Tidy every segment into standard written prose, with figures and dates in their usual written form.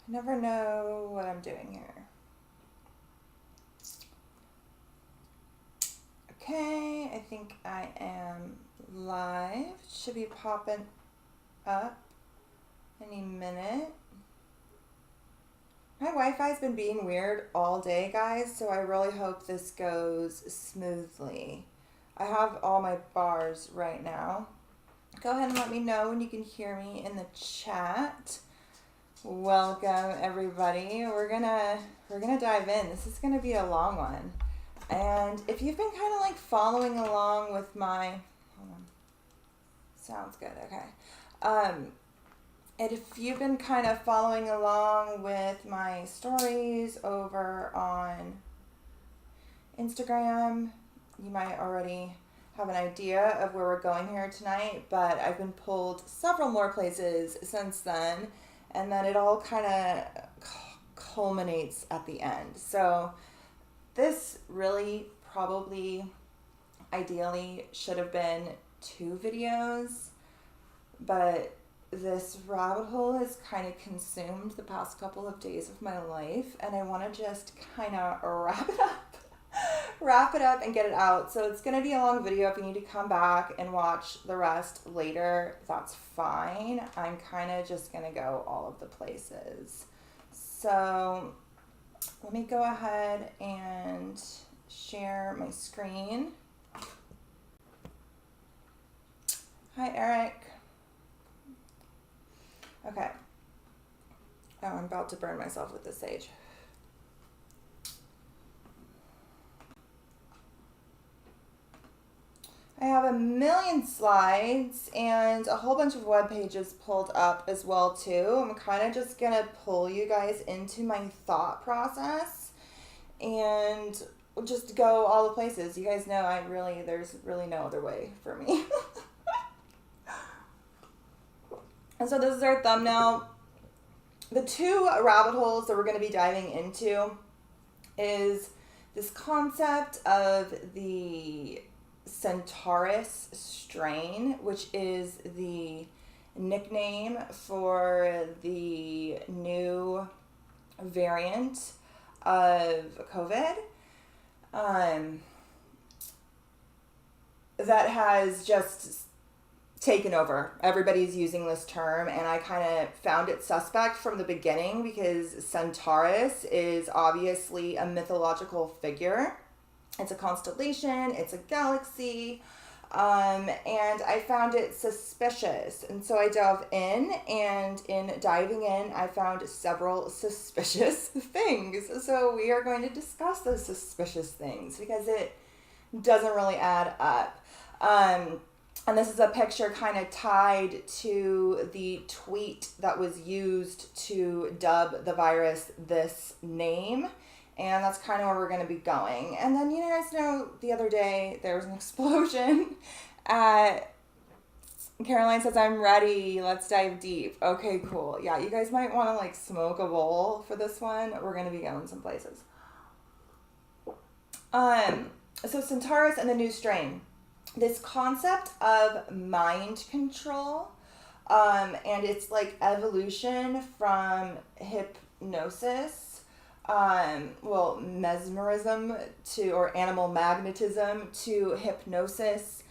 I never know what I'm doing here. Okay, I think I am live. Should be popping up any minute. My Wi-Fi's been being weird all day, guys, so I really hope this goes smoothly. I have all my bars right now. Go ahead and let me know when you can hear me in the chat. Welcome, everybody. We're gonna dive in. This is gonna be a long one. And if you've been kind of like following along with my, hold on, sounds good, okay. And if you've been kind of following along with my stories over on Instagram, you might already have an idea of where we're going here tonight, but I've been pulled several more places since then, and then it all kind of culminates at the end. So this really probably ideally should have been 2 videos, but this rabbit hole has kind of consumed the past couple of days of my life, and I want to just kind of wrap it up and get it out. So it's going to be a long video. If you need to come back and watch the rest later, that's fine. I'm kind of just going to go all of the places. So let me go ahead and share my screen. Hi, Eric. Okay. Oh, I'm about to burn myself with the sage. I have a million slides and a whole bunch of web pages pulled up as well too. I'm kind of just going to pull you guys into my thought process and just go all the places. You guys know there's really no other way for me. And so this is our thumbnail. The 2 rabbit holes that we're going to be diving into is this concept of the Centaurus Strain, which is the nickname for the new variant of COVID that has just taken over. Everybody's using this term, and I kind of found it suspect from the beginning because Centaurus is obviously a mythological figure. It's a constellation, it's a galaxy, and I found it suspicious. And so I dove in, and in diving in, I found several suspicious things. So we are going to discuss those suspicious things because it doesn't really add up. And this is a picture kind of tied to the tweet that was used to dub the virus this name. And that's kind of where we're going to be going. And then you guys know the other day there was an explosion at Caroline says, I'm ready. Let's dive deep. Okay, cool. Yeah, you guys might want to like smoke a bowl for this one. We're going to be going some places. So Centaurus and the new strain. This concept of mind control, and it's like evolution from hypnosis, mesmerism or animal magnetism to hypnosis,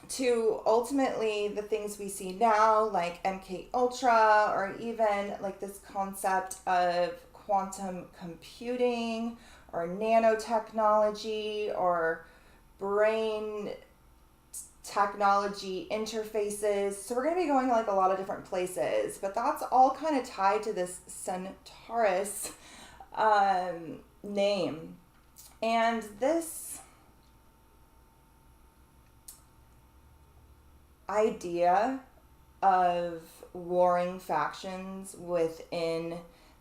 to ultimately the things we see now, like MK Ultra, or even like this concept of quantum computing or nanotechnology or brain technology interfaces. So we're going to be going like a lot of different places, but that's all kind of tied to this Centaurus name. And this idea of warring factions within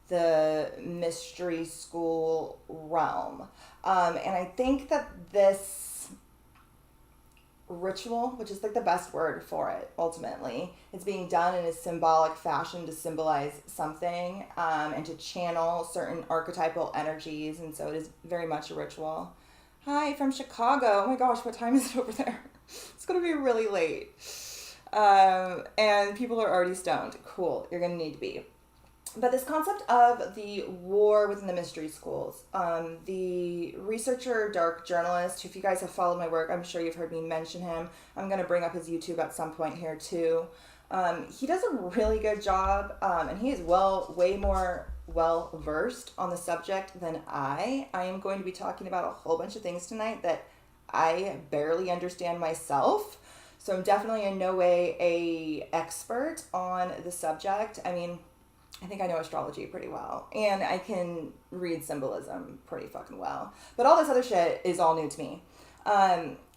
the mystery school realm. And I think that this ritual, which is like the best word for it, ultimately, it's being done in a symbolic fashion to symbolize something, and to channel certain archetypal energies. And so it is very much a ritual. Hi, from Chicago. Oh my gosh, what time is it over there? It's going to be really late. And people are already stoned. Cool. You're going to need to be. But this concept of the war within the mystery schools, the researcher, dark journalist, if you guys have followed my work, I'm sure you've heard me mention him. I'm going to bring up his YouTube at some point here too. He does a really good job, and he is way more well-versed on the subject than I. I am going to be talking about a whole bunch of things tonight that I barely understand myself. So I'm definitely in no way a expert on the subject. I mean, I think I know astrology pretty well, and I can read symbolism pretty fucking well. But all this other shit is all new to me.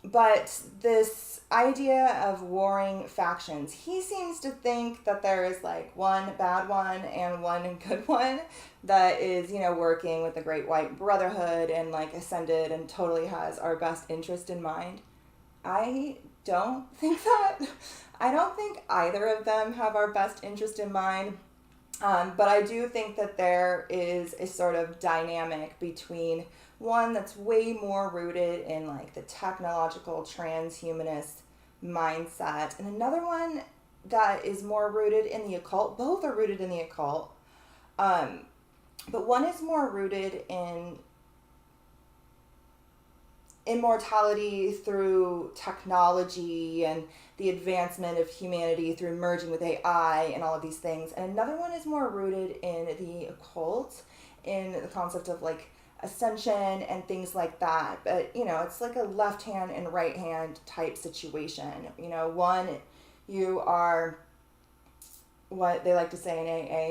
But this idea of warring factions, he seems to think that there is like one bad one and one good one that is, working with the Great White Brotherhood and like ascended and totally has our best interest in mind. I don't think that. I don't think either of them have our best interest in mind. But I do think that there is a sort of dynamic between one that's way more rooted in like the technological transhumanist mindset and another one that is more rooted in the occult. Both are rooted in the occult. But one is more rooted in immortality through technology and the advancement of humanity through merging with AI and all of these things. And another one is more rooted in the occult, in the concept of like ascension and things like that. But, it's like a left hand and right hand type situation. One, you are what they like to say in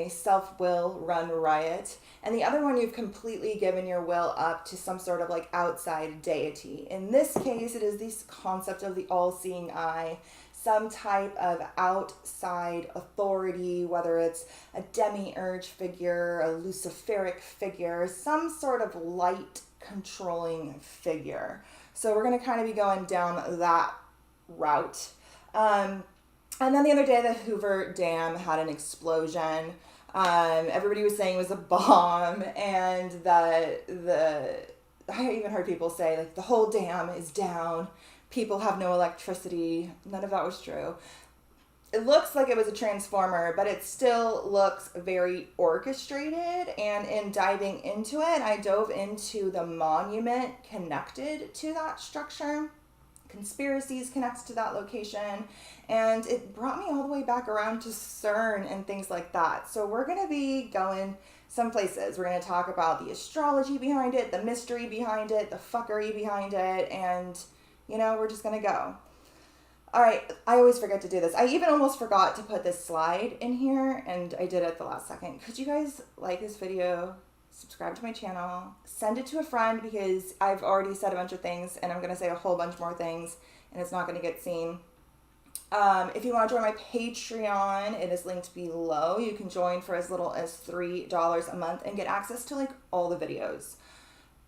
AA, self-will run riot. And the other one, you've completely given your will up to some sort of like outside deity. In this case, it is this concept of the all-seeing eye, some type of outside authority, whether it's a demiurge figure, a luciferic figure, some sort of light controlling figure. So we're going to kind of be going down that route. And then the other day, the Hoover Dam had an explosion. Everybody was saying it was a bomb, and that I even heard people say, like, the whole dam is down. People have no electricity. None of that was true. It looks like it was a transformer, but it still looks very orchestrated. And in diving into it, I dove into the monument connected to that structure. Conspiracies connects to that location, and it brought me all the way back around to CERN and things like that. So we're going to be going some places. We're going to talk about the astrology behind it, the mystery behind it, the fuckery behind it, and we're just going to go. All right, I always forget to do this. I even almost forgot to put this slide in here, and I did it at the last second. Could you guys like this video? Subscribe to my channel, send it to a friend, because I've already said a bunch of things and I'm going to say a whole bunch more things and it's not going to get seen. If you want to join my Patreon, it is linked below. You can join for as little as $3 a month and get access to like all the videos.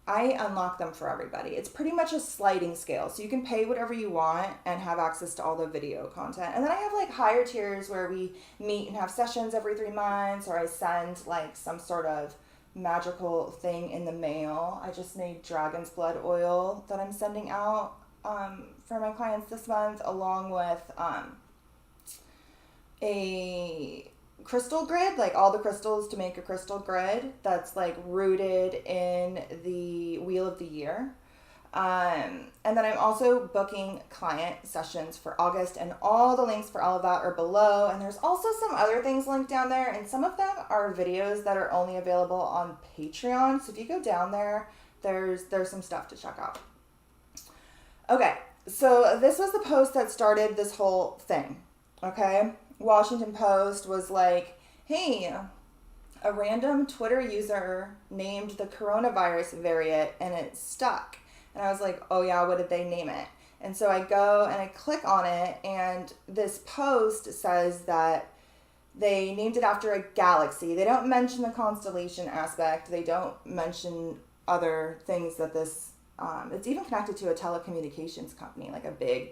I unlock them for everybody. It's pretty much a sliding scale, so you can pay whatever you want and have access to all the video content. And then I have like higher tiers where we meet and have sessions every 3 months, or I send like some sort of magical thing in the mail. I just made dragon's blood oil that I'm sending out for my clients this month, along with a crystal grid, like all the crystals to make a crystal grid that's like rooted in the Wheel of the Year. And then I'm also booking client sessions for August, and all the links for all of that are below. And there's also some other things linked down there, and some of them are videos that are only available on Patreon. So if you go down there, there's some stuff to check out. Okay, so this was the post that started this whole thing. Okay, Washington Post was like, hey, a random Twitter user named the coronavirus variant and it stuck. And I was like, oh yeah, what did they name it? And so I go and I click on it, and this post says that they named it after a galaxy. They don't mention the constellation aspect. They don't mention other things that this, it's even connected to a telecommunications company, like a big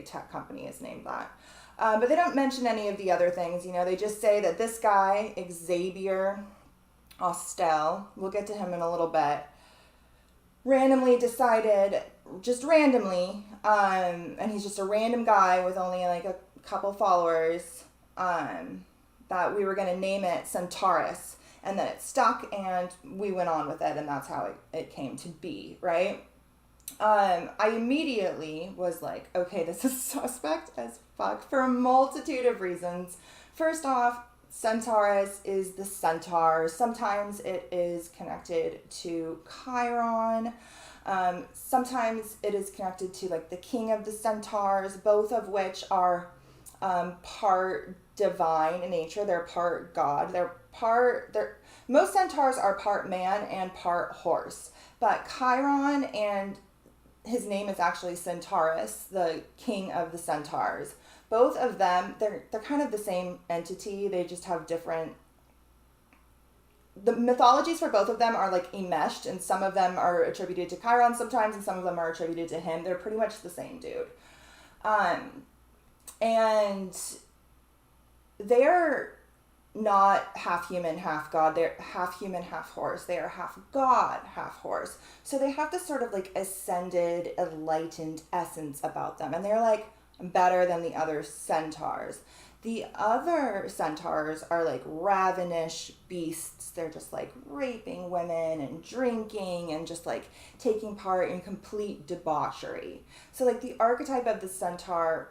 tech company is named that. But they don't mention any of the other things. They just say that this guy, Xavier Ostel, we'll get to him in a little bit, randomly decided, just randomly, and he's just a random guy with only like a couple followers, that we were going to name it Centaurus, and then it stuck, and we went on with it, and that's how it came to be, right? I immediately was like, okay, this is suspect as fuck for a multitude of reasons. First off, Centaurus is the centaur. Sometimes it is connected to Chiron. Sometimes it is connected to like the king of the centaurs, both of which are part divine in nature. They're part god. Most centaurs are part man and part horse. But Chiron, and his name is actually Centaurus, the king of the centaurs. Both of them, they're kind of the same entity. They just have different... The mythologies for both of them are like enmeshed, and some of them are attributed to Chiron sometimes, and some of them are attributed to him. They're pretty much the same dude. And they're not half human, half god. They're half human, half horse. They are half god, half horse. So they have this sort of like ascended, enlightened essence about them. And they're like better than the other centaurs. The other centaurs are like ravenous beasts. They're just like raping women and drinking and just like taking part in complete debauchery. So like the archetype of the centaur,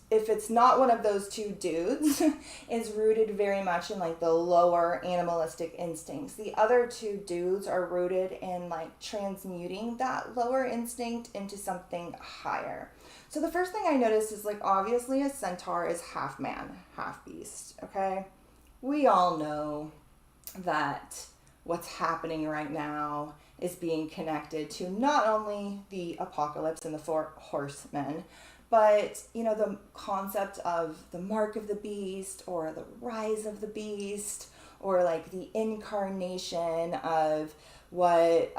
if it's not one of those two dudes, is rooted very much in like the lower animalistic instincts. The other two dudes are rooted in like transmuting that lower instinct into something higher. So the first thing I noticed is like obviously a centaur is half man, half beast, okay? We all know that what's happening right now is being connected to not only the apocalypse and the four horsemen, but, you know, the concept of the mark of the beast or the rise of the beast or like the incarnation of what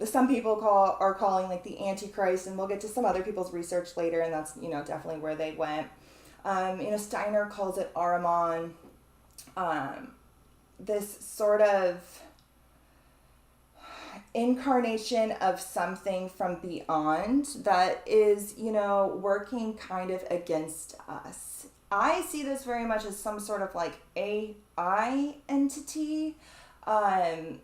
some people are calling like the Antichrist, and we'll get to some other people's research later, and that's, you know, definitely where they went. You know, Steiner calls it Ahriman. This sort of incarnation of something from beyond that is, you know, working kind of against us. I see this very much as some sort of like AI entity, and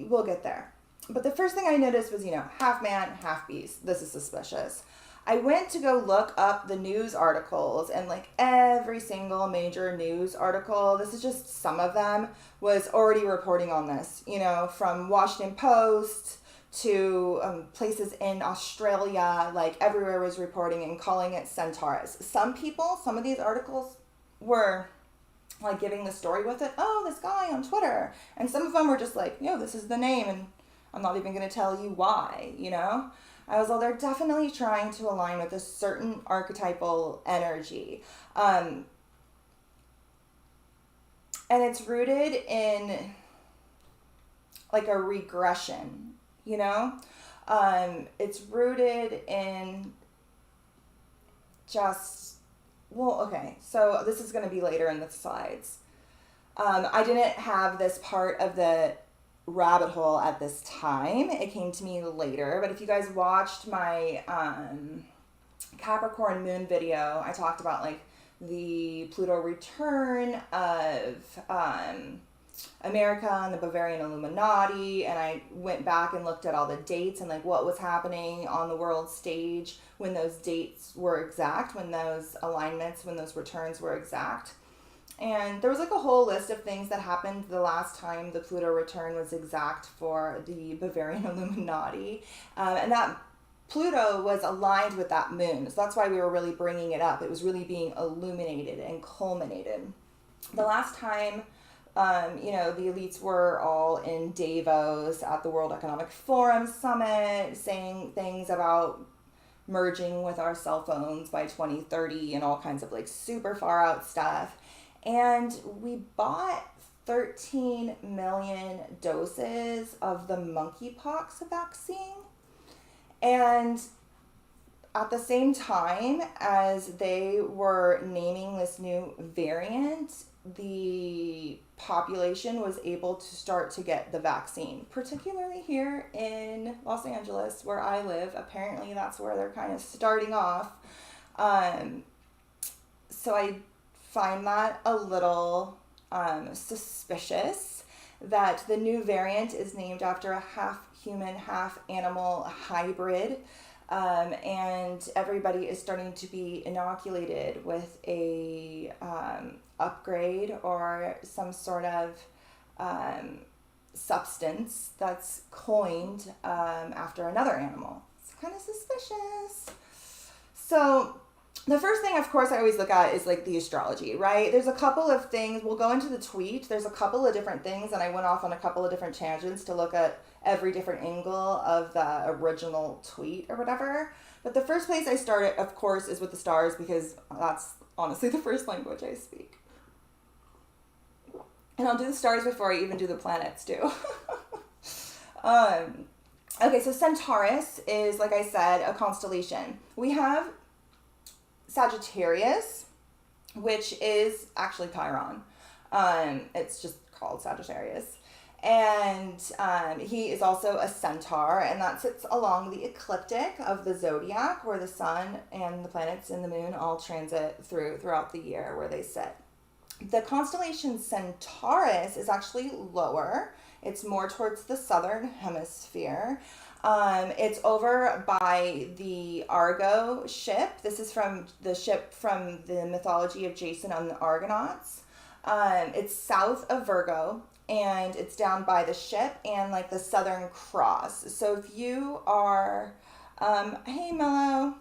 we'll get there. But the first thing I noticed was, you know, half man, half beast. This is suspicious. I went to go look up the news articles, and like every single major news article, this is just some of them, was already reporting on this, you know, from Washington Post to places in Australia, like everywhere was reporting and calling it Centaurus. Some of these articles were like giving the story with it. Oh, this guy on Twitter. And some of them were just like, yo, this is the name, and I'm not even going to tell you why, you know? I was, well, they're definitely trying to align with a certain archetypal energy. And it's rooted in like a regression, you know? It's rooted in just, well, okay, so this is going to be later in the slides. I didn't have this part of the rabbit hole at this time. It came to me later, but if you guys watched my Capricorn moon video, I talked about like the Pluto return of America and the Bavarian Illuminati, and I went back and looked at all the dates and like what was happening on the world stage when those dates were exact, when those alignments, when those returns were exact. And there was like a whole list of things that happened the last time the Pluto return was exact for the Bavarian Illuminati. And that Pluto was aligned with that moon. So that's why we were really bringing it up. It was really being illuminated and culminated. The last time, you know, the elites were all in Davos at the World Economic Forum Summit saying things about merging with our cell phones by 2030 and all kinds of like super far out stuff. And we bought 13 million doses of the monkeypox vaccine. And at the same time as they were naming this new variant, the population was able to start to get the vaccine, particularly here in Los Angeles, where I live. Apparently that's where they're kind of starting off. So I find that a little suspicious that the new variant is named after a half human, half animal hybrid. And everybody is starting to be inoculated with a upgrade or some sort of substance that's coined after another animal. It's kind of suspicious. So the first thing, of course, I always look at is like the astrology, right? There's a couple of things. We'll go into the tweet. There's a couple of different things, and I went off on a couple of different tangents to look at every different angle of the original tweet or whatever. But the first place I started, of course, is with the stars, because that's honestly the first language I speak. And I'll do the stars before I even do the planets too. Okay, so Centaurus is, like I said, a constellation. We have Sagittarius, which is actually Chiron. It's just called Sagittarius. And he is also a centaur, and that sits along the ecliptic of the zodiac, where the sun and the planets and the moon all transit throughout the year where they sit. The constellation Centaurus is actually lower. It's more towards the southern hemisphere. It's over by the Argo ship. This is from the ship from the mythology of Jason and the Argonauts. It's south of Virgo, and it's down by the ship and like the Southern Cross. So if you are, hey Mello.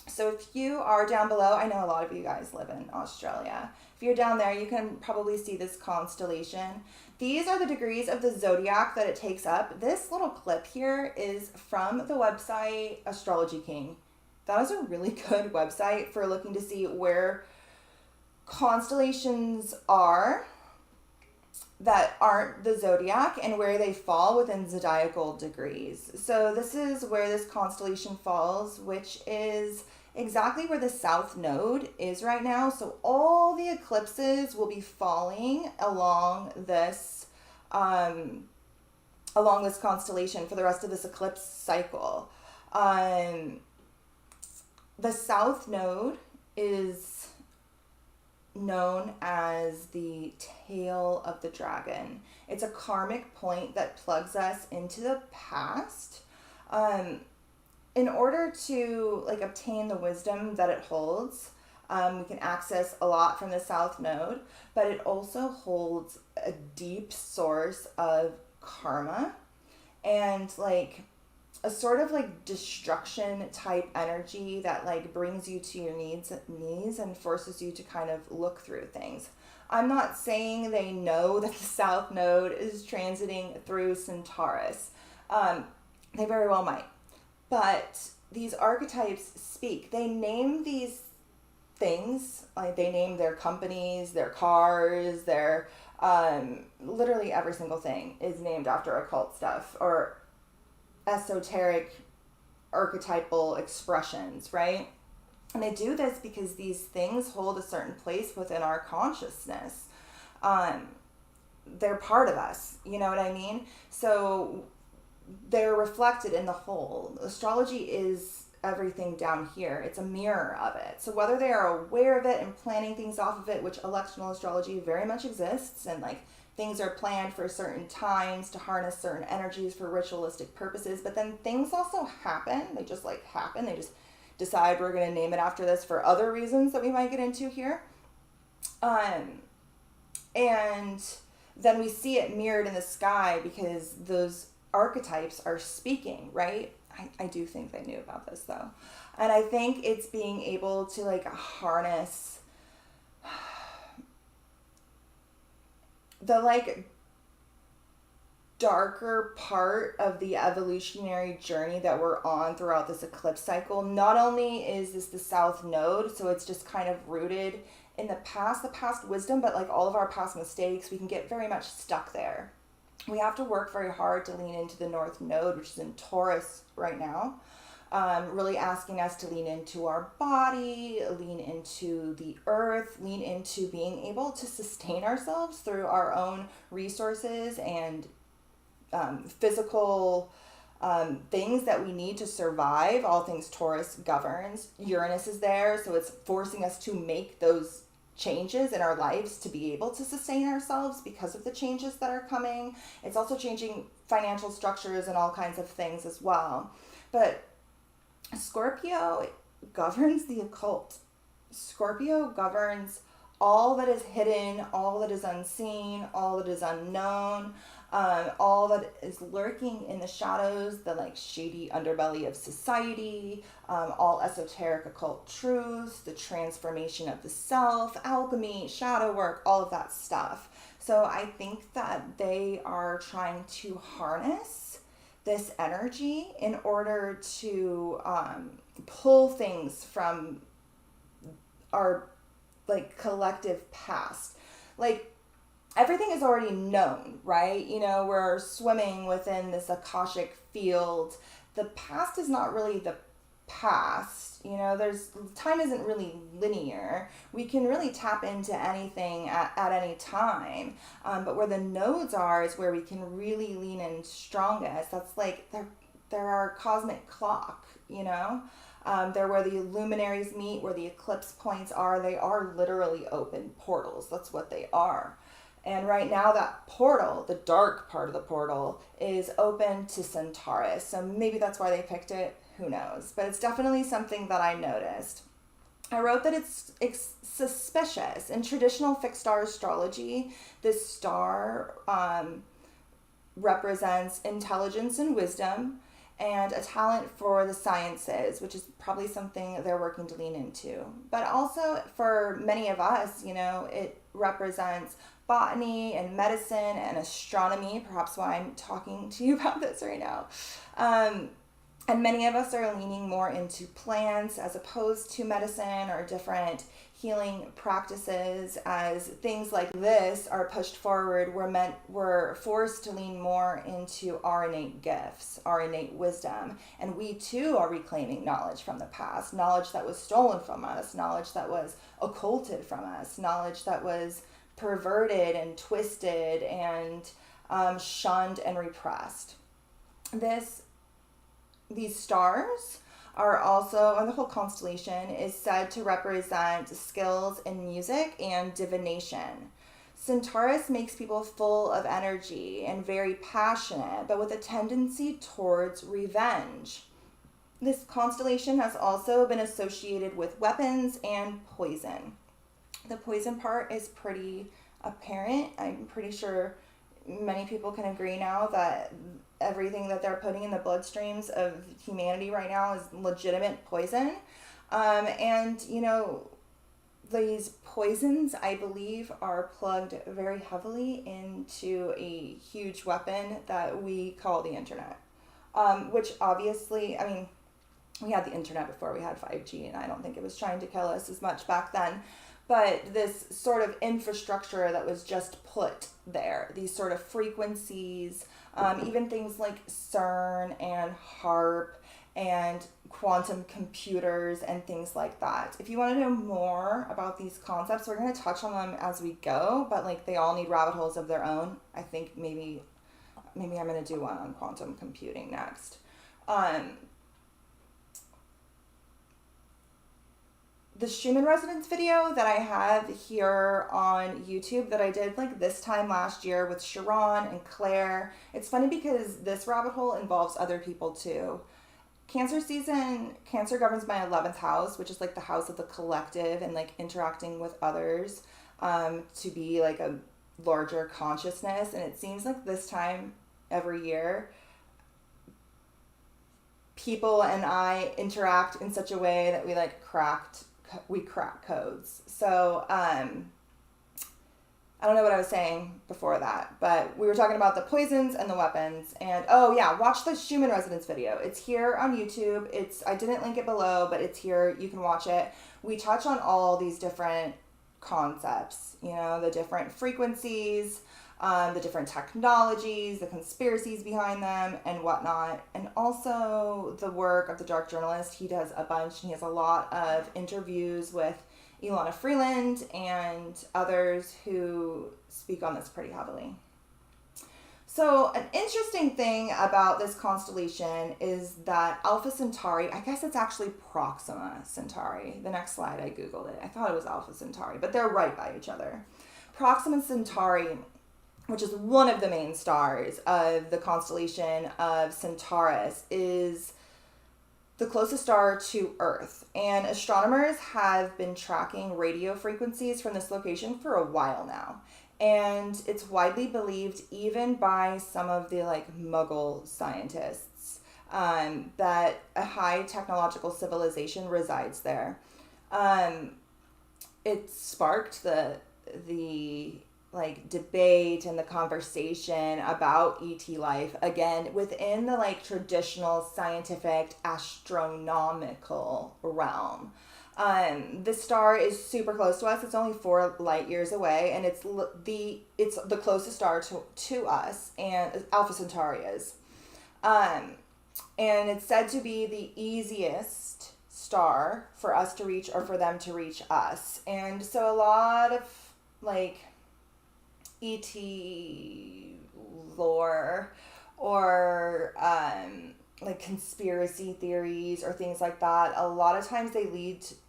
So if you are down below, I know a lot of you guys live in Australia. If you're down there, you can probably see this constellation. These are the degrees of the zodiac that it takes up. This little clip here is from the website Astrology King. That is a really good website for looking to see where constellations are that aren't the zodiac and where they fall within zodiacal degrees. So this is where this constellation falls, which is exactly where the south node is right now. So all the eclipses will be falling along this constellation for the rest of this eclipse cycle. The south node is known as the tail of the dragon. It's a karmic point that plugs us into the past. In order to like obtain the wisdom that it holds, we can access a lot from the south node, but it also holds a deep source of karma and like a sort of like destruction type energy that like brings you to your knees and forces you to kind of look through things. I'm not saying they know that the south node is transiting through Centaurus. They very well might. But these archetypes speak. They name these things, like they name their companies, their cars, their literally every single thing is named after occult stuff or esoteric archetypal expressions, right? And they do this because these things hold a certain place within our consciousness. They're part of us, you know what I mean? So they're reflected in the whole. Astrology is everything down here. It's a mirror of it. So whether they are aware of it and planning things off of it, which electional astrology very much exists, and like things are planned for certain times to harness certain energies for ritualistic purposes, but then things also happen. They just like happen. They just decide we're going to name it after this for other reasons that we might get into here. And then we see it mirrored in the sky because those archetypes are speaking, right? I do think they knew about this though. And I think it's being able to like harness the like darker part of the evolutionary journey that we're on throughout this eclipse cycle. Not only is this the south node, so it's just kind of rooted in the past wisdom, but like all of our past mistakes, we can get very much stuck there. We have to work very hard to lean into the north node, which is in Taurus right now. Really asking us to lean into our body, lean into the earth, lean into being able to sustain ourselves through our own resources and physical things that we need to survive. All things Taurus governs. Uranus is there, so it's forcing us to make those changes in our lives to be able to sustain ourselves because of the changes that are coming. It's also changing financial structures and all kinds of things as well. But Scorpio governs the occult. Scorpio governs all that is hidden, all that is unseen, all that is unknown, all that is lurking in the shadows, the like shady underbelly of society, all esoteric occult truths, the transformation of the self, alchemy, shadow work, all of that stuff. So I think that they are trying to harness this energy in order to pull things from our like collective past. Like everything is already known, right? You know, we're swimming within this Akashic field. The past is not really the past. You know, time isn't really linear. We can really tap into anything at any time. But where the nodes are is where we can really lean in strongest. That's like they're our cosmic clock, you know? They're where the luminaries meet, where the eclipse points are. They are literally open portals. That's what they are. And right now that portal, the dark part of the portal, is open to Centaurus. So maybe that's why they picked it. Who knows? But it's definitely something that I noticed. I wrote that it's suspicious. In traditional fixed star astrology, this star represents intelligence and wisdom and a talent for the sciences, which is probably something they're working to lean into. But also for many of us, you know, it represents botany and medicine and astronomy, perhaps why I'm talking to you about this right now. And many of us are leaning more into plants as opposed to medicine or different healing practices. As things like this are pushed forward, we're forced to lean more into our innate gifts, our innate wisdom. And we too are reclaiming knowledge from the past, knowledge that was stolen from us, knowledge that was occulted from us, knowledge that was perverted and twisted and shunned and repressed. These stars are also, and the whole constellation is said to represent skills in music and divination. Centaurus makes people full of energy and very passionate, but with a tendency towards revenge. This constellation has also been associated with weapons and poison. The poison part is pretty apparent. I'm pretty sure many people can agree now that everything that they're putting in the bloodstreams of humanity right now is legitimate poison. And, you know, these poisons, I believe, are plugged very heavily into a huge weapon that we call the internet. Which obviously, I mean, we had the internet before we had 5G, and I don't think it was trying to kill us as much back then. But this sort of infrastructure that was just put there, these sort of frequencies, even things like CERN and HARP and quantum computers and things like that. If you want to know more about these concepts, we're going to touch on them as we go, but like they all need rabbit holes of their own. I think maybe I'm going to do one on quantum computing next. The Shuman Resonance video that I have here on YouTube that I did like this time last year with Sharon and Claire. It's funny because this rabbit hole involves other people too. Cancer season, Cancer governs my 11th house, which is like the house of the collective and like interacting with others to be like a larger consciousness. And it seems like this time every year, people and I interact in such a way that we like crack codes. So, I don't know what I was saying before that, but we were talking about the poisons and the weapons. And oh yeah, watch the Shuman Resonance video. It's here on YouTube. I didn't link it below, but it's here. You can watch it. We touch on all these different concepts, you know, the different frequencies, the different technologies, the conspiracies behind them and whatnot. And also the work of the Dark Journalist. He does a bunch, and he has a lot of interviews with Ilana Freeland and others who speak on this pretty heavily. So an interesting thing about this constellation is that Alpha Centauri, I guess it's actually Proxima Centauri. The next slide, I Googled it. I thought it was Alpha Centauri, but they're right by each other. Proxima Centauri, which is one of the main stars of the constellation of Centaurus, is the closest star to Earth. And astronomers have been tracking radio frequencies from this location for a while now. And it's widely believed, even by some of the Muggle scientists, that a high technological civilization resides there. It sparked the debate and the conversation about ET life, again, within the traditional scientific astronomical realm. The star is super close to us. It's only 4 light years away, and it's the closest star to us, and Alpha Centauri is. And it's said to be the easiest star for us to reach, or for them to reach us. And so a lot of ET lore or conspiracy theories or things like that, a lot of times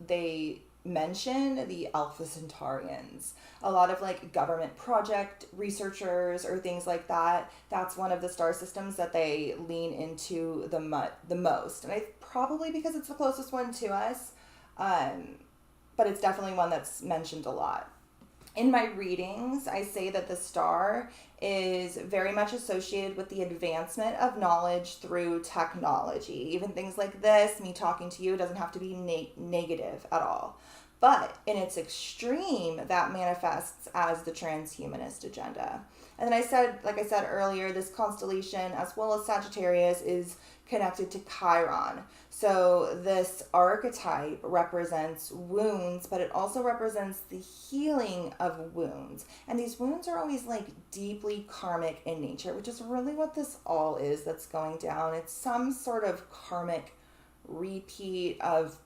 they mention the Alpha Centaurians. A lot of government project researchers or things like that, that's one of the star systems that they lean into the most. And probably because it's the closest one to us, but it's definitely one that's mentioned a lot. In my readings, I say that the star is very much associated with the advancement of knowledge through technology. Even things like this, me talking to you, doesn't have to be negative at all. But in its extreme, that manifests as the transhumanist agenda. And then like I said earlier, this constellation, as well as Sagittarius, is connected to Chiron. So this archetype represents wounds, but it also represents the healing of wounds. And these wounds are always deeply karmic in nature, which is really what this all is that's going down. It's some sort of karmic repeat of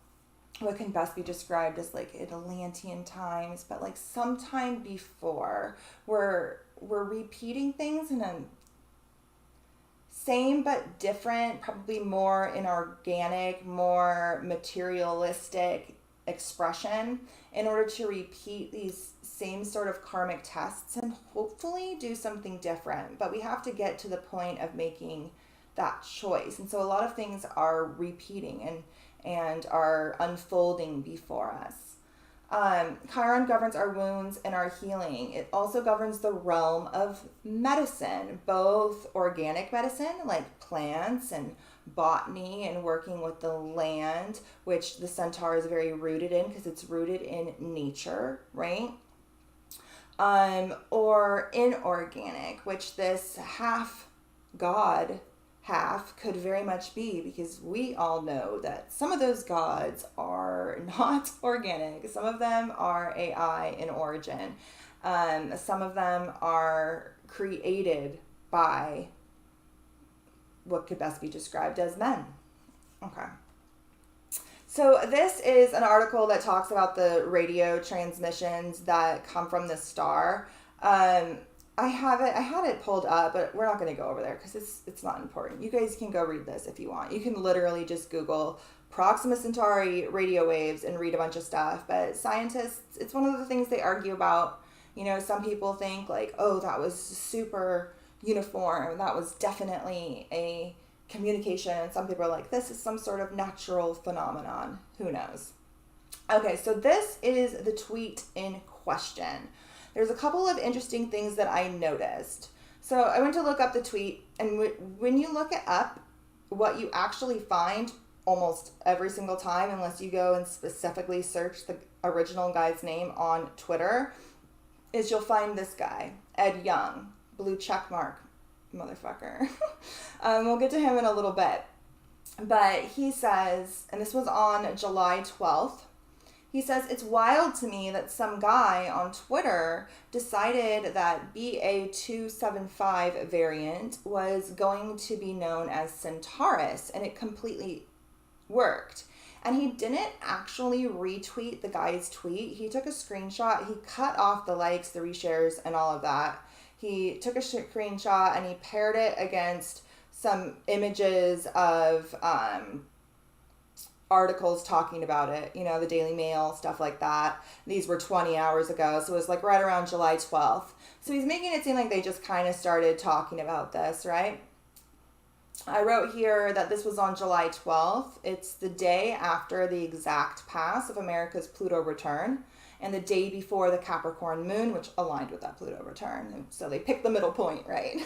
what can best be described as Atlantean times, but sometime before. We're repeating things in a same but different, probably more inorganic, more materialistic expression in order to repeat these same sort of karmic tests and hopefully do something different. But we have to get to the point of making that choice. And so a lot of things are repeating and are unfolding before us. Chiron governs our wounds and our healing. It also governs the realm of medicine, both organic medicine, like plants and botany and working with the land, which the centaur is very rooted in because it's rooted in nature, right? Or inorganic, which this half god half could very much be, because we all know that some of those gods are not organic. Some of them are AI in origin. Some of them are created by what could best be described as men. Okay. So this is an article that talks about the radio transmissions that come from the star. I had it pulled up, but we're not going to go over there because it's not important. You guys can go read this if you want. You can literally just Google Proxima Centauri radio waves and read a bunch of stuff. But scientists, it's one of the things they argue about. You know, some people think oh, that was super uniform. That was definitely a communication. And some people are like, this is some sort of natural phenomenon. Who knows? Okay, so this is the tweet in question. There's a couple of interesting things that I noticed. So I went to look up the tweet, and when you look it up, what you actually find almost every single time, unless you go and specifically search the original guy's name on Twitter, is you'll find this guy, Ed Young, blue checkmark motherfucker. We'll get to him in a little bit. But he says, and this was on July 12th, he says, it's wild to me that some guy on Twitter decided that BA275 variant was going to be known as Centaurus, and it completely worked. And he didn't actually retweet the guy's tweet. He took a screenshot. He cut off the likes, the reshares, and all of that. He took a screenshot and he paired it against some images of articles talking about it, you know, the Daily Mail, stuff like that. These were 20 hours ago, so it was like right around July 12th. So he's making it seem like they just kind of started talking about this, right? I wrote here that this was on July 12th. It's the day after the exact pass of America's Pluto return and the day before the Capricorn moon, which aligned with that Pluto return. And so they picked the middle point, right?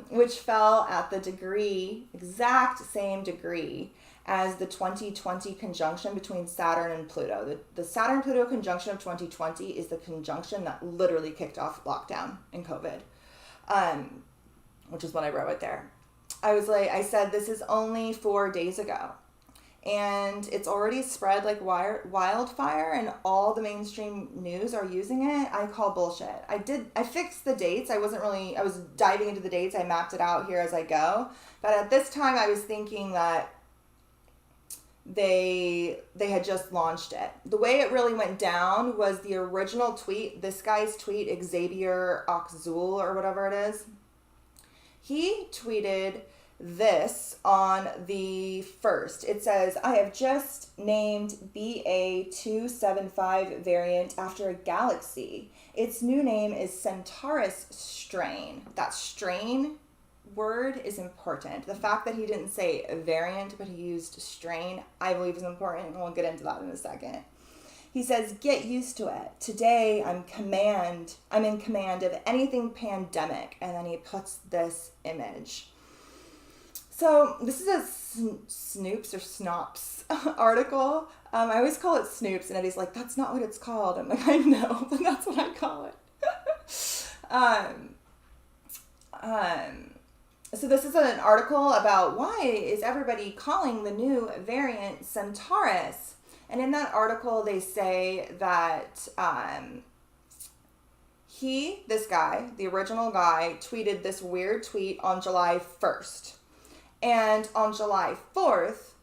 Which fell at the exact same degree as the 2020 conjunction between Saturn and Pluto. The Saturn-Pluto conjunction of 2020 is the conjunction that literally kicked off lockdown and COVID, which is what I wrote right there. I said, this is only 4 days ago, and it's already spread like wildfire, and all the mainstream news are using it. I call bullshit. I fixed the dates. I was diving into the dates. I mapped it out here as I go. But at this time, I was thinking that they had just launched it. The way it really went down was the original tweet, this guy's tweet, Xavier Oxzul or whatever it is. He tweeted this on the 1st. It says, I have just named BA275 variant after a galaxy. Its new name is Centaurus Strain. That strain word is important. The fact that he didn't say variant, but he used strain, I believe is important, and we'll get into that in a second. He says, get used to it. Today, I'm in command of anything pandemic. And then he puts this image. So this is a Snoops or Snops article. I always call it Snoops, and Eddie's like, that's not what it's called. I'm like, I know, but that's what I call it. So this is an article about why is everybody calling the new variant Centaurus. And in that article, they say that this guy, the original guy, tweeted this weird tweet on July 1st. And on July 4th,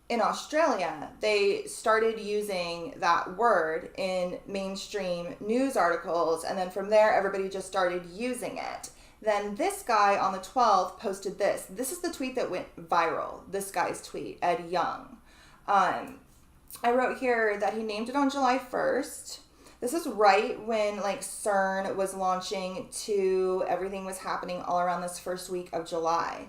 in Australia, they started using that word in mainstream news articles. And then from there, everybody just started using it. Then this guy on the 12th posted this. This is the tweet that went viral, this guy's tweet, Ed Young. I wrote here that he named it on July 1st. This is right when CERN was launching to everything was happening all around this first week of July.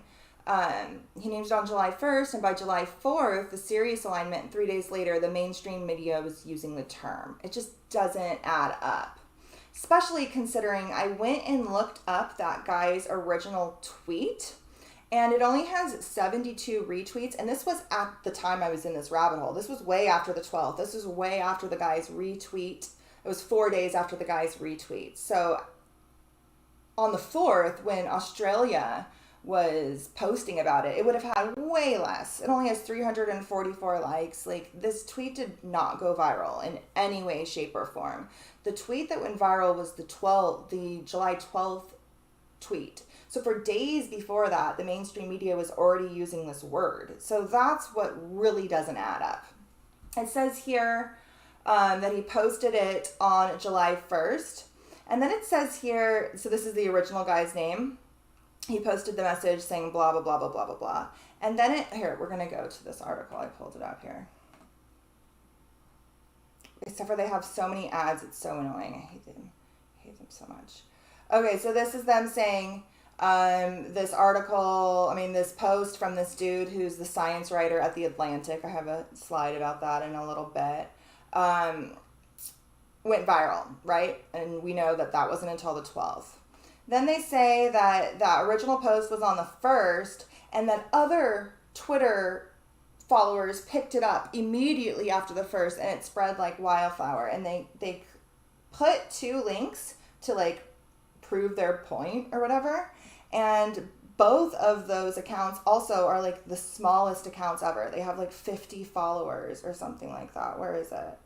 He named it on July 1st, and by July 4th, the Sirius alignment, and 3 days later, the mainstream media was using the term. It just doesn't add up. Especially considering I went and looked up that guy's original tweet, and it only has 72 retweets, and this was at the time I was in this rabbit hole. This was way after the 12th. This was way after the guy's retweet. It was 4 days after the guy's retweet. So on the 4th, when Australia was posting about it, it would have had way less. It only has 344 likes. This tweet did not go viral in any way, shape, or form. The tweet that went viral was the July 12th tweet. So for days before that, the mainstream media was already using this word. So that's what really doesn't add up. It says here that he posted it on July 1st. And then it says here, so this is the original guy's name. He posted the message saying blah, blah, blah, blah, blah, blah, blah. And then here, we're going to go to this article. I pulled it up here. Except for they have so many ads, it's so annoying. I hate them so much. Okay, so this is them saying this post from this dude who's the science writer at The Atlantic. I have a slide about that in a little bit. Went viral, right? And we know that wasn't until the 12th. Then they say that that original post was on the 1st, and that other Twitter followers picked it up immediately after the 1st, and it spread like wildfire. And they put 2 links to prove their point or whatever. And both of those accounts also are the smallest accounts ever. They have 50 followers or something like that. Where is it?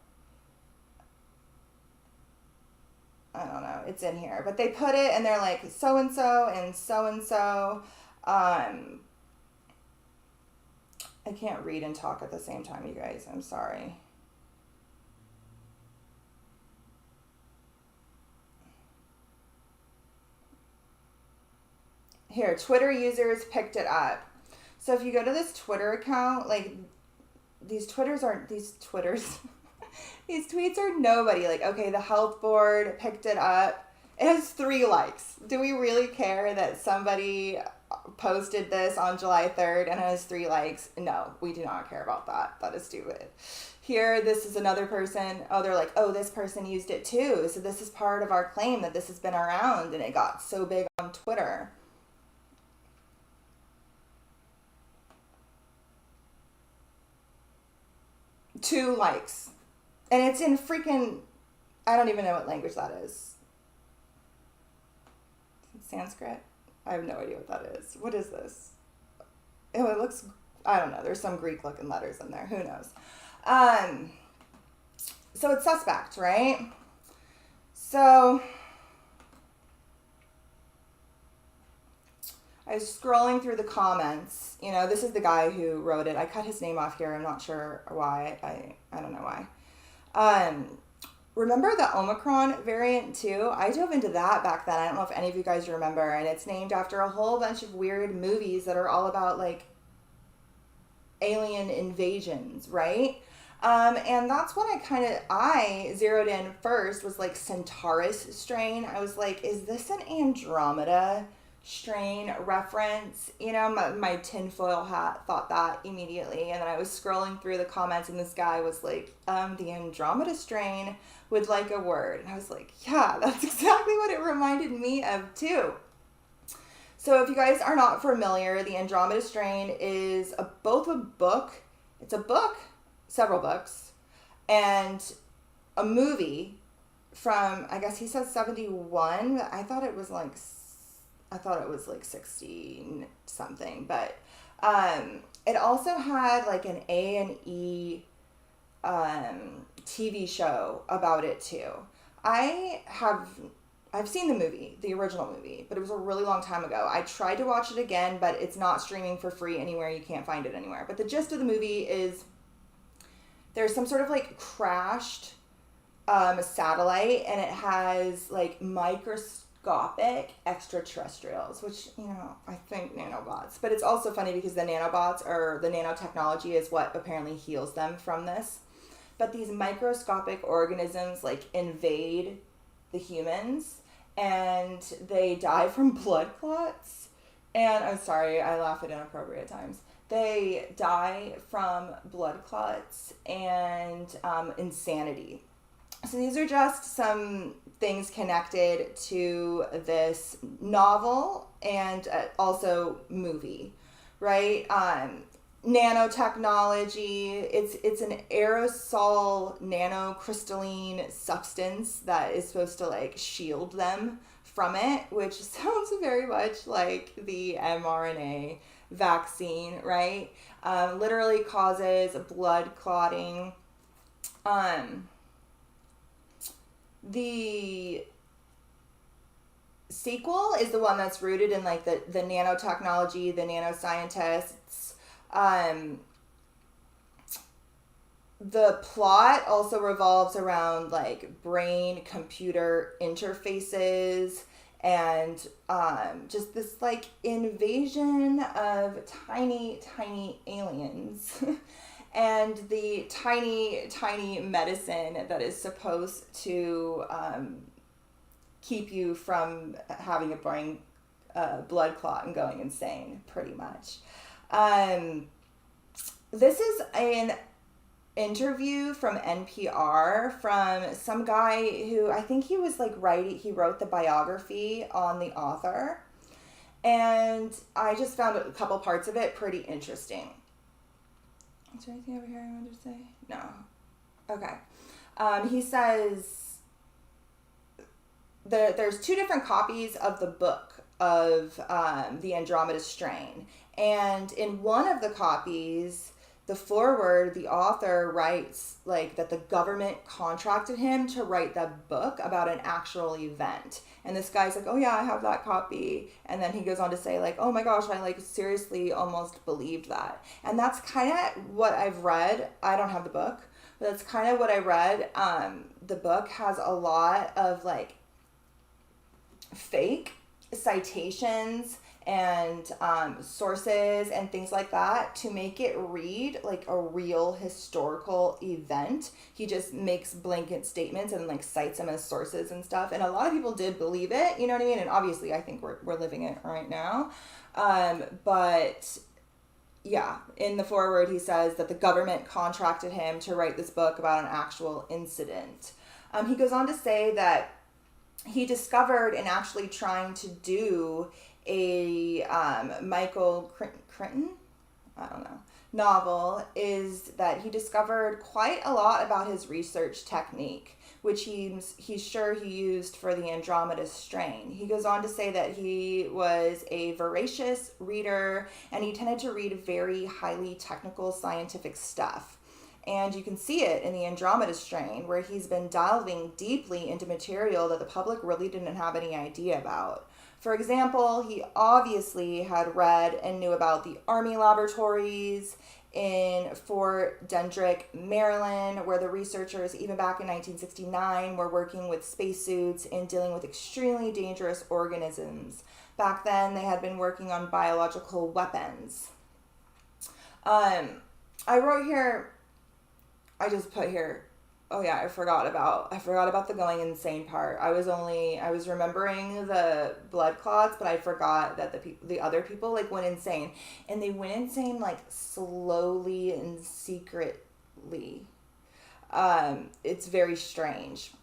I don't know. It's in here. But they put it and they're like so-and-so and so-and-so. I can't read and talk at the same time, you guys. I'm sorry. Here, Twitter users picked it up. So if you go to this Twitter account, like these tweets are nobody. Like, okay, the health board picked it up. It has 3 likes. Do we really care that somebody posted this on July 3rd and it has 3 likes? No, we do not care about that. That is stupid. Here, this is another person. Oh, they're like, oh, this person used it too. So this is part of our claim that this has been around, and it got so big on Twitter. Two likes. And it's in freaking, I don't even know what language that is. Sanskrit? I have no idea what that is. What is this? Oh, it looks, I don't know. There's some Greek looking letters in there. Who knows? So it's suspect, right? So I was scrolling through the comments. You know, this is the guy who wrote it. I cut his name off here. I'm not sure why. I don't know why. Remember the Omicron variant too? I dove into that back then. I don't know if any of you guys remember. And it's named after a whole bunch of weird movies that are all about like alien invasions, right? And that's when I zeroed in first was like Centaurus Strain. I was like, is this an Andromeda Strain reference? You know, my tinfoil hat thought that immediately. And then I was scrolling through the comments and this guy was like, the Andromeda Strain would like a word. And I was like, yeah, that's exactly what it reminded me of too. So if you guys are not familiar, the Andromeda Strain is both a book, it's a book, several books, and a movie from, I guess he says 71. I thought it was like 60 something, but it also had like an A&E TV show about it too. I've seen the movie, the original movie, but it was a really long time ago. I tried to watch it again, but it's not streaming for free anywhere. You can't find it anywhere. But the gist of the movie is there's some sort of like crashed satellite, and it has like microscopic extraterrestrials, which, you know, I think nanobots. But it's also funny because the nanobots or the nanotechnology is what apparently heals them from this. But these microscopic organisms like invade the humans, and they die from blood clots. And I'm sorry, I laugh at inappropriate times. They die from blood clots and insanity. So these are just some things connected to this novel and also movie, right? Nanotechnology, it's an aerosol nanocrystalline substance that is supposed to like shield them from it, which sounds very much like the mRNA vaccine, right? Literally causes blood clotting. The sequel is the one that's rooted in like the nanotechnology, the nanoscientists. The plot also revolves around like brain computer interfaces and just this like invasion of tiny aliens and the tiny medicine that is supposed to keep you from having a brain blood clot and going insane, pretty much. This is an interview from NPR from some guy who I think he was like he wrote the biography on the author, and I just found a couple parts of it pretty interesting. Is there anything over here I wanted to say? No. Okay. He says there's 2 different copies of the book of the Andromeda Strain. And in one of the copies, the foreword, the author writes like that the government contracted him to write the book about an actual event. And this guy's like, oh yeah, I have that copy. And then he goes on to say like, oh my gosh, I like seriously almost believed that. And that's kind of what I've read. I don't have the book, but that's kind of what I read. The book has a lot of like fake citations and sources and things like that to make it read like a real historical event. He just makes blanket statements and like cites them as sources and stuff. And a lot of people did believe it, you know what I mean? And obviously I think we're living it right now. But yeah, in the foreword, he says that the government contracted him to write this book about an actual incident. He goes on to say that he discovered in actually trying to do a Michael Crichton, I don't know, novel, is that he discovered quite a lot about his research technique, which he's sure he used for the Andromeda Strain. He goes on to say that he was a voracious reader and he tended to read very highly technical scientific stuff. And you can see it in the Andromeda Strain, where he's been delving deeply into material that the public really didn't have any idea about. For example, he obviously had read and knew about the Army laboratories in Fort Detrick, Maryland, where the researchers, even back in 1969, were working with spacesuits and dealing with extremely dangerous organisms. Back then, they had been working on biological weapons. I wrote here, I just put here, oh yeah, I forgot about the going insane part. I was remembering the blood clots, but I forgot that the other people like went insane, and they went insane like slowly and secretly. It's very strange.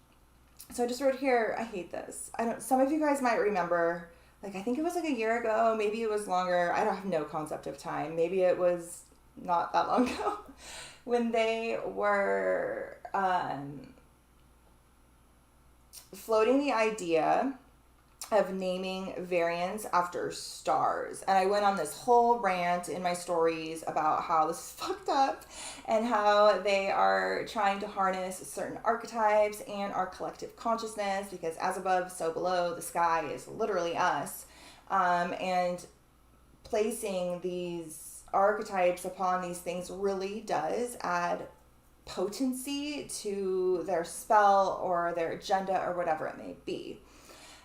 So I just wrote here, I hate this. Some of you guys might remember, like I think it was like a year ago, maybe it was longer. I don't have no concept of time. Maybe it was not that long ago. When they were floating the idea of naming variants after stars. And I went on this whole rant in my stories about how this is fucked up and how they are trying to harness certain archetypes and our collective consciousness, because as above, so below, the sky is literally us. And placing these archetypes upon these things really does add potency to their spell or their agenda or whatever it may be.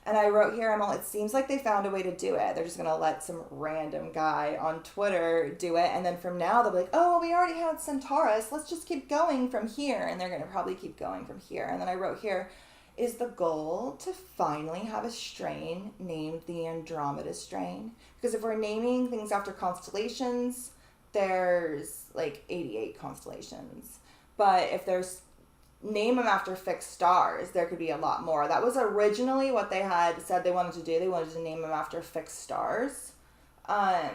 And I wrote here, it seems like they found a way to do it. They're just going to let some random guy on Twitter do it. And then from now they'll be like, oh, we already had Centaurus. Let's just keep going from here. And they're going to probably keep going from here. And then I wrote here, is the goal to finally have a strain named the Andromeda Strain? Because if we're naming things after constellations, there's like 88 constellations. But if there's name them after fixed stars, there could be a lot more. That was originally what they had said they wanted to do. They wanted to name them after fixed stars. I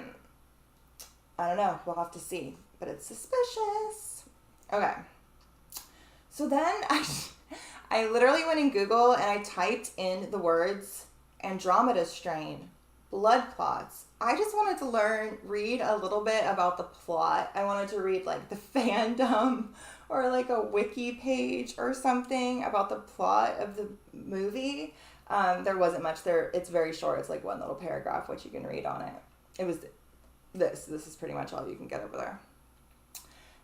don't know. We'll have to see. But it's suspicious. Okay. So then I literally went in Google and I typed in the words Andromeda Strain, blood clots. I just wanted to read a little bit about the plot. I wanted to read like the fandom or like a wiki page or something about the plot of the movie. There wasn't much there. It's very short. It's like one little paragraph, which you can read on it. It was this. This is pretty much all you can get over there.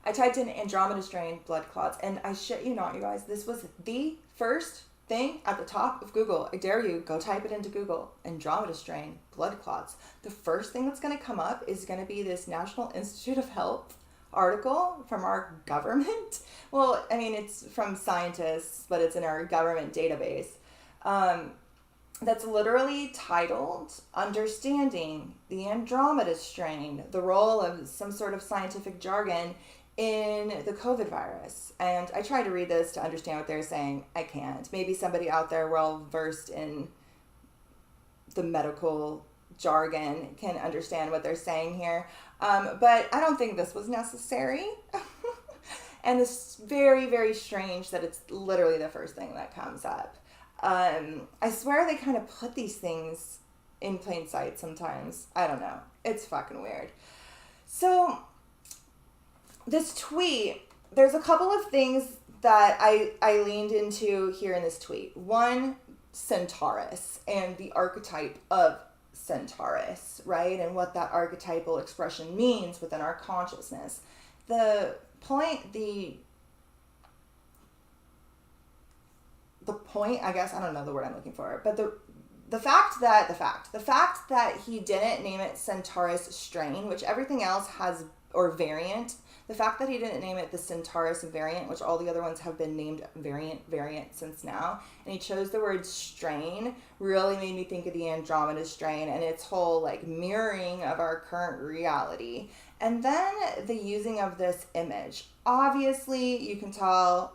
I typed in Andromeda Strain, blood clots, and I shit you not, you guys, this was the first thing at the top of Google. I dare you, go type it into Google. Andromeda Strain, blood clots. The first thing that's going to come up is going to be this National Institute of Health article from our government. Well, I mean, it's from scientists, but it's in our government database. That's literally titled Understanding the Andromeda Strain, the role of some sort of scientific jargon in the COVID virus. And I tried to read this to understand what they're saying. I can't. Maybe somebody out there well versed in the medical jargon can understand what they're saying here. But I don't think this was necessary. And it's very, very strange that it's literally the first thing that comes up. I swear they kind of put these things in plain sight sometimes. I don't know. It's fucking weird. So this tweet, there's a couple of things that I leaned into here in this tweet. One, Centaurus and the archetype of Centaurus, right? And what that archetypal expression means within our consciousness. The point, I guess, I don't know the word I'm looking for, but the fact that he didn't name it Centaurus Strain, which everything else has, or variant, the fact that he didn't name it the Centaurus variant, which all the other ones have been named variant since now, and he chose the word strain, really made me think of the Andromeda Strain and its whole like mirroring of our current reality. And then the using of this image. Obviously, you can tell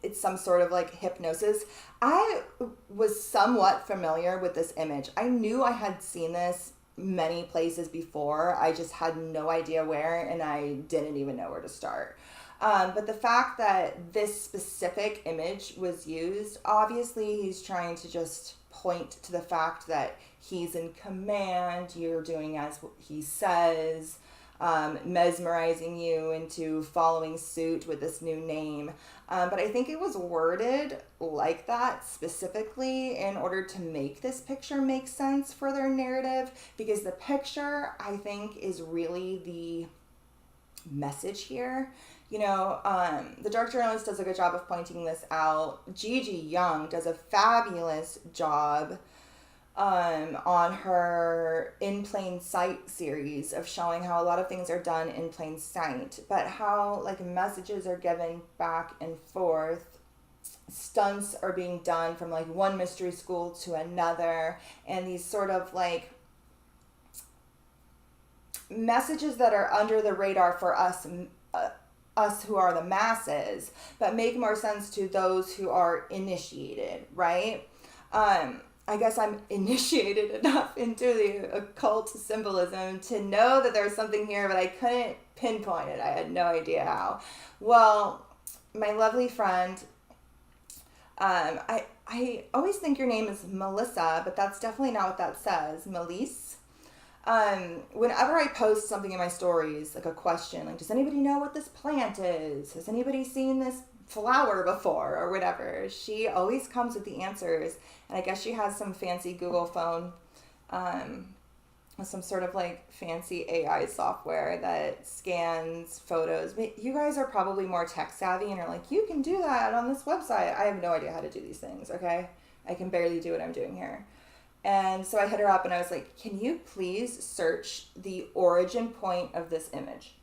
it's some sort of like hypnosis. I was somewhat familiar with this image. I knew I had seen this many places before. I just had no idea where, and I didn't even know where to start. But the fact that this specific image was used, obviously he's trying to just point to the fact that he's in command, you're doing as he says, mesmerizing you into following suit with this new name. But I think it was worded like that specifically in order to make this picture make sense for their narrative, because the picture, I think, is really the message here. You know, the Dark Journalist does a good job of pointing this out. Gigi Young does a fabulous job on her In Plain Sight series of showing how a lot of things are done in plain sight, but how like messages are given back and forth. Stunts are being done from like one mystery school to another, and these sort of like messages that are under the radar for us who are the masses, but make more sense to those who are initiated, right? I guess I'm initiated enough into the occult symbolism to know that there's something here, but I couldn't pinpoint it. I had no idea how. Well, my lovely friend, I always think your name is Melissa, but that's definitely not what that says. Melise. Whenever I post something in my stories, like a question, like, does anybody know what this plant is? Has anybody seen this flower before or whatever? She always comes with the answers, and I guess she has some fancy Google phone, some sort of like fancy AI software that scans photos. But you guys are probably more tech savvy and are like, you can do that on this website. I have no idea how to do these things, okay? I can barely do what I'm doing here. And so I hit her up and I was like, can you please search the origin point of this image?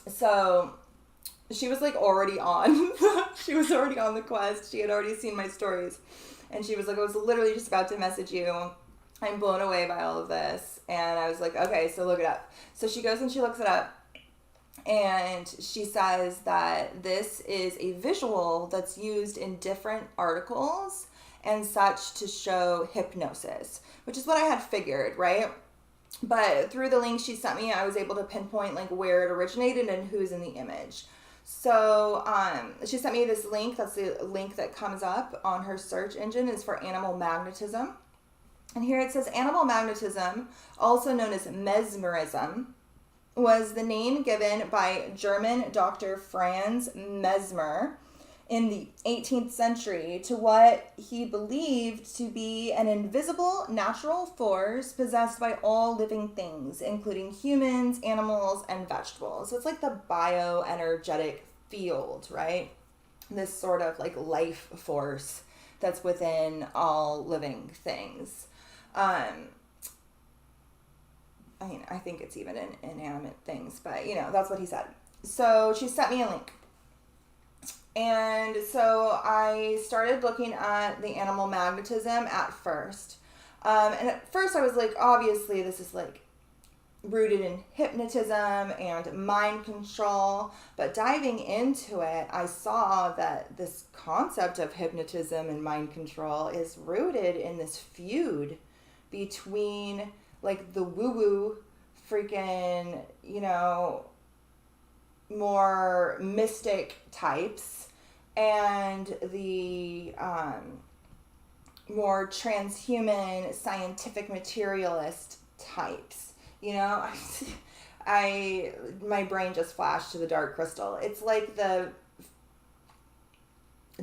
So she was like already on, she was already on the quest. She had already seen my stories. And she was like, I was literally just about to message you. I'm blown away by all of this. And I was like, okay, so look it up. So she goes and she looks it up. And she says that this is a visual that's used in different articles and such to show hypnosis, which is what I had figured, right? But through the link she sent me, I was able to pinpoint like where it originated and who's in the image. So she sent me this link. That's the link that comes up on her search engine, is for animal magnetism. And here it says animal magnetism, also known as mesmerism, was the name given by German Dr. Franz Mesmer in the 18th century to what he believed to be an invisible natural force possessed by all living things, including humans, animals, and vegetables. So it's like the bioenergetic field, right? This sort of like life force that's within all living things. I mean, I think it's even in inanimate things, but, you know, that's what he said. So she sent me a link. And so I started looking at the animal magnetism at first. And at first I was like, obviously this is like rooted in hypnotism and mind control. But diving into it, I saw that this concept of hypnotism and mind control is rooted in this feud between like the woo-woo freaking, you know, more mystic types and the more transhuman scientific materialist types. You know, my brain just flashed to the Dark Crystal. It's like the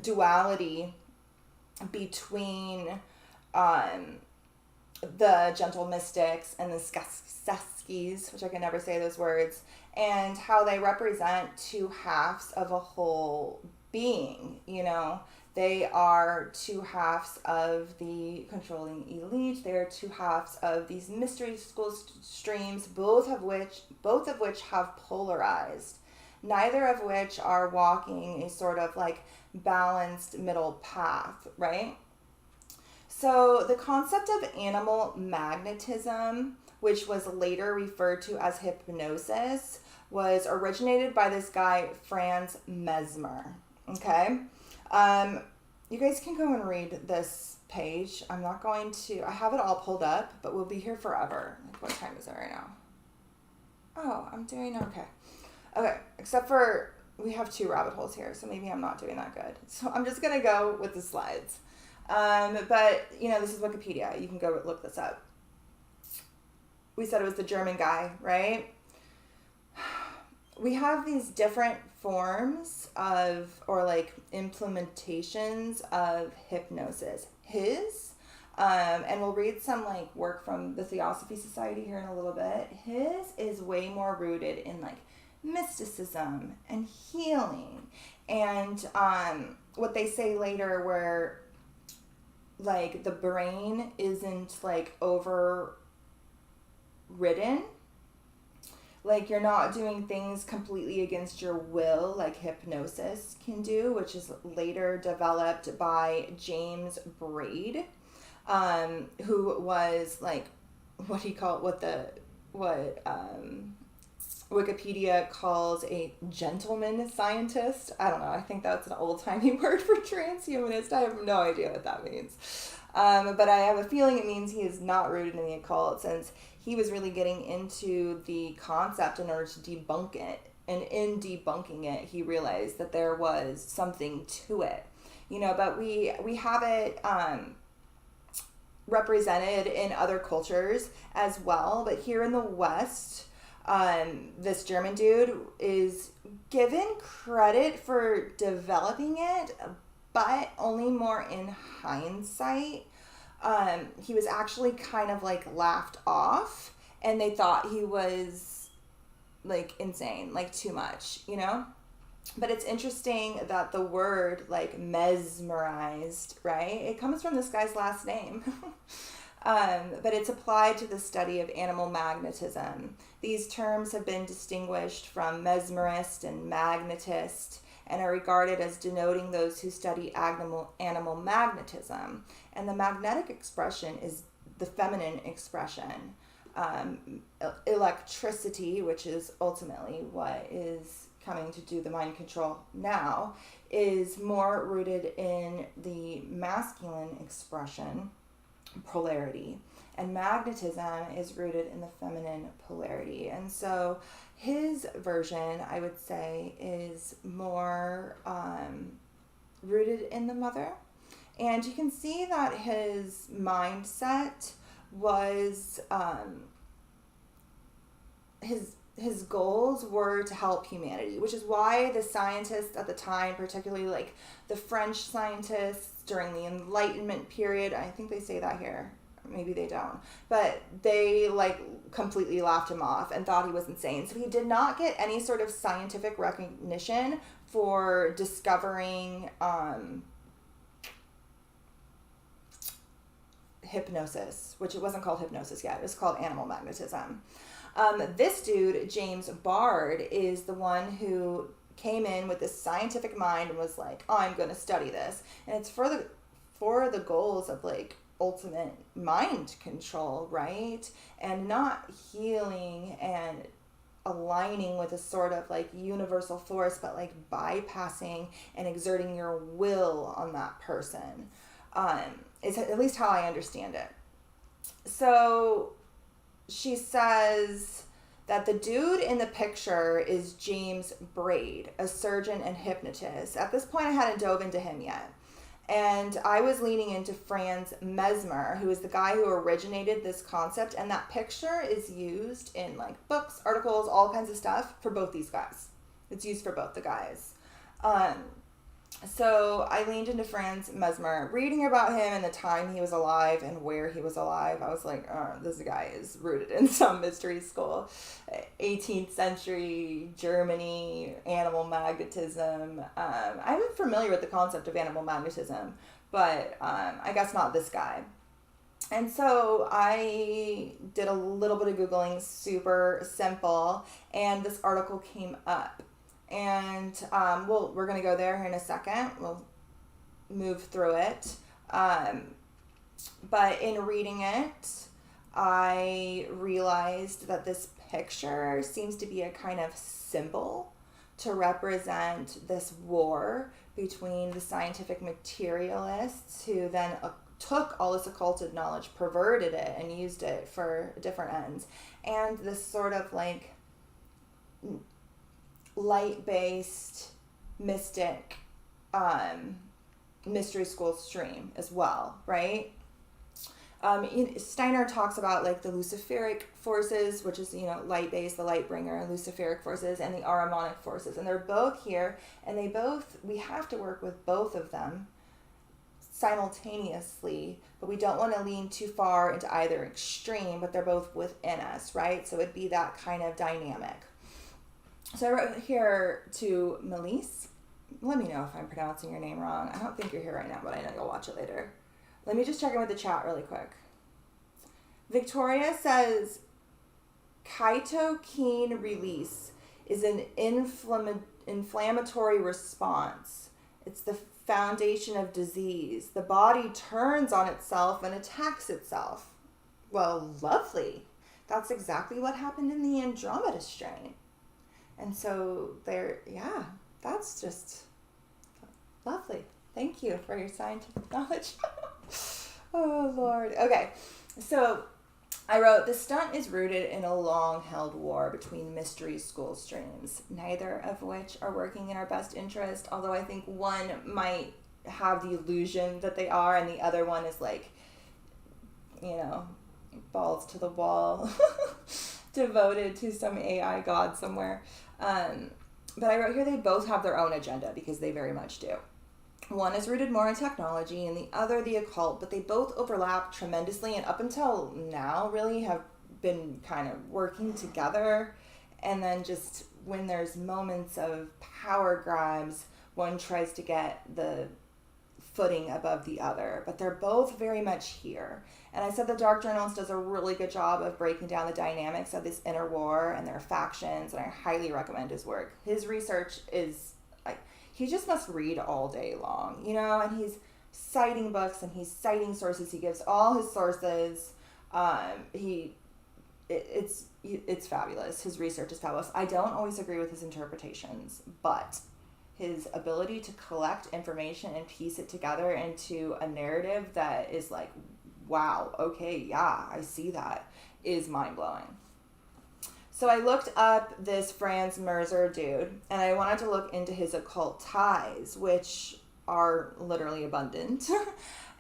duality between the gentle mystics and the Skeksis, which I can never say those words, and how they represent two halves of a whole being, you know, They are two halves of the controlling elite. They are two halves of these mystery school streams, both of which have polarized, neither of which are walking a sort of like balanced middle path, right? So the concept of animal magnetism, which was later referred to as hypnosis, was originated by this guy, Franz Mesmer. Okay? You guys can go and read this page. I'm not going to, I have it all pulled up, but we'll be here forever. Like, what time is it right now? Oh, I'm doing okay. Okay, except for we have 2 rabbit holes here, so maybe I'm not doing that good. So I'm just going to go with the slides. But, this is Wikipedia. You can go look this up. We said it was the German guy, right? We have these different forms of, or like implementations of hypnosis. And we'll read some like work from the Theosophy Society here in a little bit. His is way more rooted in like mysticism and healing. And what they say later where like the brain isn't like overridden, like you're not doing things completely against your will like hypnosis can do, which is later developed by James Braid, who was like what Wikipedia calls a gentleman scientist. I don't know. I think that's an old-timey word for transhumanist. I have no idea what that means. But I have a feeling it means he is not rooted in the occult, since he was really getting into the concept in order to debunk it. And in debunking it, he realized that there was something to it. But we have it represented in other cultures as well. But here in the West, this German dude is given credit for developing it, but only more in hindsight. He was actually kind of like laughed off, and they thought he was like insane, like too much, But it's interesting that the word like mesmerized, right? It comes from this guy's last name. But it's applied to the study of animal magnetism. These terms have been distinguished from mesmerist and magnetist, and are regarded as denoting those who study animal magnetism. And the magnetic expression is the feminine expression. Electricity, which is ultimately what is coming to do the mind control now, is more rooted in the masculine expression, polarity, and magnetism is rooted in the feminine polarity. And so his version, I would say, is more rooted in the mother. And you can see that his mindset was his goals were to help humanity, which is why the scientists at the time, particularly like the French scientists during the Enlightenment period, I think they say that here, maybe they don't, but they like completely laughed him off and thought he was insane. So he did not get any sort of scientific recognition for discovering hypnosis, which it wasn't called hypnosis yet. It was called animal magnetism. This dude, James Bard, is the one who came in with this scientific mind and was like, oh, I'm going to study this. And it's for the goals of like ultimate mind control, right? And not healing and aligning with a sort of like universal force, but like bypassing and exerting your will on that person. Is at least how I understand it. So she says that the dude in the picture is James Braid, a surgeon and hypnotist. At this point, I hadn't dove into him yet. And I was leaning into Franz Mesmer, who is the guy who originated this concept. And that picture is used in like books, articles, all kinds of stuff for both these guys. It's used for both the guys. So I leaned into Franz Mesmer, reading about him and the time he was alive and where he was alive. I was like, oh, this guy is rooted in some mystery school. 18th century Germany, animal magnetism. I'm familiar with the concept of animal magnetism, but I guess not this guy. And so I did a little bit of Googling, super simple, and this article came up. And we're going to go there in a second. We'll move through it. But in reading it, I realized that this picture seems to be a kind of symbol to represent this war between the scientific materialists who then took all this occulted knowledge, perverted it, and used it for different ends, and this sort of like light-based mystic mystery school stream as well, right? Steiner talks about like the Luciferic forces, which is, light-based, the light bringer, Luciferic forces, and the Ahrimanic forces, and they're both here, and we have to work with both of them simultaneously, but we don't want to lean too far into either extreme, but they're both within us, right? So it'd be that kind of dynamic. So I wrote here to Melise. Let me know if I'm pronouncing your name wrong. I don't think you're here right now, but I know you'll watch it later. Let me just check in with the chat really quick. Victoria says, cytokine release is an inflammatory response. It's the foundation of disease. The body turns on itself and attacks itself. Well, lovely. That's exactly what happened in the Andromeda Strain. And so that's just lovely. Thank you for your scientific knowledge. Oh, Lord. Okay, so I wrote, the stunt is rooted in a long-held war between mystery school streams, neither of which are working in our best interest, although I think one might have the illusion that they are, and the other one is like, balls to the wall, devoted to some AI god somewhere. But I wrote here they both have their own agenda, because they very much do. One is rooted more in technology and the other the occult, but they both overlap tremendously, and up until now really have been kind of working together. And then just when there's moments of power grabs, one tries to get the footing above the other, but they're both very much here. And I said the Dark Journalist does a really good job of breaking down the dynamics of this inner war and their factions, and I highly recommend his work. His research is, he just must read all day long, and he's citing books and he's citing sources. He gives all his sources. It's fabulous. His research is fabulous. I don't always agree with his interpretations, but his ability to collect information and piece it together into a narrative that is like, wow, okay, yeah, I see that, is mind-blowing. So I looked up this Franz Mesmer dude, and I wanted to look into his occult ties, which are literally abundant.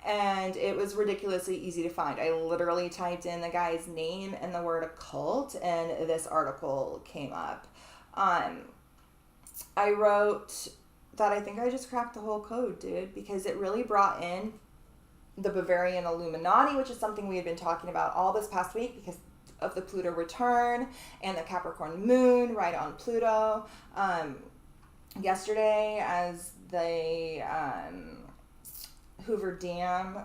And it was ridiculously easy to find. I literally typed in the guy's name and the word occult, and this article came up. I wrote that I think I just cracked the whole code, dude, because it really brought in the Bavarian Illuminati, which is something we had been talking about all this past week because of the Pluto return and the Capricorn moon right on Pluto. Yesterday, as the Hoover Dam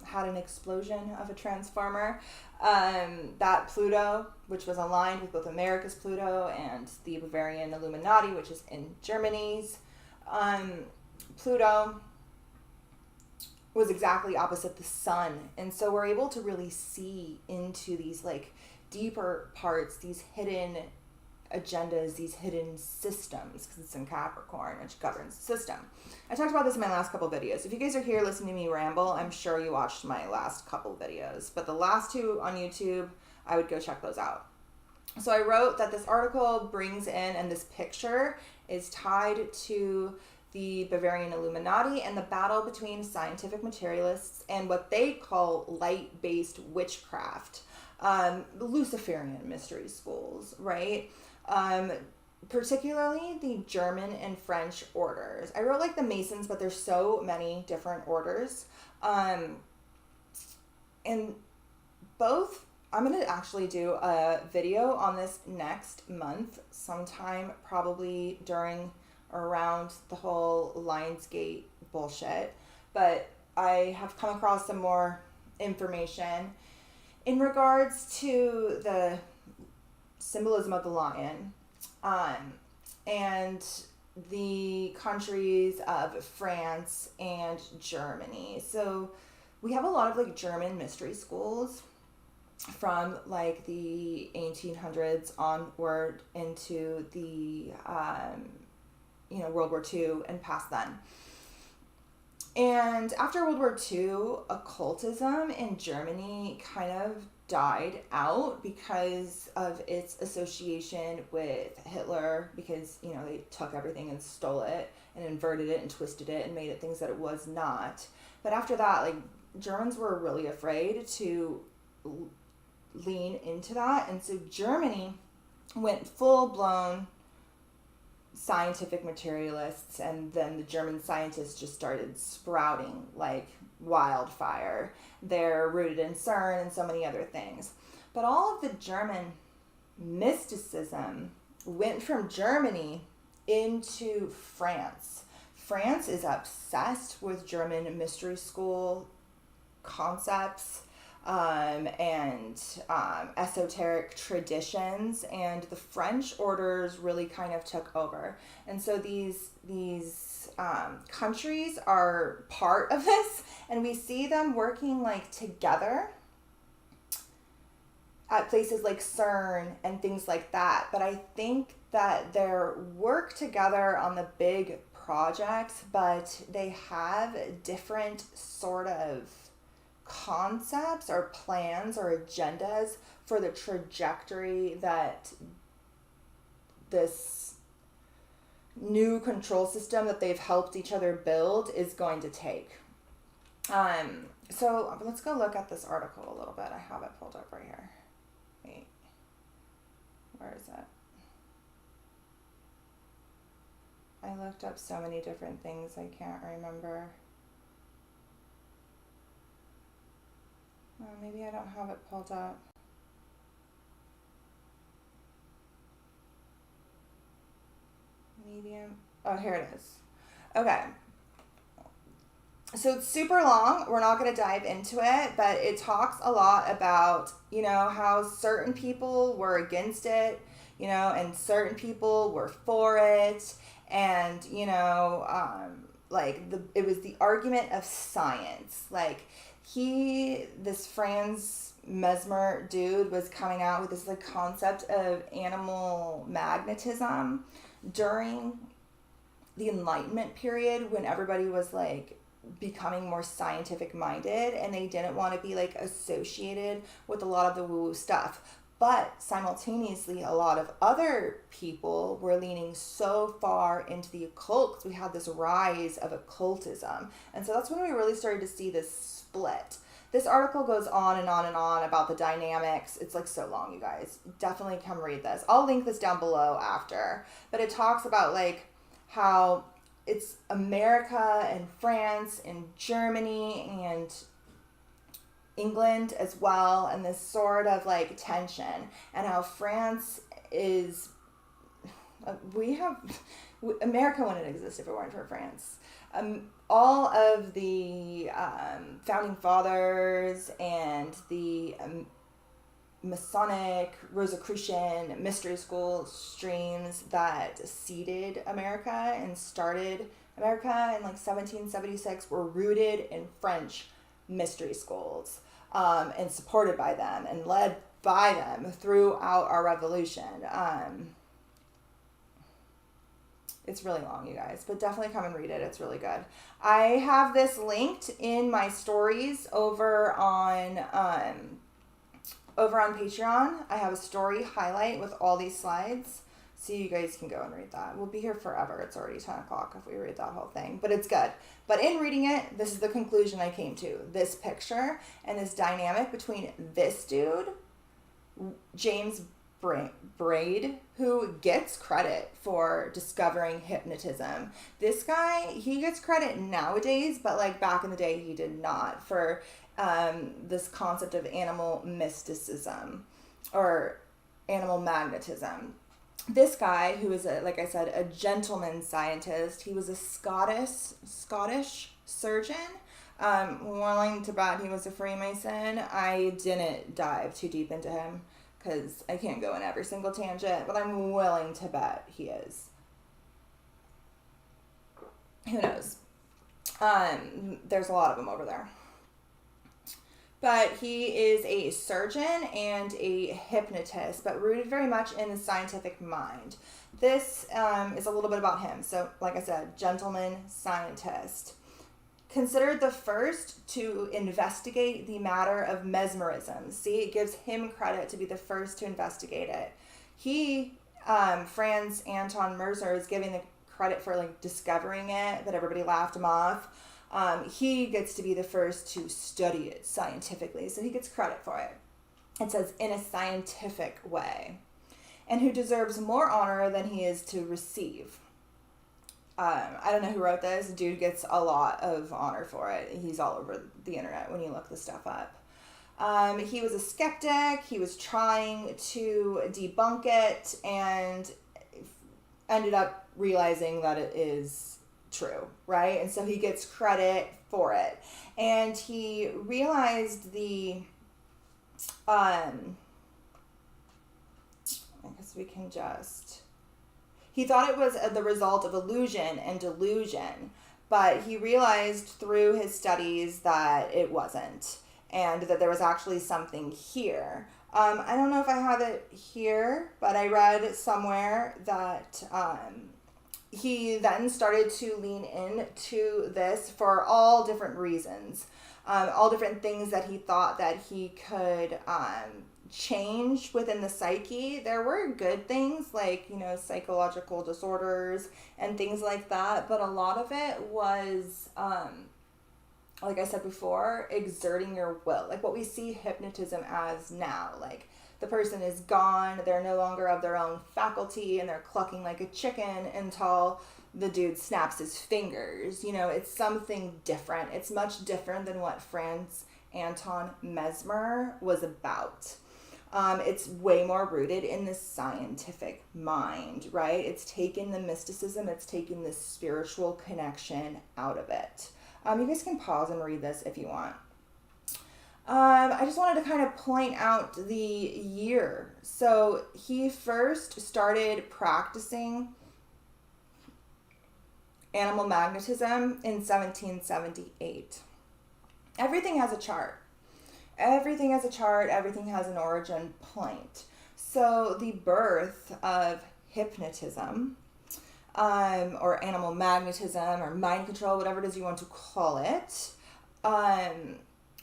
had an explosion of a transformer, that Pluto, which was aligned with both America's Pluto and the Bavarian Illuminati, which is in Germany's Pluto, was exactly opposite the sun. And so we're able to really see into these like deeper parts, these hidden agendas, these hidden systems, because it's in Capricorn, which governs the system. I talked about this in my last couple videos. If you guys are here listening to me ramble, I'm sure you watched my last couple videos, but the last two on YouTube, I would go check those out. So I wrote that this article brings in, and this picture is tied to the Bavarian Illuminati and the battle between scientific materialists and what they call light-based witchcraft, Luciferian mystery schools, right? particularly the German and French orders. I wrote like the Masons, but there's so many different orders. And both, I'm going to actually do a video on this next month, sometime probably during or around the whole Lionsgate bullshit. But I have come across some more information in regards to the symbolism of the lion, and the countries of France and Germany. So we have a lot of like German mystery schools from like the 1800s onward into the World War II and past then. And after World War II, occultism in Germany kind of died out because of its association with Hitler, because, they took everything and stole it and inverted it and twisted it and made it things that it was not. But after that, like, Germans were really afraid to lean into that. And so Germany went full-blown scientific materialists, and then the German scientists just started sprouting like wildfire. They're rooted in CERN and so many other things. But all of the German mysticism went from Germany into France. France is obsessed with German mystery school concepts and esoteric traditions, and the French orders really kind of took over. And so these countries are part of this, and we see them working like together at places like CERN and things like that. But I think that their work together on the big projects, but they have different sort of concepts or plans or agendas for the trajectory that this new control system that they've helped each other build is going to take. So let's go look at this article a little bit. I have it pulled up right here. Wait, where is it? I looked up so many different things I can't remember. Maybe I don't have it pulled up. Medium. Oh, here it is. Okay. So it's super long. We're not going to dive into it, but it talks a lot about, how certain people were against it, and certain people were for it. And, it was the argument of science. Like, this Franz Mesmer dude was coming out with this like concept of animal magnetism during the Enlightenment period, when everybody was like becoming more scientific minded and they didn't want to be like associated with a lot of the woo-woo stuff. But simultaneously, a lot of other people were leaning so far into the occult because we had this rise of occultism. And so that's when we really started to see this split. This article goes on and on and on about the dynamics. It's like so long, you guys. Definitely come read this. I'll link this down below after. But it talks about like how it's America and France and Germany and England as well, and this sort of like tension, and how France is, America wouldn't exist if it weren't for France. All of the founding fathers and the Masonic, Rosicrucian, mystery school streams that seeded America and started America in like 1776 were rooted in French mystery schools, and supported by them and led by them throughout our revolution. It's really long, you guys, but definitely come and read it. It's really good. I have this linked in my stories over on Patreon. I have a story highlight with all these slides, so you guys can go and read that. We'll be here forever. It's already 10 o'clock if we read that whole thing, but it's good. But in reading it, this is the conclusion I came to. This picture and this dynamic between this dude, James Braid, who gets credit for discovering hypnotism. This guy, he gets credit nowadays, but like back in the day, he did not, for this concept of animal mysticism or animal magnetism. This guy, who is, like I said, a gentleman scientist, he was a Scottish surgeon. Willing to bet he was a Freemason. I didn't dive too deep into him because I can't go in every single tangent, but I'm willing to bet he is. Who knows? There's a lot of them over there. But he is a surgeon and a hypnotist, but rooted very much in the scientific mind. This is a little bit about him. So, like I said, gentleman scientist. Considered the first to investigate the matter of mesmerism. See, it gives him credit to be the first to investigate it. He, Franz Anton Mercer, is giving the credit for like discovering it, but everybody laughed him off. He gets to be the first to study it scientifically, so he gets credit for it. It says, in a scientific way. And who deserves more honor than he is to receive. I don't know who wrote this. Dude gets a lot of honor for it. He's all over the internet when you look this stuff up. He was a skeptic. He was trying to debunk it and ended up realizing that it is true, right? And so he gets credit for it. And he realized the, I guess we can just... He thought it was the result of illusion and delusion, but he realized through his studies that it wasn't, and that there was actually something here. I don't know if I have it here, but I read somewhere that he then started to lean into this for all different reasons, all different things that he thought that he could change within the psyche. There were good things like, you know, psychological disorders and things like that, but a lot of it was, like I said before, exerting your will, like what we see hypnotism as now. Like the person is gone, they're no longer of their own faculty, and they're clucking like a chicken until the dude snaps his fingers. You know, it's something different. It's much different than what Franz Anton Mesmer was about. It's way more rooted in the scientific mind, right? It's taken the mysticism, it's taken the spiritual connection out of it. You guys can pause and read this if you want. I just wanted to kind of point out the year. So he first started practicing animal magnetism in 1778. Everything has a chart. Everything has a chart. Everything has an origin point. So the birth of hypnotism, or animal magnetism, or mind control, whatever it is you want to call it,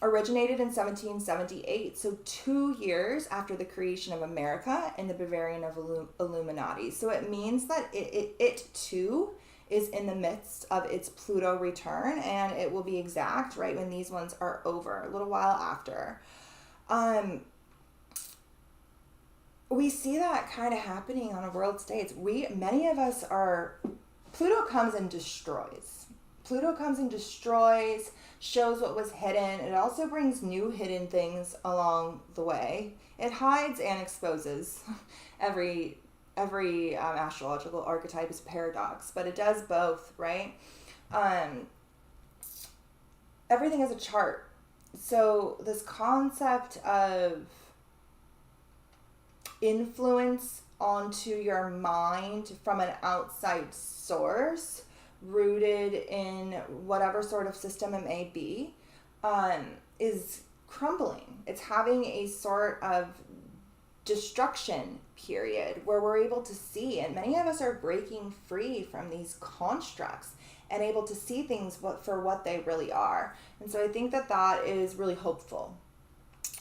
originated in 1778. So 2 years after the creation of America and the Bavarian Illuminati. So it means that it too is in the midst of its Pluto return, and it will be exact right when these ones are over, a little while after. We see that kind of happening on a world stage. Many of us are, Pluto comes and destroys. Pluto comes and destroys, shows what was hidden. It also brings new hidden things along the way. It hides and exposes. Every astrological archetype is paradox, but it does both, right? Everything is a chart. So this concept of influence onto your mind from an outside source, rooted in whatever sort of system it may be, is crumbling. It's having a sort of destruction period where we're able to see, and many of us are breaking free from these constructs and able to see things for what they really are. And so I think that is really hopeful.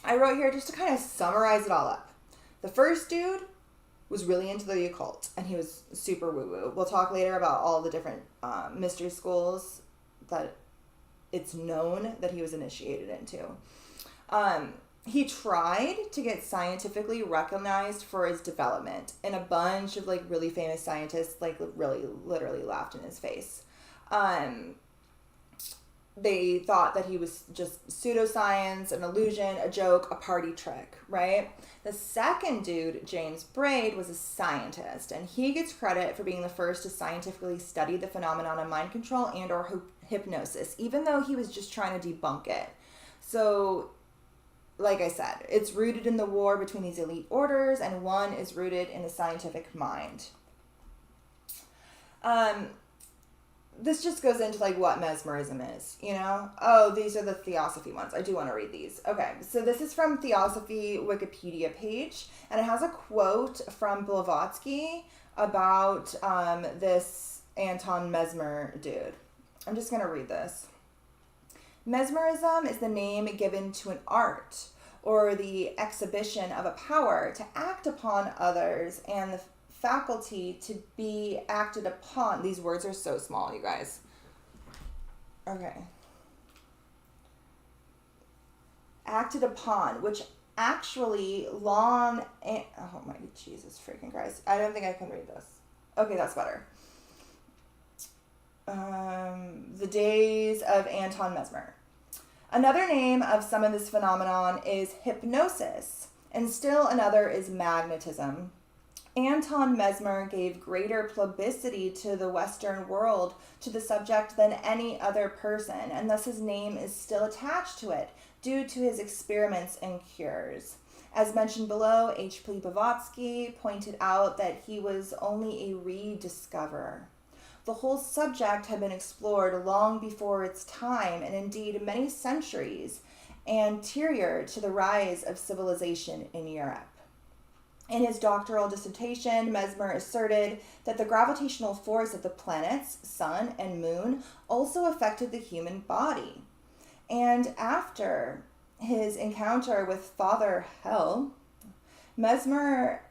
I wrote here just to kind of summarize it all up. The first dude was really into the occult, and he was super woo-woo. We'll talk later about all the different mystery schools that it's known that he was initiated into. he tried to get scientifically recognized for his development, and a bunch of like really famous scientists like really literally laughed in his face. They thought that he was just pseudoscience, an illusion, a joke, a party trick, right? The second dude, James Braid, was a scientist, and he gets credit for being the first to scientifically study the phenomenon of mind control and or hypnosis, even though he was just trying to debunk it. So, like I said, it's rooted in the war between these elite orders, and one is rooted in the scientific mind. This just goes into like what mesmerism is, you know? Oh, these are the Theosophy ones. I do want to read these. Okay, so this is from Theosophy Wikipedia page, and it has a quote from Blavatsky about this Anton Mesmer dude. I'm just going to read this. Mesmerism is the name given to an art or the exhibition of a power to act upon others and the faculty to be acted upon. These words are so small, you guys. Okay. Acted upon, which actually oh my Jesus freaking Christ. I don't think I can read this. Okay, that's better. The days of Anton Mesmer. Another name of some of this phenomenon is hypnosis, and still another is magnetism. Anton Mesmer gave greater publicity to the Western world to the subject than any other person, and thus his name is still attached to it due to his experiments and cures. As mentioned below, H.P. Blavatsky pointed out that he was only a rediscoverer. The whole subject had been explored long before its time, and indeed many centuries anterior to the rise of civilization in Europe. In his doctoral dissertation, Mesmer asserted that the gravitational force of the planets, sun, and moon also affected the human body. And after his encounter with Father Hell, Mesmer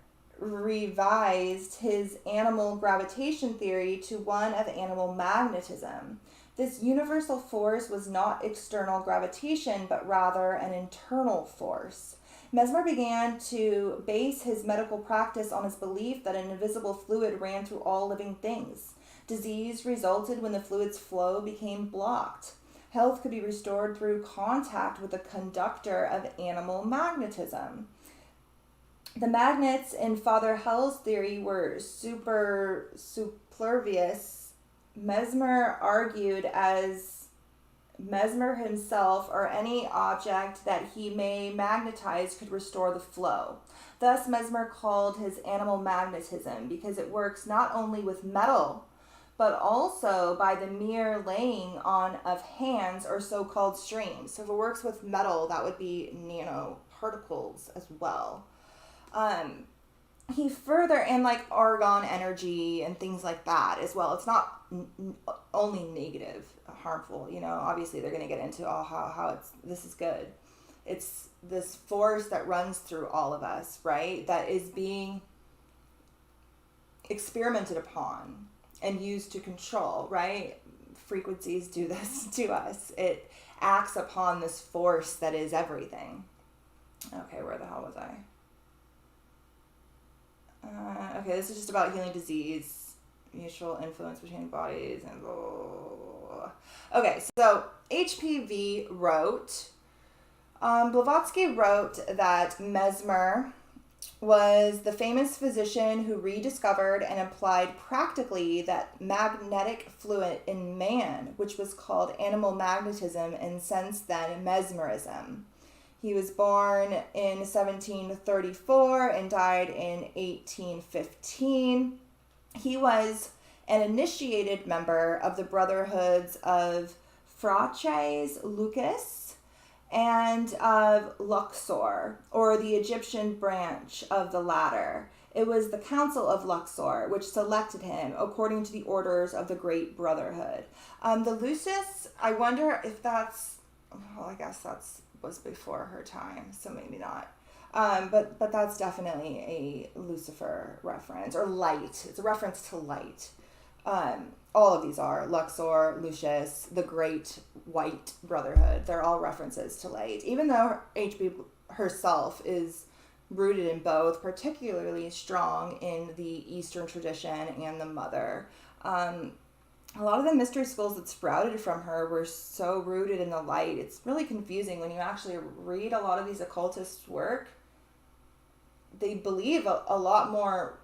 revised his animal gravitation theory to one of animal magnetism. This universal force was not external gravitation, but rather an internal force. Mesmer began to base his medical practice on his belief that an invisible fluid ran through all living things. Disease resulted when the fluid's flow became blocked. Health could be restored through contact with the conductor of animal magnetism. The magnets in Father Hell's theory were superfluous. Mesmer argued as Mesmer himself or any object that he may magnetize could restore the flow. Thus, Mesmer called his animal magnetism because it works not only with metal, but also by the mere laying on of hands or so-called streams. So if it works with metal, that would be nanoparticles as well. He further, and like argon energy and things like that as well. It's not only negative, harmful, you know, obviously they're going to get into how this is good. It's this force that runs through all of us, right? That is being experimented upon and used to control, right? Frequencies do this to us. It acts upon this force that is everything. Okay, where the hell was I? Okay, this is just about healing disease, mutual influence between bodies, and blah, blah, blah. Okay, so HPV wrote, Blavatsky wrote that Mesmer was the famous physician who rediscovered and applied practically that magnetic fluid in man, which was called animal magnetism and since then mesmerism. He was born in 1734 and died in 1815. He was an initiated member of the Brotherhoods of Fratres Lucas and of Luxor, or the Egyptian branch of the latter. It was the Council of Luxor which selected him according to the orders of the Great Brotherhood. The Lucis, I wonder if that's, well, I guess was before her time, so maybe not. But that's definitely a Lucifer reference, or light. It's a reference to light. All of these are Luxor, Lucius, the Great white brotherhood. They're all references to light, even though HB herself is rooted in both, particularly strong in the Eastern tradition and the mother. A lot of the mystery schools that sprouted from her were so rooted in the light. It's really confusing when you actually read a lot of these occultists' work. They believe a lot more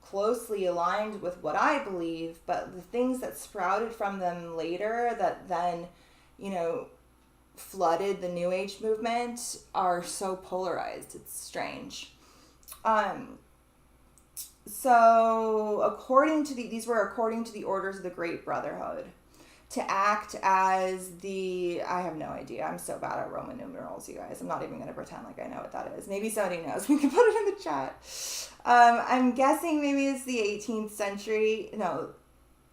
closely aligned with what I believe, but the things that sprouted from them later that then, flooded the New Age movement are so polarized. It's strange. So according to these were according to the orders of the Great Brotherhood to act as I have no idea. I'm so bad at Roman numerals, you guys. I'm not even going to pretend like I know what that is. Maybe somebody knows. We can put it in the chat. I'm guessing maybe it's the 18th century. No,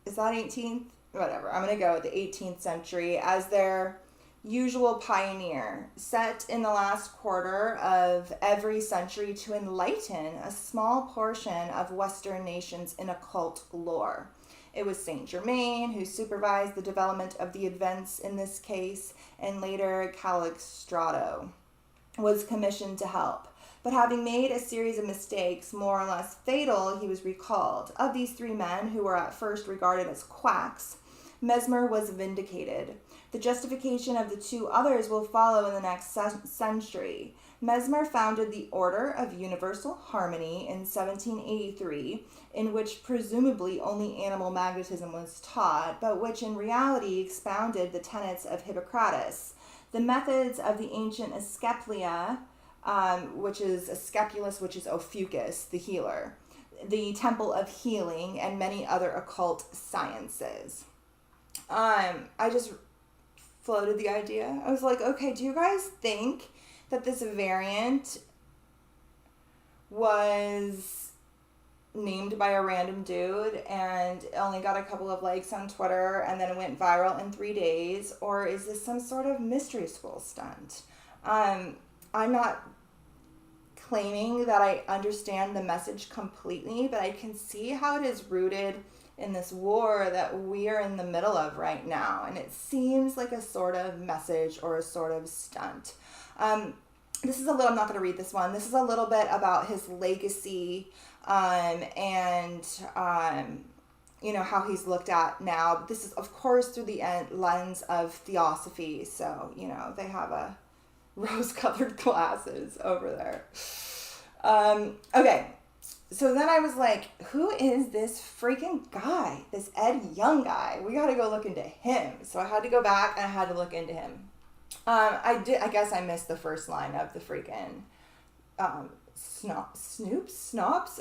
is that 18th? Whatever. I'm going to go with the 18th century as their usual pioneer, set in the last quarter of every century to enlighten a small portion of Western nations in occult lore. It was Saint Germain who supervised the development of the events in this case, and later Calixstrato was commissioned to help. But having made a series of mistakes, more or less fatal, he was recalled. Of these three men, who were at first regarded as quacks, Mesmer was vindicated. The justification of the two others will follow in the next century. Mesmer founded the Order of Universal Harmony in 1783, in which presumably only animal magnetism was taught, but which in reality expounded the tenets of Hippocrates, the methods of the ancient Asclepia, which is Asclepulus, which is Ophiuchus, the healer, the Temple of Healing, and many other occult sciences. I just floated the idea. I was like, okay, do you guys think that this variant was named by a random dude and only got a couple of likes on Twitter and then it went viral in 3 days? Or is this some sort of mystery school stunt? I'm not claiming that I understand the message completely, but I can see how it is rooted in this war that we are in the middle of right now. And it seems like a sort of message or a sort of stunt. This is a little, I'm not going to read this one. This is a little bit about his legacy, and how he's looked at now. This is, of course, through the lens of theosophy. So, they have a rose-colored glasses over there. Okay. So then I was like, who is this freaking guy? This Ed Young guy. We got to go look into him. So I had to go back and I had to look into him. I guess I missed the first line of the freaking Snoops?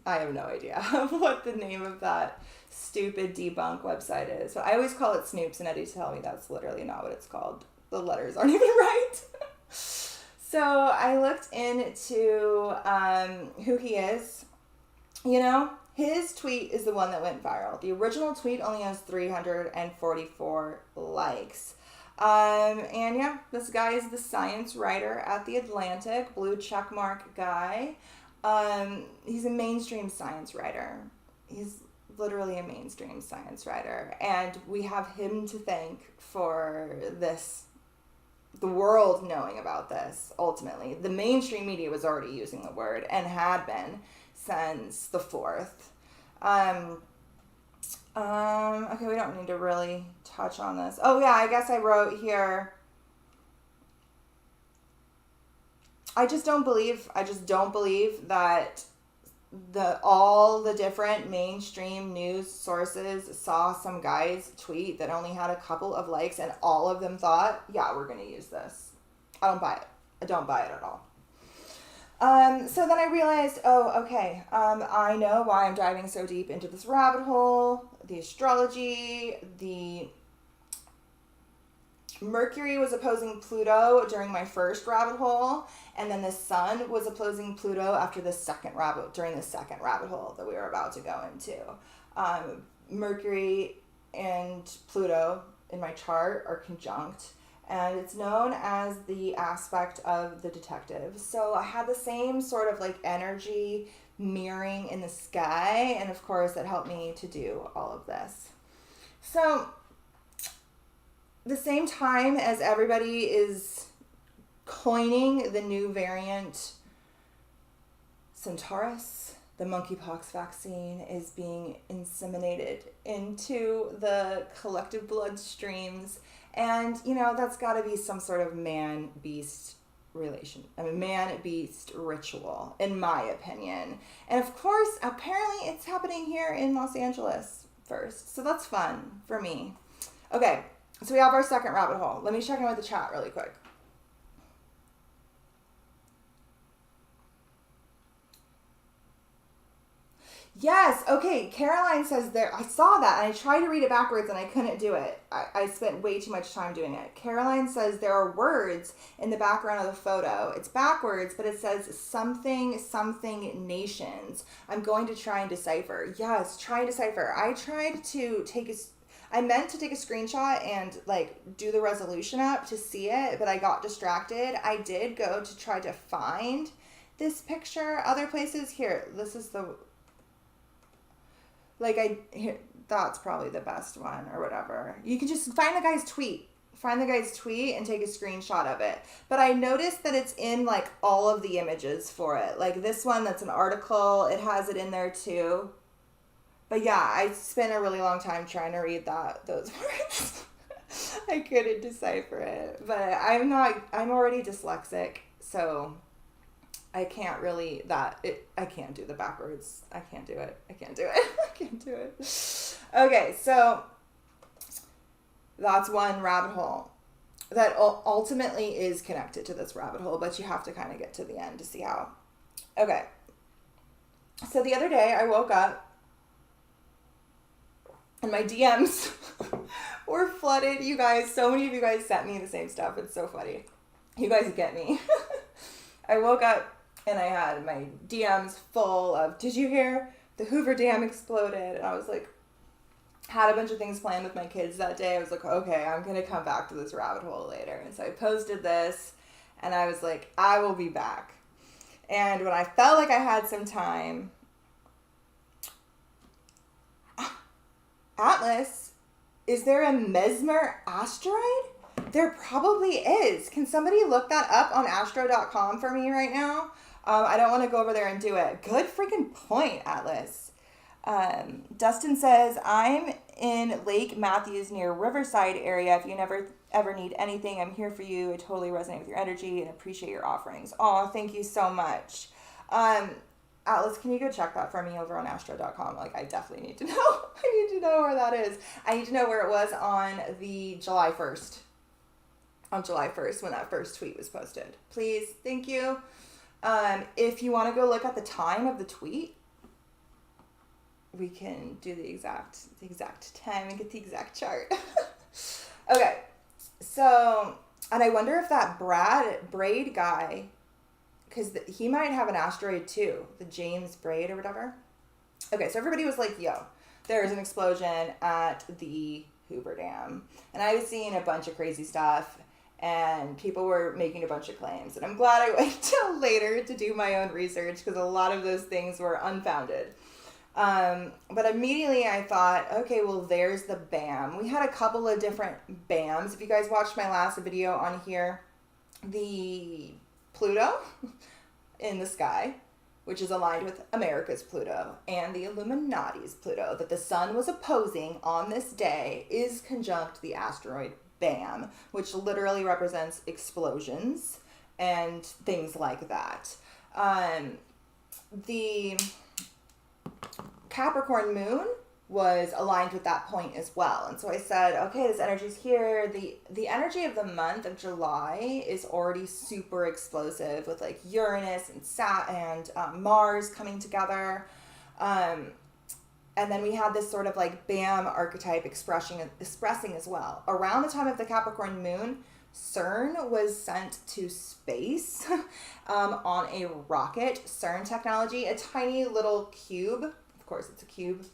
I have no idea what the name of that stupid debunk website is. But I always call it Snoops, and Eddie tell me that's literally not what it's called. The letters aren't even right. So I looked into who he is. His tweet is the one that went viral. The original tweet only has 344 likes. And yeah, this guy is the science writer at The Atlantic, blue checkmark guy. He's a mainstream science writer. He's literally a mainstream science writer. And we have him to thank for this, the world knowing about this, ultimately. The mainstream media was already using the word and had been since the 4th. Okay, we don't need to really touch on this. Oh yeah, I guess I wrote here, I just don't believe that all the different mainstream news sources saw some guy's tweet that only had a couple of likes and all of them thought, yeah, we're going to use this. I don't buy it. I don't buy it at all. So then I realized, okay, I know why I'm diving so deep into this rabbit hole. The astrology, the Mercury was opposing Pluto during my first rabbit hole, and then the Sun was opposing Pluto during the second rabbit hole that we were about to go into. Mercury and Pluto in my chart are conjunct, and it's known as the aspect of the detective. So I had the same sort of like energy mirroring in the sky, and of course that helped me to do all of this. So the same time as everybody is coining the new variant Centaurus, the monkeypox vaccine is being inseminated into the collective bloodstreams. And, you know, that's got to be some sort of man-beast relation. I mean, man-beast ritual, in my opinion. And of course, apparently it's happening here in Los Angeles first. So that's fun for me. Okay, so we have our second rabbit hole. Let me check in with the chat really quick. Yes, okay. Caroline says there, I saw that and I tried to read it backwards and I couldn't do it. I spent way too much time doing it. Caroline says there are words in the background of the photo. It's backwards, but it says something, something nations. I'm going to try and decipher. Yes, try and decipher. I meant to take a screenshot and like do the resolution up to see it, but I got distracted. I did go to try to find this picture other places. Here, this is the... that's probably the best one or whatever. You can just find the guy's tweet. Find the guy's tweet and take a screenshot of it. But I noticed that it's in like all of the images for it. Like this one, that's an article. It has it in there too. But yeah, I spent a really long time trying to read those words. I couldn't decipher it. But I'm already dyslexic, so I can't really, I can't do the backwards. I can't do it. I can't do it. Okay, so that's one rabbit hole that ultimately is connected to this rabbit hole, but you have to kind of get to the end to see how. Okay. So the other day I woke up and my DMs were flooded. You guys, so many of you guys sent me the same stuff. It's so funny. You guys get me. I woke up and I had my DMs full of, did you hear the Hoover Dam exploded? And I was like, had a bunch of things planned with my kids that day. I was like, okay, I'm going to come back to this rabbit hole later. And so I posted this and I was like, I will be back. And when I felt like I had some time, Atlas, is there a Mesmer asteroid? There probably is. Can somebody look that up on astro.com for me right now? I don't want to go over there and do it. Good freaking point, Atlas. Dustin says, I'm in Lake Matthews near Riverside area. If you ever need anything, I'm here for you. I totally resonate with your energy and appreciate your offerings. Oh, thank you so much. Atlas, can you go check that for me over on astro.com? Like, I definitely need to know. I need to know where that is. I need to know where it was on the July 1st. On July 1st when that first tweet was posted. Please, thank you. If you want to go look at the time of the tweet, we can do the exact time and get the exact chart. Okay, so, and I wonder if that Braid guy, because he might have an asteroid too, the James Braid or whatever. Okay, so everybody was like, yo, there's an explosion at the Hoover Dam. And I was seeing a bunch of crazy stuff. And people were making a bunch of claims. And I'm glad I waited till later to do my own research because a lot of those things were unfounded. But immediately I thought, okay, well, there's the BAM. We had a couple of different BAMs. If you guys watched my last video on here, the Pluto in the sky, which is aligned with America's Pluto, and the Illuminati's Pluto, that the sun was opposing on this day, is conjunct the asteroid BAM, which literally represents explosions and things like that. The Capricorn moon was aligned with that point as well. And so I said, okay, this energy's here. The energy of the month of July is already super explosive with like Uranus and Saturn and Mars coming together. And then we had this sort of like BAM archetype expressing as well. Around the time of the Capricorn moon, CERN was sent to space on a rocket. CERN technology, a tiny little cube, of course it's a cube,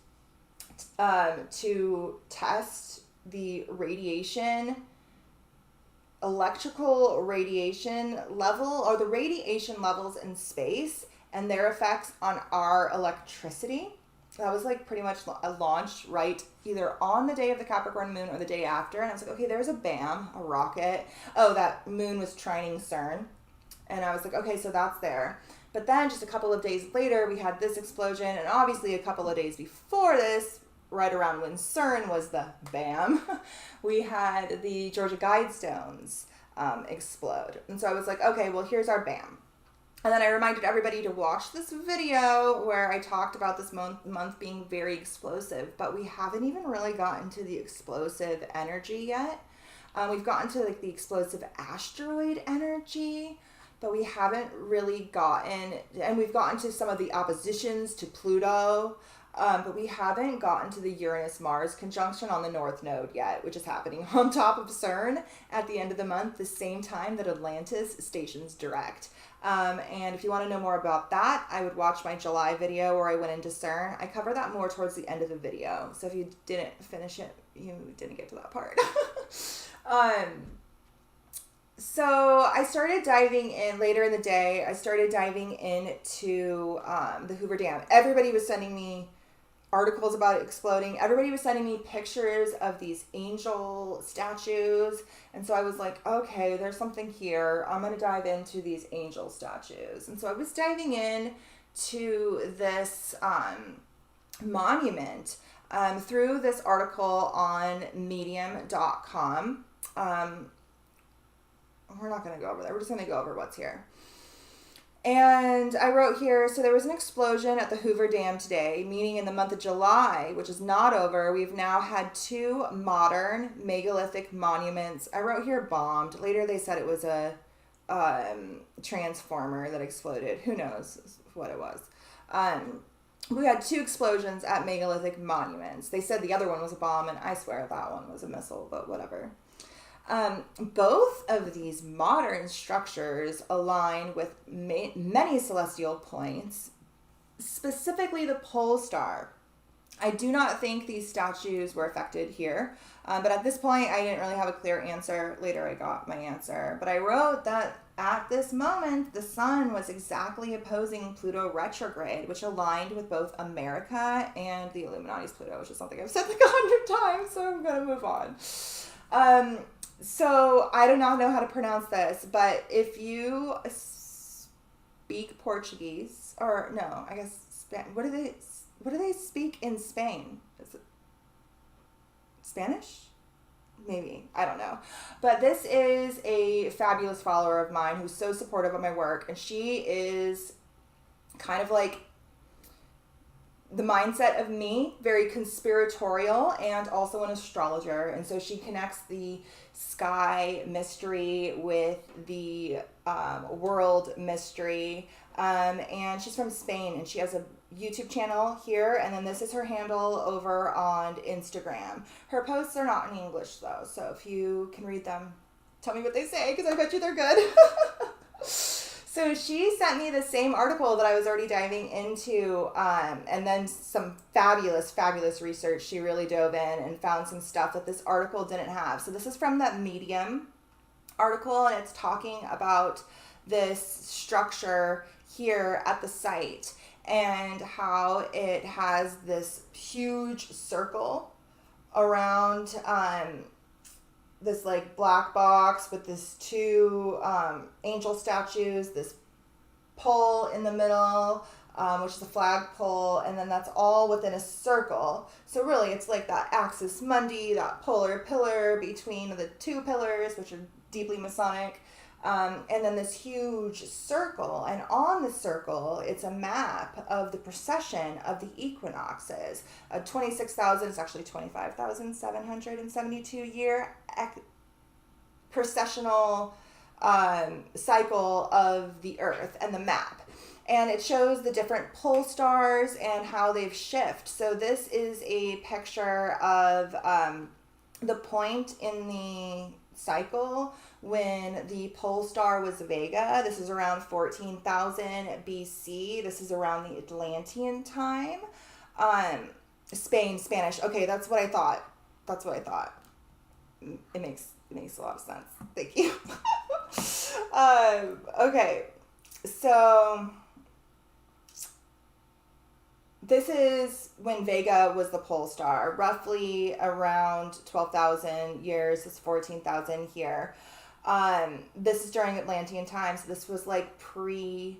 to test the electrical radiation level, or the radiation levels in space and their effects on our electricity. That was like pretty much launched right either on the day of the Capricorn moon or the day after. And I was like, okay, there's a BAM, a rocket. Oh, that moon was trining CERN. And I was like, okay, so that's there. But then just a couple of days later, we had this explosion. And obviously a couple of days before this, right around when CERN was the BAM, we had the Georgia Guidestones explode. And so I was like, okay, well, here's our BAM. And then I reminded everybody to watch this video where I talked about this month being very explosive, but we haven't even really gotten to the explosive energy yet. We've gotten to like the explosive asteroid energy, but we haven't really gotten, and we've gotten to some of the oppositions to Pluto, but we haven't gotten to the Uranus-Mars conjunction on the North Node yet, which is happening on top of CERN at the end of the month, the same time that Atlantis stations direct. And if you want to know more about that, I would watch my July video where I went into CERN. I cover that more towards the end of the video. So if you didn't finish it, you didn't get to that part. So I started diving in later in the day. I started diving into the Hoover Dam. Everybody was sending me articles about it exploding. Everybody was sending me pictures of these angel statues. And so I was like, okay, there's something here. I'm going to dive into these angel statues. And so I was diving in to this monument through this article on medium.com. We're not going to go over that. We're just going to go over what's here. And I wrote here, so there was an explosion at the Hoover Dam today, meaning in the month of July, which is not over, we've now had 2 modern megalithic monuments. I wrote here bombed. Later they said it was a transformer that exploded. Who knows what it was. We had 2 explosions at megalithic monuments. They said the other one was a bomb, and I swear that one was a missile, but whatever. Both of these modern structures align with many celestial points, specifically the pole star. I do not think these statues were affected here, but at this point I didn't really have a clear answer. Later I got my answer, but I wrote that at this moment the sun was exactly opposing Pluto retrograde, which aligned with both America and the Illuminati's Pluto, which is something I've said like 100 times, so I'm gonna move on. So I do not know how to pronounce this, but if you speak Portuguese, or no, I guess what do they speak in Spain? Is it Spanish? Maybe, I don't know. But this is a fabulous follower of mine who's so supportive of my work, and she is kind of like the mindset of me, very conspiratorial and also an astrologer. And so she connects the sky mystery with the world mystery. And she's from Spain, and she has a YouTube channel here. And then this is her handle over on Instagram. Her posts are not in English though. So if you can read them, tell me what they say, because I bet you they're good. So she sent me the same article that I was already diving into, and then some fabulous, fabulous research. She really dove in and found some stuff that this article didn't have. So this is from that Medium article, and it's talking about this structure here at the site and how it has this huge circle around this like black box with this 2 angel statues, this pole in the middle, which is a flagpole, and then that's all within a circle. So really it's like that axis mundi, that polar pillar between the 2 pillars, which are deeply Masonic, and then this huge circle. And on the circle, it's a map of the precession of the equinoxes. 26,000, it's actually 25,772 year precessional cycle of the Earth and the map. And it shows the different pole stars and how they've shifted. So this is a picture of the point in the cycle when the pole star was Vega. This is around 14,000 BC. This is around the Atlantean time. Spanish. Okay, that's what I thought. It makes a lot of sense. Thank you. Okay, so this is when Vega was the pole star, roughly around 12,000 years. It's 14,000 here. This is during Atlantean times. So this was like pre-flood,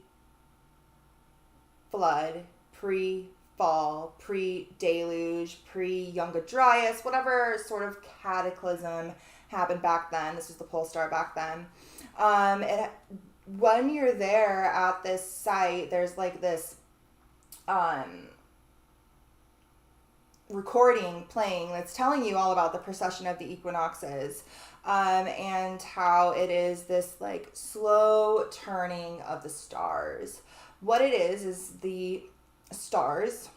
pre-fall, pre-deluge, pre-Younger Dryas, whatever sort of cataclysm happened back then. This was the pole star back then. When you're there at this site, there's like this recording playing that's telling you all about the precession of the equinoxes, and how it is this like slow turning of the stars. What it is the stars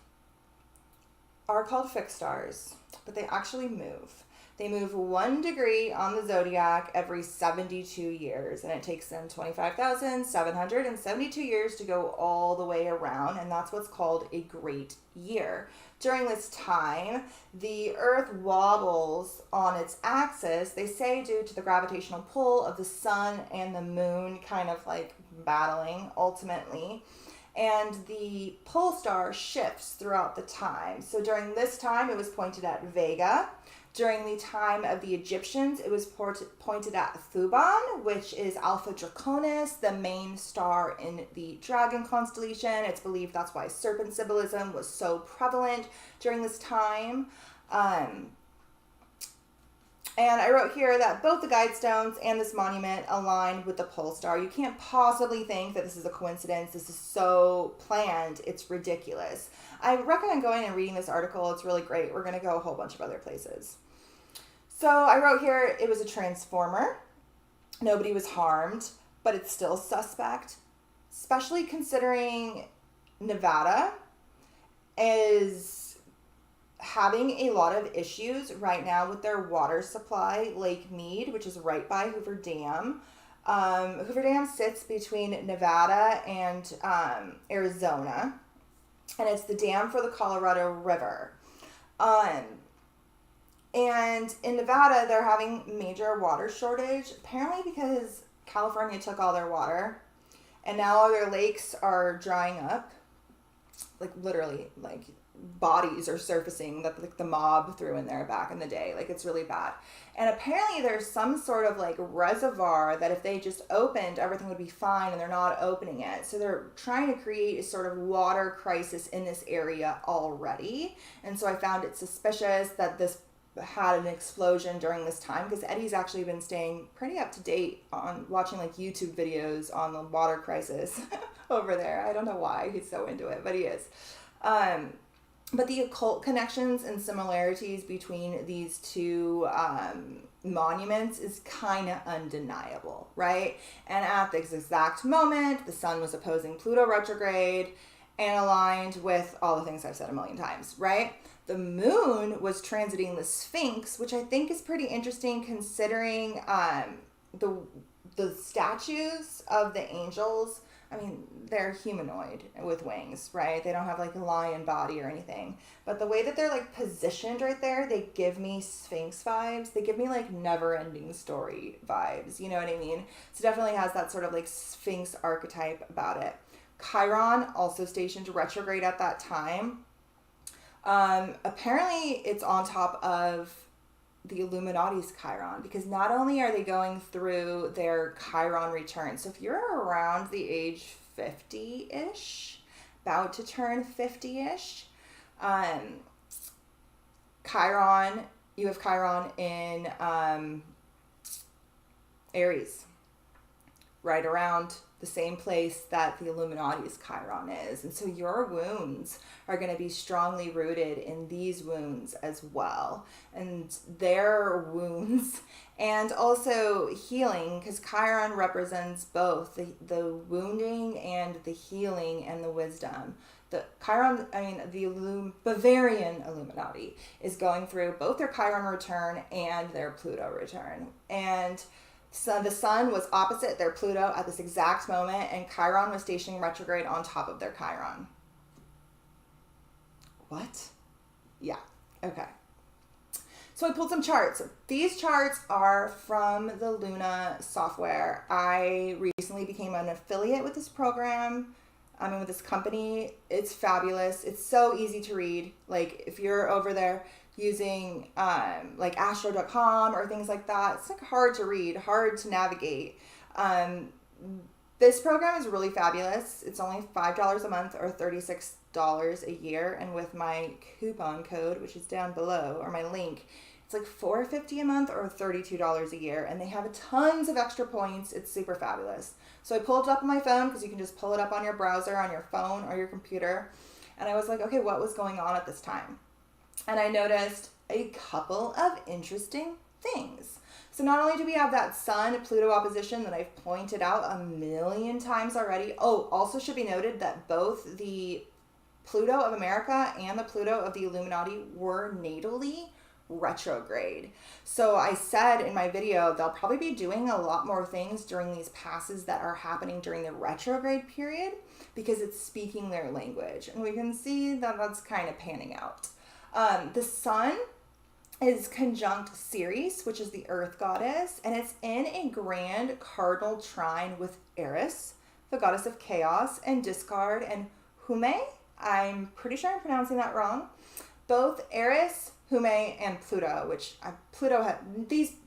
are called fixed stars, but they actually move. They move 1 degree on the zodiac every 72 years, and it takes them 25,772 years to go all the way around, and that's what's called a great year. During this time, the Earth wobbles on its axis, they say due to the gravitational pull of the sun and the moon kind of like battling ultimately, and the pole star shifts throughout the time. So during this time, it was pointed at Vega. During the time of the Egyptians, it was pointed at Thuban, which is Alpha Draconis, the main star in the dragon constellation. It's believed that's why serpent symbolism was so prevalent during this time. And I wrote here that both the guide stones and this monument aligned with the pole star. You can't possibly think that this is a coincidence. This is so planned. It's ridiculous. I recommend going and reading this article. It's really great. We're going to go a whole bunch of other places. So I wrote here it was a transformer. Nobody was harmed, but it's still suspect, especially considering Nevada is having a lot of issues right now with their water supply. Lake Mead, which is right by Hoover Dam. Hoover Dam sits between Nevada and Arizona, and it's the dam for the Colorado River. And in Nevada, they're having major water shortage, apparently because California took all their water, and now all their lakes are drying up. Like literally, like bodies are surfacing that like the mob threw in there back in the day. Like it's really bad. And apparently there's some sort of like reservoir that if they just opened, everything would be fine, and they're not opening it. So they're trying to create a sort of water crisis in this area already. And so I found it suspicious that this had an explosion during this time, because Eddie's actually been staying pretty up to date on watching like YouTube videos on the water crisis over there. I don't know why he's so into it, but he is. But the occult connections and similarities between these two monuments is kind of undeniable, right? And at this exact moment, the sun was opposing Pluto retrograde and aligned with all the things I've said a million times, right? The moon was transiting the Sphinx, which I think is pretty interesting considering the statues of the angels. I mean, they're humanoid with wings, right? They don't have like a lion body or anything. But the way that they're like positioned right there, they give me Sphinx vibes. They give me like never ending story vibes. You know what I mean? So definitely has that sort of like Sphinx archetype about it. Chiron also stationed retrograde at that time. Apparently it's on top of the Illuminati's Chiron, because not only are they going through their Chiron return, so if you're around the age 50-ish, about to turn 50-ish, Chiron, you have Chiron in Aries, right around the same place that the Illuminati's Chiron is. And so your wounds are going to be strongly rooted in these wounds as well. And their wounds, and also healing, because Chiron represents both the wounding and the healing and the wisdom. The Chiron, the Bavarian Illuminati is going through both their Chiron return and their Pluto return. And so the sun was opposite their Pluto at this exact moment, and Chiron was stationing retrograde on top of their Chiron. What? Yeah. Okay. So I pulled some charts. These charts are from the Luna software. I recently became an affiliate with this program. I'm in with this company. It's fabulous. It's so easy to read. Like if you're over there using like astro.com or things like that, it's like hard to read, hard to navigate. This program is really fabulous. It's only $5 a month or $36 a year. And with my coupon code, which is down below, or my link, it's like $4.50 a month or $32 a year. And they have tons of extra points. It's super fabulous. So I pulled it up on my phone because you can just pull it up on your browser, on your phone or your computer. And I was like, okay, what was going on at this time? And I noticed a couple of interesting things. So not only do we have that Sun-Pluto opposition that I've pointed out a million times already. Oh, also should be noted that both the Pluto of America and the Pluto of the Illuminati were natally retrograde. So I said in my video, they'll probably be doing a lot more things during these passes that are happening during the retrograde period because it's speaking their language. And we can see that that's kind of panning out. The Sun is conjunct Ceres, which is the earth goddess, and it's in a grand cardinal trine with Eris, the goddess of chaos and discard, and Hume. I'm pretty sure I'm pronouncing that wrong. Both Eris, Hume, and Pluto, which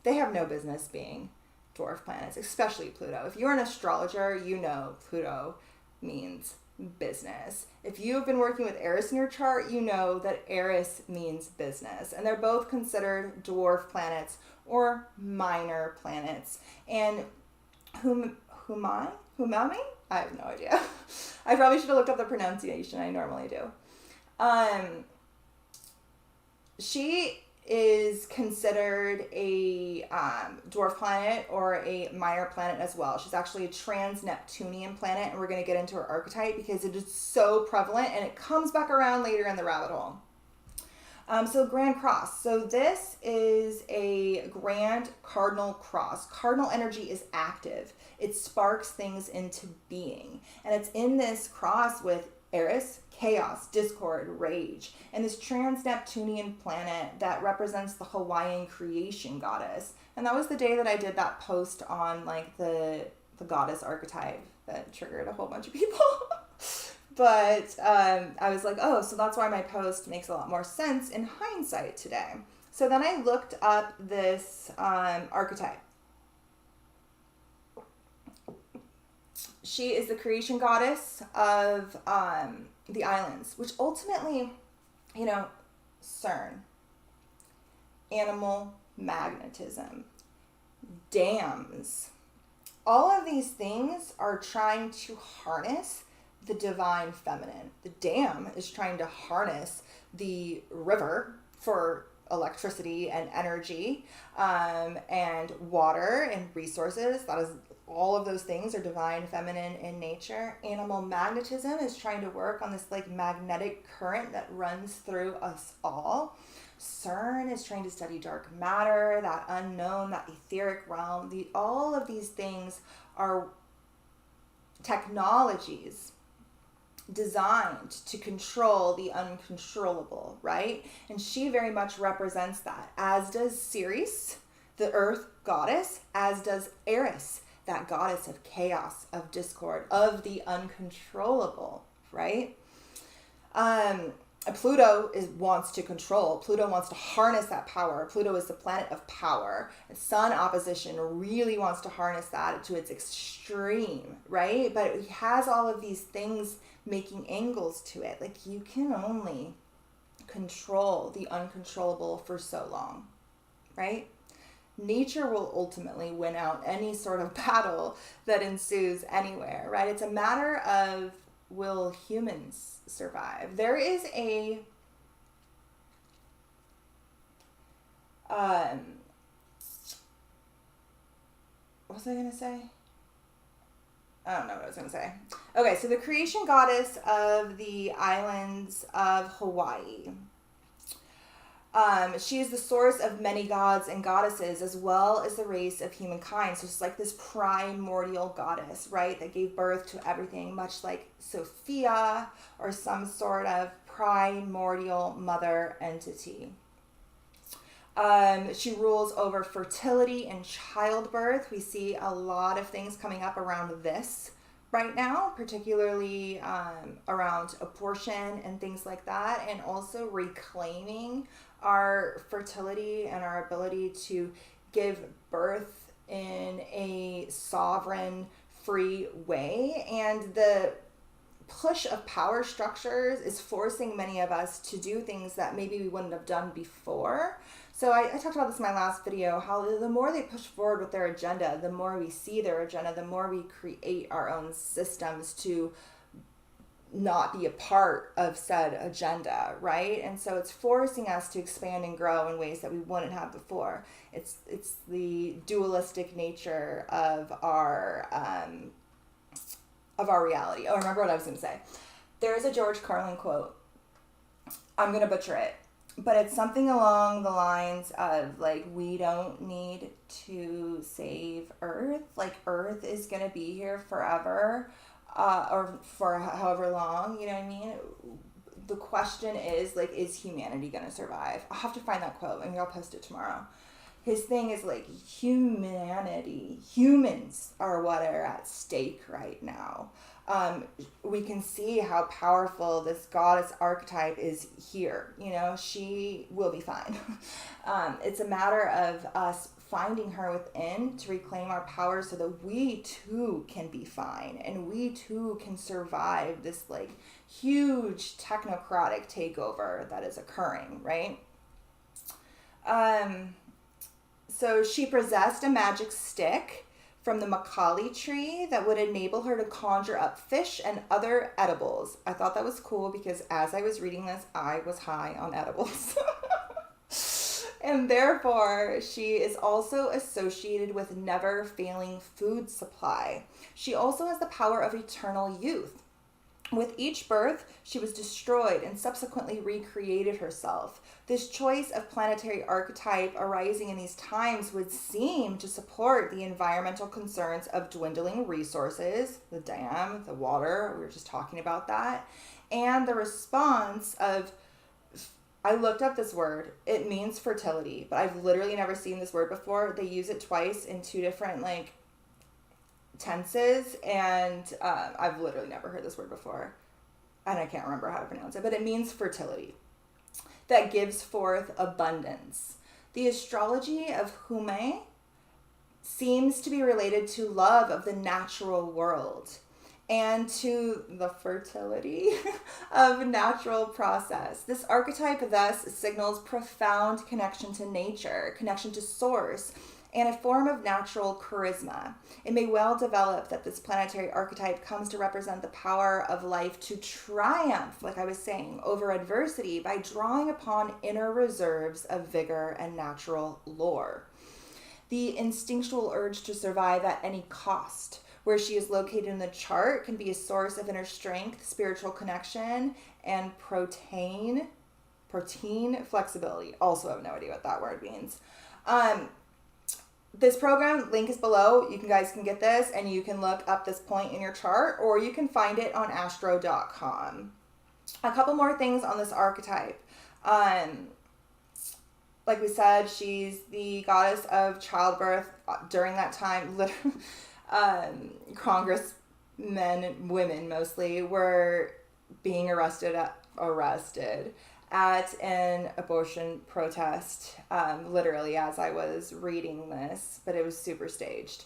they have no business being dwarf planets, especially Pluto. If you're an astrologer, you know Pluto means business. If you've been working with Eris in your chart, you know that Eris means business. And they're both considered dwarf planets or minor planets. And Humami? I have no idea. I probably should have looked up the pronunciation. I normally do. She is considered a dwarf planet or a minor planet as well. She's actually a trans-Neptunian planet, and we're going to get into her archetype because it is so prevalent, and it comes back around later in the rabbit hole. So Grand Cross. So this is a grand cardinal cross. Cardinal energy is active. It sparks things into being. And it's in this cross with Eris, chaos, discord, rage, and this trans-Neptunian planet that represents the Hawaiian creation goddess. And that was the day that I did that post on like the goddess archetype that triggered a whole bunch of people. But I was like, oh, so that's why my post makes a lot more sense in hindsight today. So then I looked up this archetype. She is the creation goddess of the islands, which ultimately, CERN, animal magnetism, dams, all of these things are trying to harness the divine feminine. The dam is trying to harness the river for electricity and energy, and water and resources. That is, all of those things are divine feminine in nature. Animal magnetism is trying to work on this like magnetic current that runs through us all. CERN is trying to study dark matter, that unknown, that etheric realm. All of these things are technologies designed to control the uncontrollable, right? And she very much represents that, as does Ceres, the earth goddess, as does Eris, that goddess of chaos, of discord, of the uncontrollable, right? Pluto wants to control. Pluto wants to harness that power. Pluto is the planet of power. And Sun opposition really wants to harness that to its extreme, right? But it has all of these things making angles to it. Like, you can only control the uncontrollable for so long, right? Nature will ultimately win out any sort of battle that ensues anywhere, right? It's a matter of, will humans survive? There is a what was I going to say? I don't know what I was going to say. Okay, so the creation goddess of the islands of Hawaii. She is the source of many gods and goddesses, as well as the race of humankind. So it's like this primordial goddess, right, that gave birth to everything, much like Sophia or some sort of primordial mother entity. She rules over fertility and childbirth. We see a lot of things coming up around this right now, particularly around abortion and things like that, and also reclaiming our fertility and our ability to give birth in a sovereign, free way. And the push of power structures is forcing many of us to do things that maybe we wouldn't have done before. So I talked about this in my last video, how the more they push forward with their agenda, the more we see their agenda, the more we create our own systems to not be a part of said agenda, right? And so it's forcing us to expand and grow in ways that we wouldn't have before. It's the dualistic nature of our reality. Oh, remember what I was going to say. There's a George Carlin quote. I'm going to butcher it, but it's something along the lines of, like, we don't need to save Earth. Like, Earth is going to be here forever, or for however long, you know what I mean? The question is, like, is humanity going to survive? I'll have to find that quote. Maybe I'll post it tomorrow. His thing is, like, humans are what are at stake right now. We can see how powerful this goddess archetype is here. You know, she will be fine. It's a matter of us finding her within to reclaim our power so that we too can be fine and we too can survive this, like, huge technocratic takeover that is occurring, right? So she possessed a magic stick from the Macaulay tree that would enable her to conjure up fish and other edibles. I thought that was cool because as I was reading this, I was high on edibles. And therefore, she is also associated with never failing food supply. She also has the power of eternal youth. With each birth, she was destroyed and subsequently recreated herself. This choice of planetary archetype arising in these times would seem to support the environmental concerns of dwindling resources, the dam, the water, we were just talking about that, and the response of, I looked up this word, it means fertility, but I've literally never seen this word before. They use it twice in two different, like, tenses, and I've literally never heard this word before, and I can't remember how to pronounce it, but it means fertility, that gives forth abundance. The astrology of Hoover seems to be related to love of the natural world and to the fertility of natural process. This archetype thus signals profound connection to nature, connection to source, and a form of natural charisma. It may well develop that this planetary archetype comes to represent the power of life to triumph, like I was saying, over adversity by drawing upon inner reserves of vigor and natural lore. The instinctual urge to survive at any cost, where she is located in the chart, can be a source of inner strength, spiritual connection, and protein flexibility. Also have no idea what that word means. This program, link is below. You guys can get this and you can look up this point in your chart, or you can find it on astro.com. A couple more things on this archetype. Like we said, she's the goddess of childbirth. During that time, congressmen and women mostly were being arrested at an abortion protest, literally as I was reading this, but it was super staged.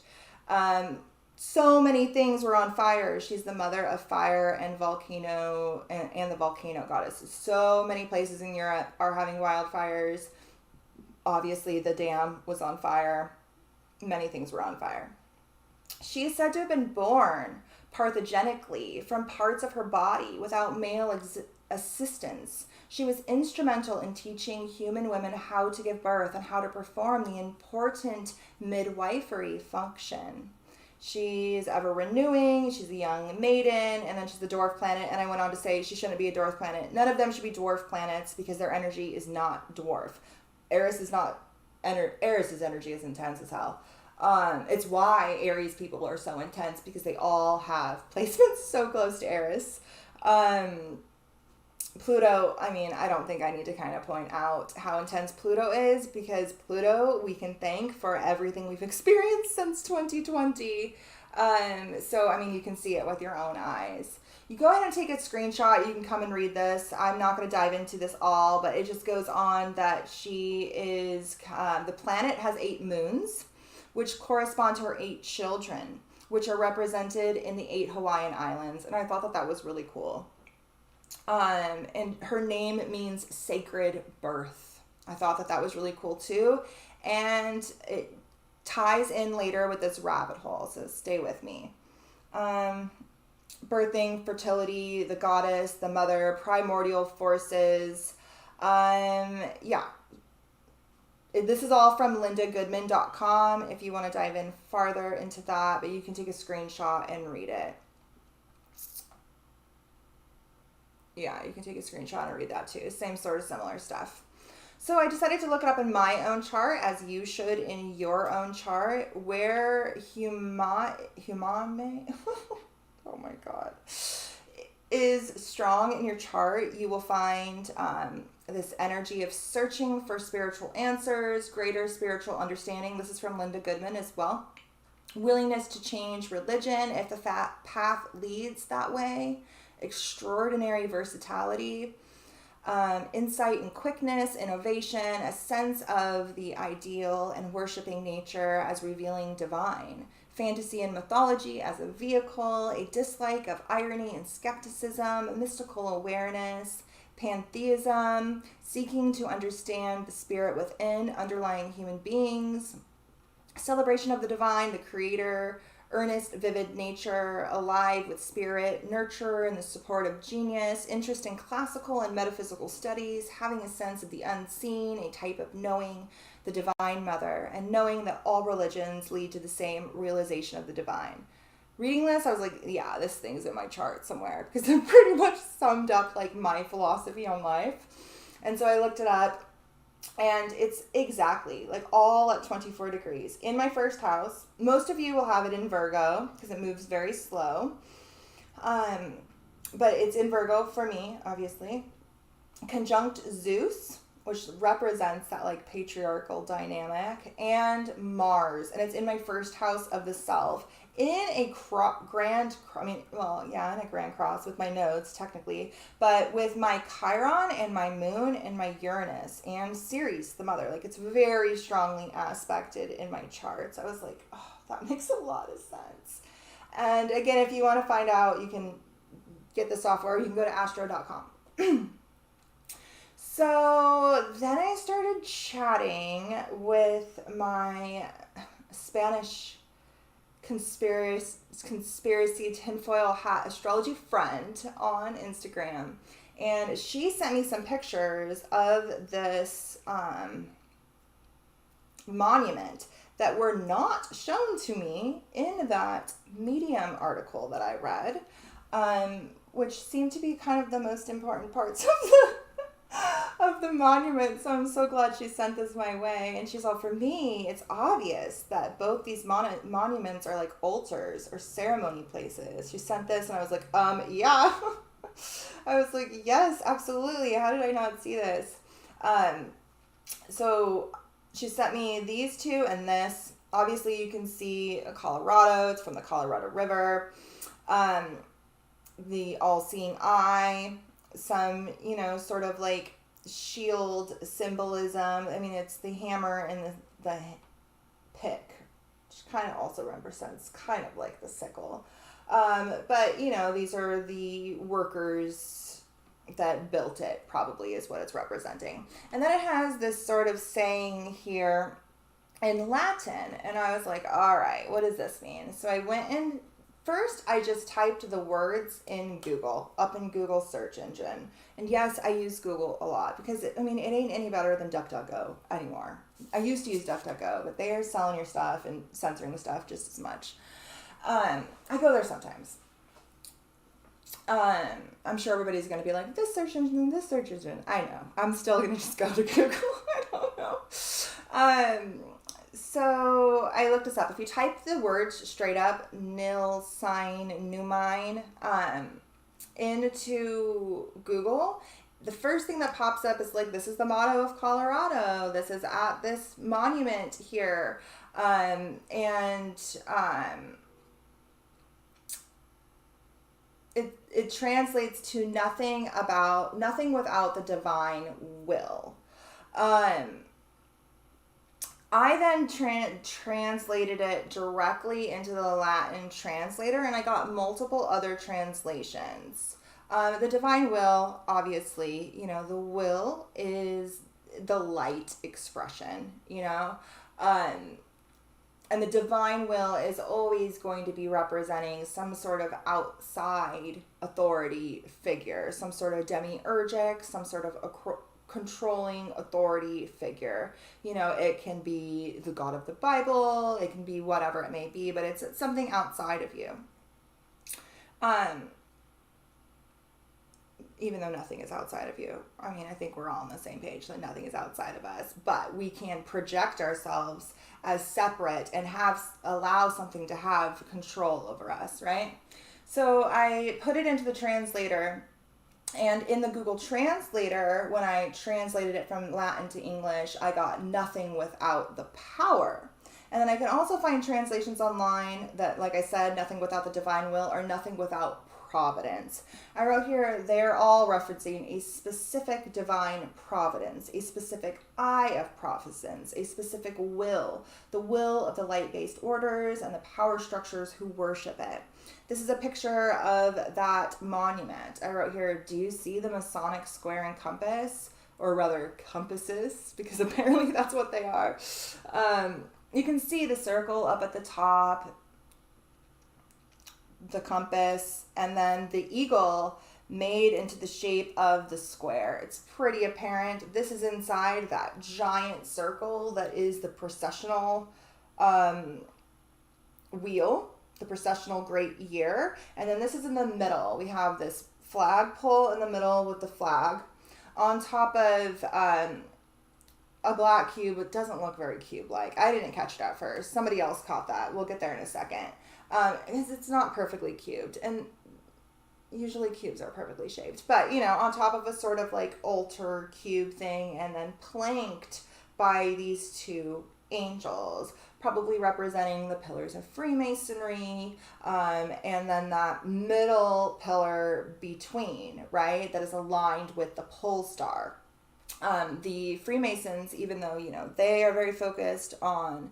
So many things were on fire. She's the mother of fire and volcano and the volcano goddess. So many places in Europe are having wildfires. Obviously, the dam was on fire. Many things were on fire. She is said to have been born parthenogenically from parts of her body without male assistance. She was instrumental in teaching human women how to give birth and how to perform the important midwifery function. She's ever renewing, she's a young maiden, and then she's the dwarf planet. And I went on to say she shouldn't be a dwarf planet. None of them should be dwarf planets because their energy is not dwarf. Eris's energy is intense as hell. It's why Aries people are so intense, because they all have placements so close to Eris. Pluto, I mean, I don't think I need to kind of point out how intense Pluto is, because Pluto we can thank for everything we've experienced since 2020. So, I mean, you can see it with your own eyes. You go ahead and take a screenshot. You can come and read this. I'm not going to dive into this all, but it just goes on that she is, the planet has 8 moons, which correspond to her 8 children, which are represented in the 8 Hawaiian Islands. And I thought that that was really cool. And her name means sacred birth. I thought that that was really cool too. And it ties in later with this rabbit hole, so stay with me. Birthing, fertility, the goddess, the mother, primordial forces. Yeah. This is all from lindagoodman.com if you want to dive in farther into that, but you can take a screenshot and read it. Yeah, you can take a screenshot and read that too. Same sort of similar stuff. So I decided to look it up in my own chart, as you should in your own chart, where humame oh my God, is strong in your chart. You will find this energy of searching for spiritual answers, greater spiritual understanding. This is from Linda Goodman as well. Willingness to change religion if the path leads that way. Extraordinary versatility. Insight and quickness, innovation, a sense of the ideal and worshiping nature as revealing divine. Fantasy and mythology as a vehicle, a dislike of irony and skepticism, mystical awareness, pantheism, seeking to understand the spirit within underlying human beings, celebration of the divine, the creator, earnest, vivid nature, alive with spirit, nurture and the support of genius, interest in classical and metaphysical studies, having a sense of the unseen, a type of knowing the divine mother, and knowing that all religions lead to the same realization of the divine. Reading this, I was like, yeah, this thing's in my chart somewhere, because it pretty much summed up like my philosophy on life. And so I looked it up. And it's exactly like all at 24 degrees. In my first house, most of you will have it in Virgo because it moves very slow. But it's in Virgo for me, obviously. Conjunct Zeus, which represents that like patriarchal dynamic, and Mars. And it's in my first house of the self. In a grand cross with my nodes, technically, but with my Chiron and my moon and my Uranus and Ceres, the mother. Like, it's very strongly aspected in my charts. I was like, oh, that makes a lot of sense. And again, if you want to find out, you can get the software. You can go to astro.com. So then I started chatting with my Spanish conspiracy tinfoil hat astrology friend on Instagram, and she sent me some pictures of this monument that were not shown to me in that Medium article that I read, which seemed to be kind of the most important parts of the monument. So I'm so glad she sent this my way. And she's all, for me, it's obvious that both these monuments are like altars or ceremony places. She sent this and I was like, yeah. I was like, yes, absolutely. How did I not see this? So she sent me these two and this. Obviously you can see Colorado. It's from the Colorado River. The all-seeing eye. Some, sort of like shield symbolism. I mean, it's the hammer and the pick, which kind of also represents kind of like the sickle. But, these are the workers that built it, probably is what it's representing. And then it has this sort of saying here in Latin. And I was like, all right, what does this mean? So I went in. First, I just typed the words in Google, up in Google search engine. And yes, I use Google a lot because, it ain't any better than DuckDuckGo anymore. I used to use DuckDuckGo, but they are selling your stuff and censoring the stuff just as much. I go there sometimes. I'm sure everybody's going to be like, this search engine, this search engine. I know. I'm still going to just go to Google. I don't know. So I looked this up. If you type the words straight up, nil sign numine, into Google, the first thing that pops up is like, this is the motto of Colorado. This is at this monument here. it translates to nothing without the divine will. I then translated it directly into the Latin translator, and I got multiple other translations. The divine will, obviously, the will is the light expression, and the divine will is always going to be representing some sort of outside authority figure, some sort of demiurgic, some sort of controlling authority figure. It can be the God of the Bible, it can be whatever it may be, but it's something outside of you. Even though nothing is outside of you. I mean, I think we're all on the same page that nothing is outside of us, but we can project ourselves as separate and allow something to have control over us, right? So I put it into the translator, and in the Google Translator, when I translated it from Latin to English, I got nothing without the power. And then I can also find translations online that, like I said, nothing without the divine will, or nothing without providence. I wrote here, they're all referencing a specific divine providence, a specific eye of providence, a specific will, the will of the light-based orders and the power structures who worship it. This is a picture of that monument. I wrote here, do you see the Masonic square and compass? Or rather, compasses, because apparently that's what they are. You can see the circle up at the top, the compass, and then the eagle made into the shape of the square. It's pretty apparent. This is inside that giant circle that is the processional wheel, the processional great year. And then this is in the middle. We have this flagpole in the middle with the flag on top of a black cube. It doesn't look very cube-like. I didn't catch it at first. Somebody else caught that. We'll get there in a second. Because it's not perfectly cubed, and usually cubes are perfectly shaped, but on top of a sort of like altar cube thing, and then planked by these two angels, probably representing the pillars of Freemasonry, and then that middle pillar between, right, that is aligned with the pole star. The Freemasons, even though they are very focused on,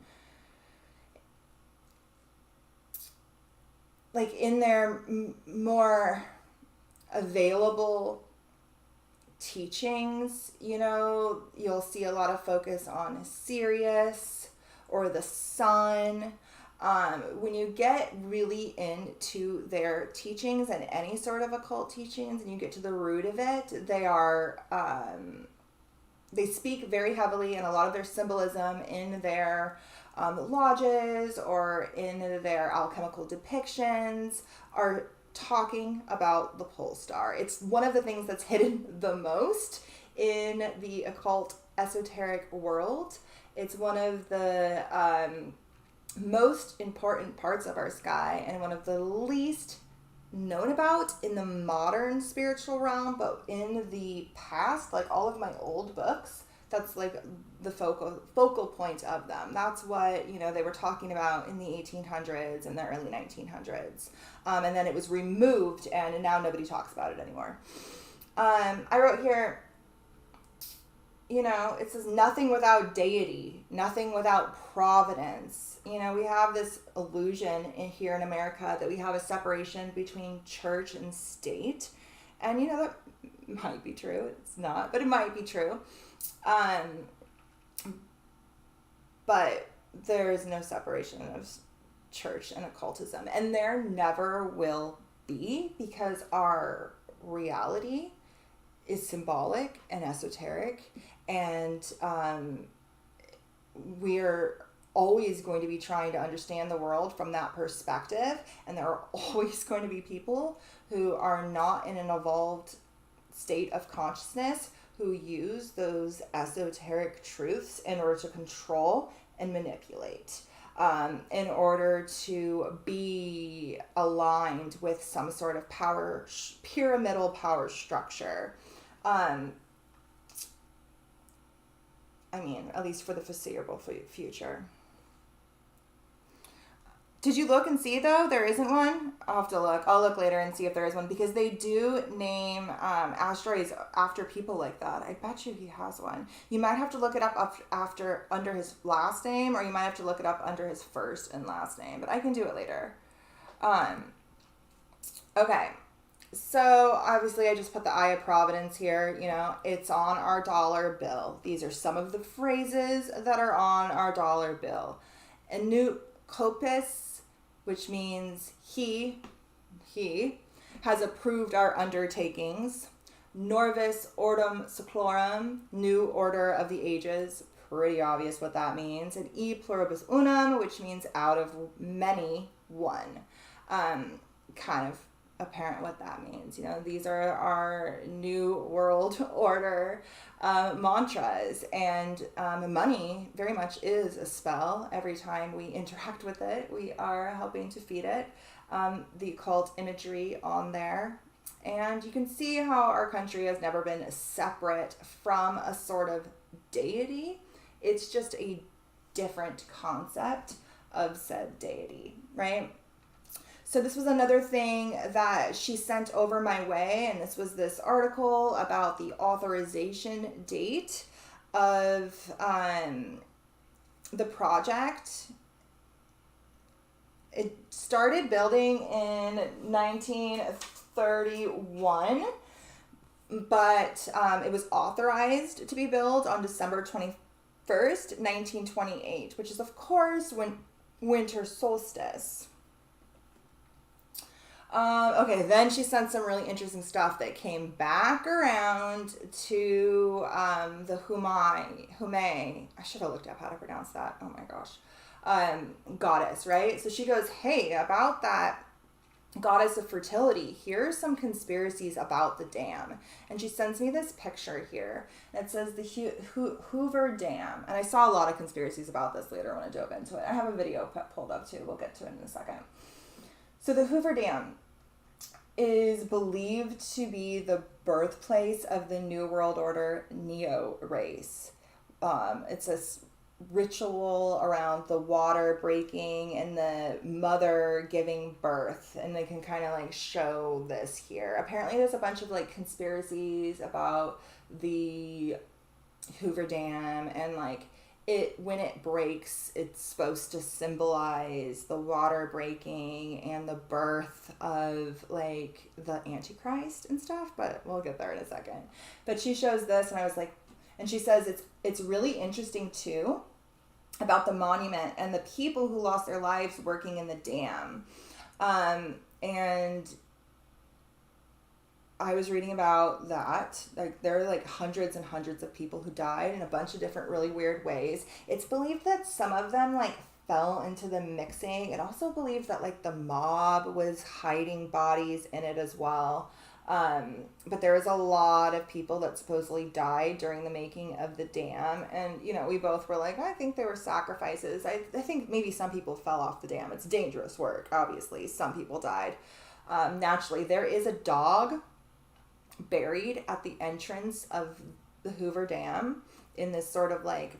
like, in their more available teachings, you'll see a lot of focus on Sirius or the sun. When you get really into their teachings and any sort of occult teachings, and you get to the root of it, they speak very heavily, and a lot of their symbolism in their lodges or in their alchemical depictions are talking about the pole star. It's one of the things that's hidden the most in the occult esoteric world. It's one of the most important parts of our sky, and one of the least known about in the modern spiritual realm, but in the past, like all of my old books, that's like the focal point of them. That's what, they were talking about in the 1800s and the early 1900s. And then it was removed, and now nobody talks about it anymore. I wrote here, it says nothing without deity, nothing without providence. We have this illusion here in America that we have a separation between church and state. And, that might be true. It's not, but it might be true. But there is no separation of church and occultism, and there never will be, because our reality is symbolic and esoteric, and we're always going to be trying to understand the world from that perspective, and there are always going to be people who are not in an evolved state of consciousness who use those esoteric truths in order to control and manipulate, in order to be aligned with some sort of power, pyramidal power structure. At least for the foreseeable future. Did you look and see, though? There isn't one? I'll have to look. I'll look later and see if there is one, because they do name asteroids after people like that. I bet you he has one. You might have to look it up after under his last name, or you might have to look it up under his first and last name, but I can do it later. Okay. So, obviously, I just put the Eye of Providence here. You know, it's on our dollar bill. These are some of the phrases that are on our dollar bill. Anukopis, which means he has approved our undertakings. Norvis Ordum Seclorum, new order of the ages. Pretty obvious what that means. And E pluribus unum, which means out of many, one. Kind of apparent what that means. You know, these are our new world order mantras, and money very much is a spell. Every time we interact with it, we are helping to feed it. The occult imagery on there, and you can see how our country has never been separate from a sort of deity. It's just a different concept of said deity, right? So this was another thing that she sent over my way, and this was this article about the authorization date of the project. It started building in 1931, but it was authorized to be built on December 21st, 1928, which is, of course, when winter solstice. Okay, then she sent some really interesting stuff that came back around to the Hume. I should have looked up how to pronounce that. Oh my gosh. Goddess, right? So she goes, hey, about that goddess of fertility, here's some conspiracies about the dam. And she sends me this picture here. And it says the Hoover Dam. And I saw a lot of conspiracies about this later when I dove into it. I have a video pulled up too. We'll get to it in a second. So the Hoover Dam is believed to be the birthplace of the New World Order Neo race. It's this ritual around the water breaking and the mother giving birth, and they can kind of like show this here. Apparently there's a bunch of like conspiracies about the Hoover Dam, and like when it breaks, it's supposed to symbolize the water breaking and the birth of like the Antichrist and stuff, but we'll get there in a second. But she shows this, and I was like, and she says it's really interesting too about the monument and the people who lost their lives working in the dam. And I was reading about that. Like, there are like hundreds and hundreds of people who died in a bunch of different really weird ways. It's believed that some of them like fell into the mixing. It also believed that like the mob was hiding bodies in it as well. But there was a lot of people that supposedly died during the making of the dam. And, you know, we both were like, I think they were sacrifices. I think maybe some people fell off the dam. It's dangerous work, obviously. Some people died. Naturally, there is a dog buried at the entrance of the Hoover Dam in this sort of like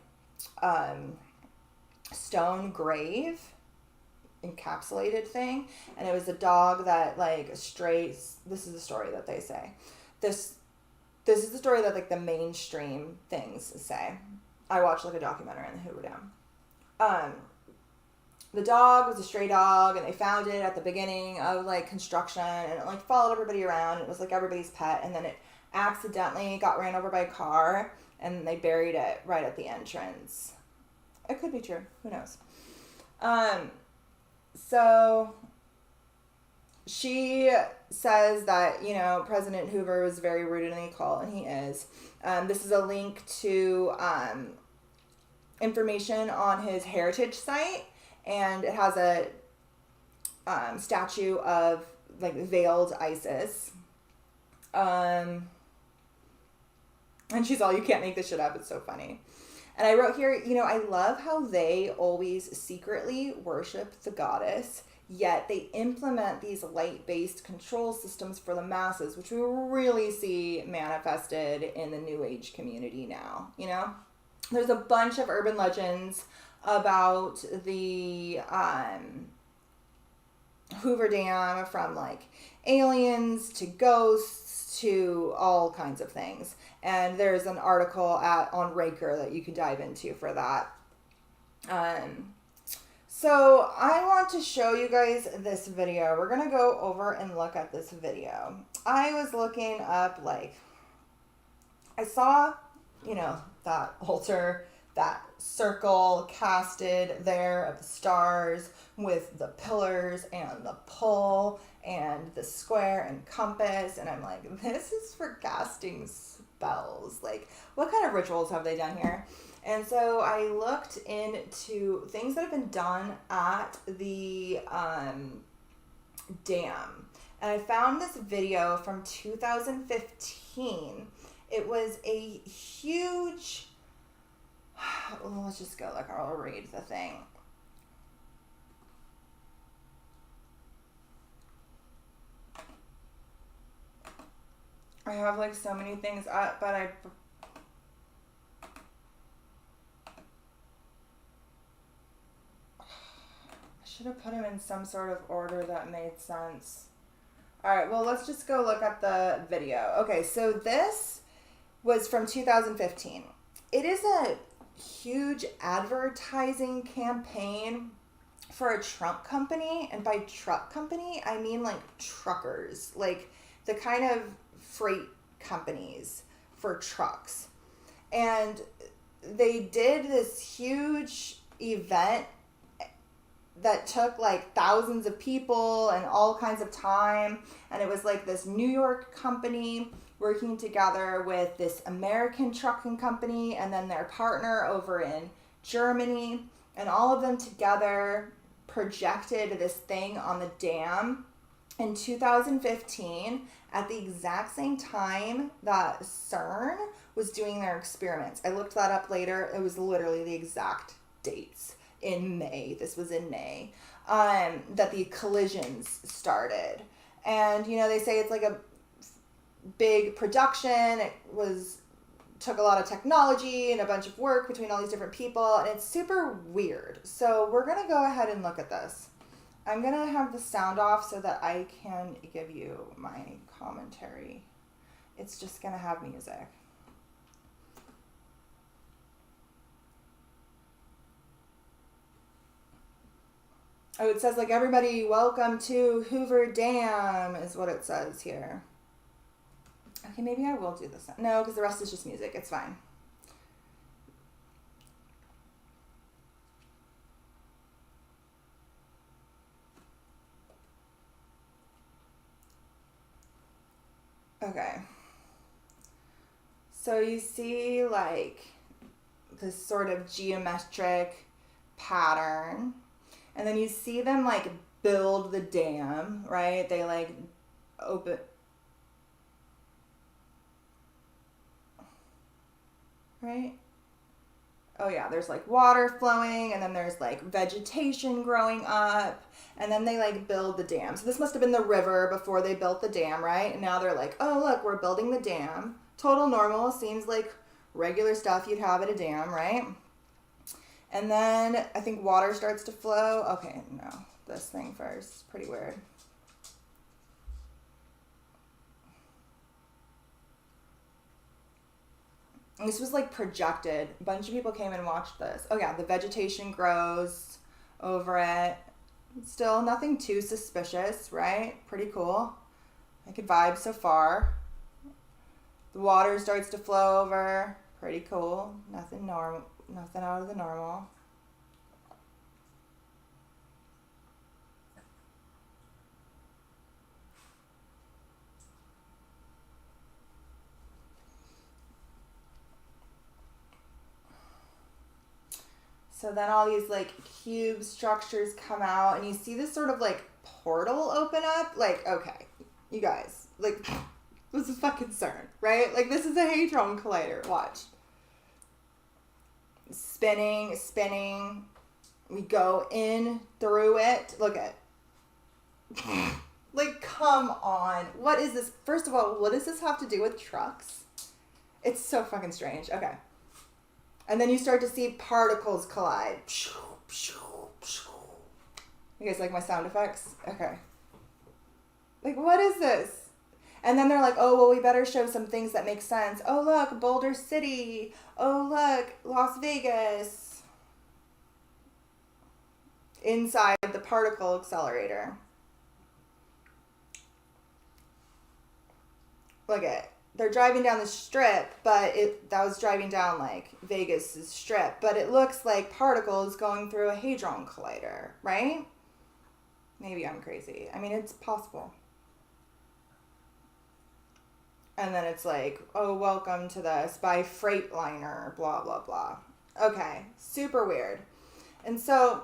stone grave encapsulated thing, and it was a dog that like strays. This is the story that they say. This is the story that like the mainstream things say. I watched like a documentary on the Hoover Dam. The dog was a stray dog, and they found it at the beginning of like construction, and it like followed everybody around. It was like everybody's pet, and then it accidentally got ran over by a car, and they buried it right at the entrance. It could be true. Who knows? So she says that, you know, President Hoover was very rooted in the occult, and he is. This is a link to information on his heritage site, and it has a statue of like veiled Isis. And she's all, you can't make this shit up. It's so funny. And I wrote here, you know, I love how they always secretly worship the goddess, yet they implement these light-based control systems for the masses, which we really see manifested in the New Age community now, you know? There's a bunch of urban legends about the Hoover Dam, from like aliens to ghosts to all kinds of things. And there's an article on Raker that you can dive into for that. So I want to show you guys this video. We're going to go over and look at this video. I was looking up, like, I saw, you know, that altar, that circle casted there of the stars with the pillars and the pole and the square and compass. And I'm like, this is for casting spells. Like, what kind of rituals have they done here? And so I looked into things that have been done at the dam. And I found this video from 2015. It was a huge... Well, let's just go, like, I'll read the thing. I have, like, so many things up, but I should have put them in some sort of order that made sense. All right, well, let's just go look at the video. Okay, so this was from 2015. It is a huge advertising campaign for a truck company. And by truck company, I mean like truckers, like the kind of freight companies for trucks. And they did this huge event that took like thousands of people and all kinds of time. And it was like this New York company working together with this American trucking company and then their partner over in Germany. And all of them together projected this thing on the dam in 2015 at the exact same time that CERN was doing their experiments. I looked that up later. It was literally the exact dates. In May, this was in May, that the collisions started. And, you know, they say it's like a big production. It took a lot of technology and a bunch of work between all these different people, and it's super weird. So we're going to go ahead and look at this. I'm going to have the sound off so that I can give you my commentary. It's just going to have music. Oh, it says, like, everybody, welcome to Hoover Dam, is what it says here. Okay, maybe I will do this. No, because the rest is just music. It's fine. Okay. So you see, like, this sort of geometric pattern. And then you see them, like, build the dam, right? They, like, open... Right? Oh, yeah, there's, like, water flowing, and then there's, like, vegetation growing up, and then they, like, build the dam. So this must have been the river before they built the dam, right? And now they're like, oh, look, we're building the dam. Total normal. Seems like regular stuff you'd have at a dam, right? And then I think water starts to flow. Okay, no, this thing first. Pretty weird. And this was like projected. A bunch of people came and watched this. Oh yeah, the vegetation grows over it. Still nothing too suspicious, right? Pretty cool. I could vibe so far. The water starts to flow over. Pretty cool. Nothing normal. Nothing out of the normal. So then all these like cube structures come out and you see this sort of like portal open up. Like, okay, you guys, like this is fucking CERN, right? Like this is a Hadron Collider. Watch. Spinning, spinning. We go in through it. Look at. Like, come on. What is this? First of all, what does this have to do with trucks? It's so fucking strange. Okay. And then you start to see particles collide. You guys like my sound effects? Okay. Like, what is this? And then they're like, oh, well, we better show some things that make sense. Oh, look, Boulder City. Oh, look, Las Vegas. Inside the particle accelerator. Look at, they're driving down the strip, but that was driving down like Vegas's strip, but it looks like particles going through a hadron collider, right? Maybe I'm crazy. I mean, it's possible. And then it's like, oh, welcome to this by Freightliner, blah, blah, blah. Okay, super weird. And so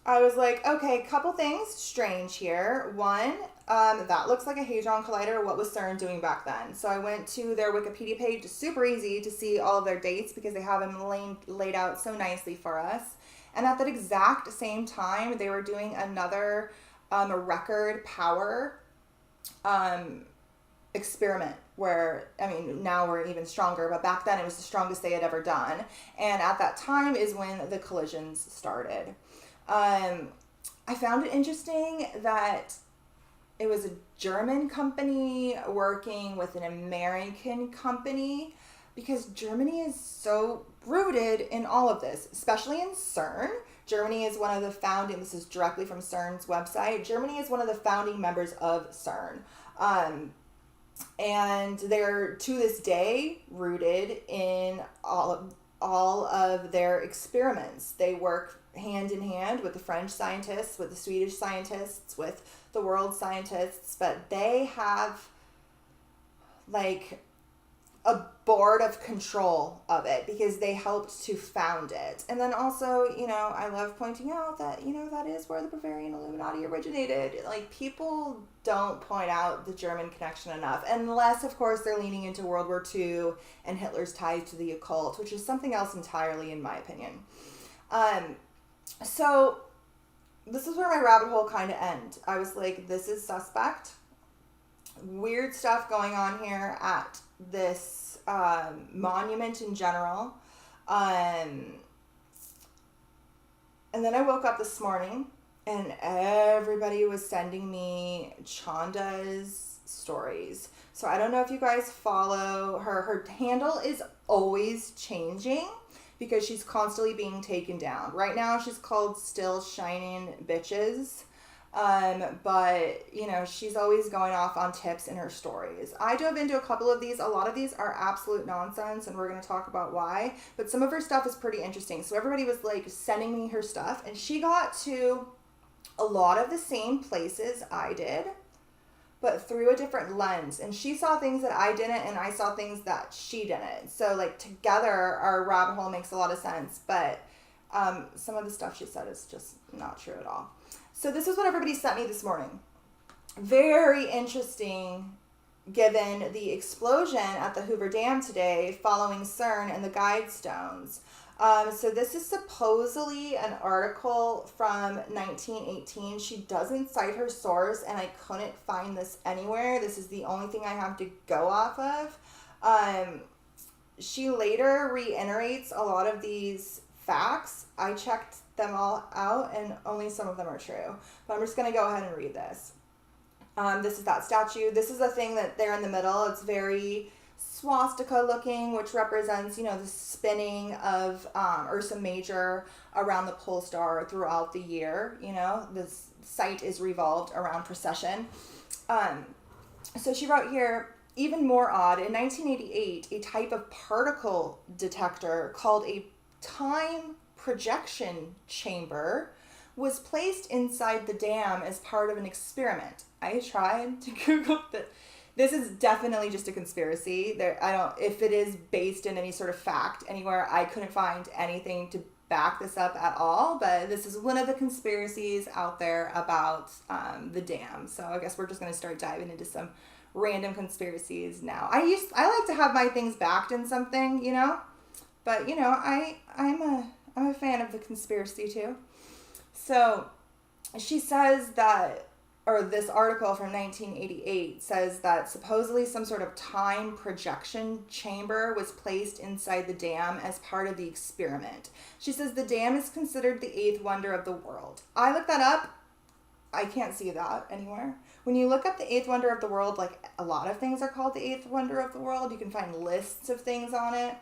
I was like, okay, couple things strange here. One, that looks like a hadron collider. What was CERN doing back then? So I went to their Wikipedia page. Super easy to see all of their dates because they have them laid out so nicely for us. And at that exact same time, they were doing another record power experiment where, I mean, now we're even stronger, but back then it was the strongest they had ever done. And at that time is when the collisions started. I found it interesting that it was a German company working with an American company because Germany is so rooted in all of this, especially in CERN. Germany is one of the founding, this is directly from CERN's website, Germany is one of the founding members of CERN. And they're, to this day, rooted in all of their experiments. They work hand in hand with the French scientists, with the Swedish scientists, with the world scientists, but they have like a board of control of it because they helped to found it. And then also, you know, I love pointing out that, you know, that is where the Bavarian Illuminati originated. Like, people don't point out the German connection enough, unless, of course, they're leaning into World War II and Hitler's ties to the occult, which is something else entirely, in my opinion. So this is where my rabbit hole kind of ends. I was like, this is suspect. Weird stuff going on here at this monument in general. And then I woke up this morning and everybody was sending me Chanda's stories. So I don't know if you guys follow her. Her handle is always changing because she's constantly being taken down. Right now she's called Still Shining Bitches. But, you know, she's always going off on tips in her stories. I dove into a couple of these. A lot of these are absolute nonsense, and we're going to talk about why. But some of her stuff is pretty interesting. So everybody was, like, sending me her stuff, and she got to a lot of the same places I did, but through a different lens. And she saw things that I didn't, and I saw things that she didn't. So, like, together, our rabbit hole makes a lot of sense. But some of the stuff she said is just not true at all. So this is what everybody sent me this morning. Very interesting, given the explosion at the Hoover Dam today following CERN and the guide stones. So this is supposedly an article from 1918. She doesn't cite her source, and I couldn't find this anywhere. This is the only thing I have to go off of. She later reiterates a lot of these facts. I checked them all out, and only some of them are true. But I'm just going to go ahead and read this. This is that statue. This is the thing that there in the middle. It's very swastika looking, which represents, you know, the spinning of Ursa Major around the pole star throughout the year. You know, this site is revolved around precession. So she wrote here, even more odd, in 1988, a type of particle detector called a time projection chamber was placed inside the dam as part of an experiment. I tried to Google that. This is definitely just a conspiracy. If it is based in any sort of fact anywhere, I couldn't find anything to back this up at all, but this is one of the conspiracies out there about the dam. So I guess we're just going to start diving into some random conspiracies now. I like to have my things backed in something, you know, but you know, I'm a fan of the conspiracy too. So she says that, or this article from 1988 says that supposedly some sort of time projection chamber was placed inside the dam as part of the experiment. She says the dam is considered the eighth wonder of the world. I looked that up. I can't see that anywhere. When you look up the eighth wonder of the world, like a lot of things are called the eighth wonder of the world. You can find lists of things on it.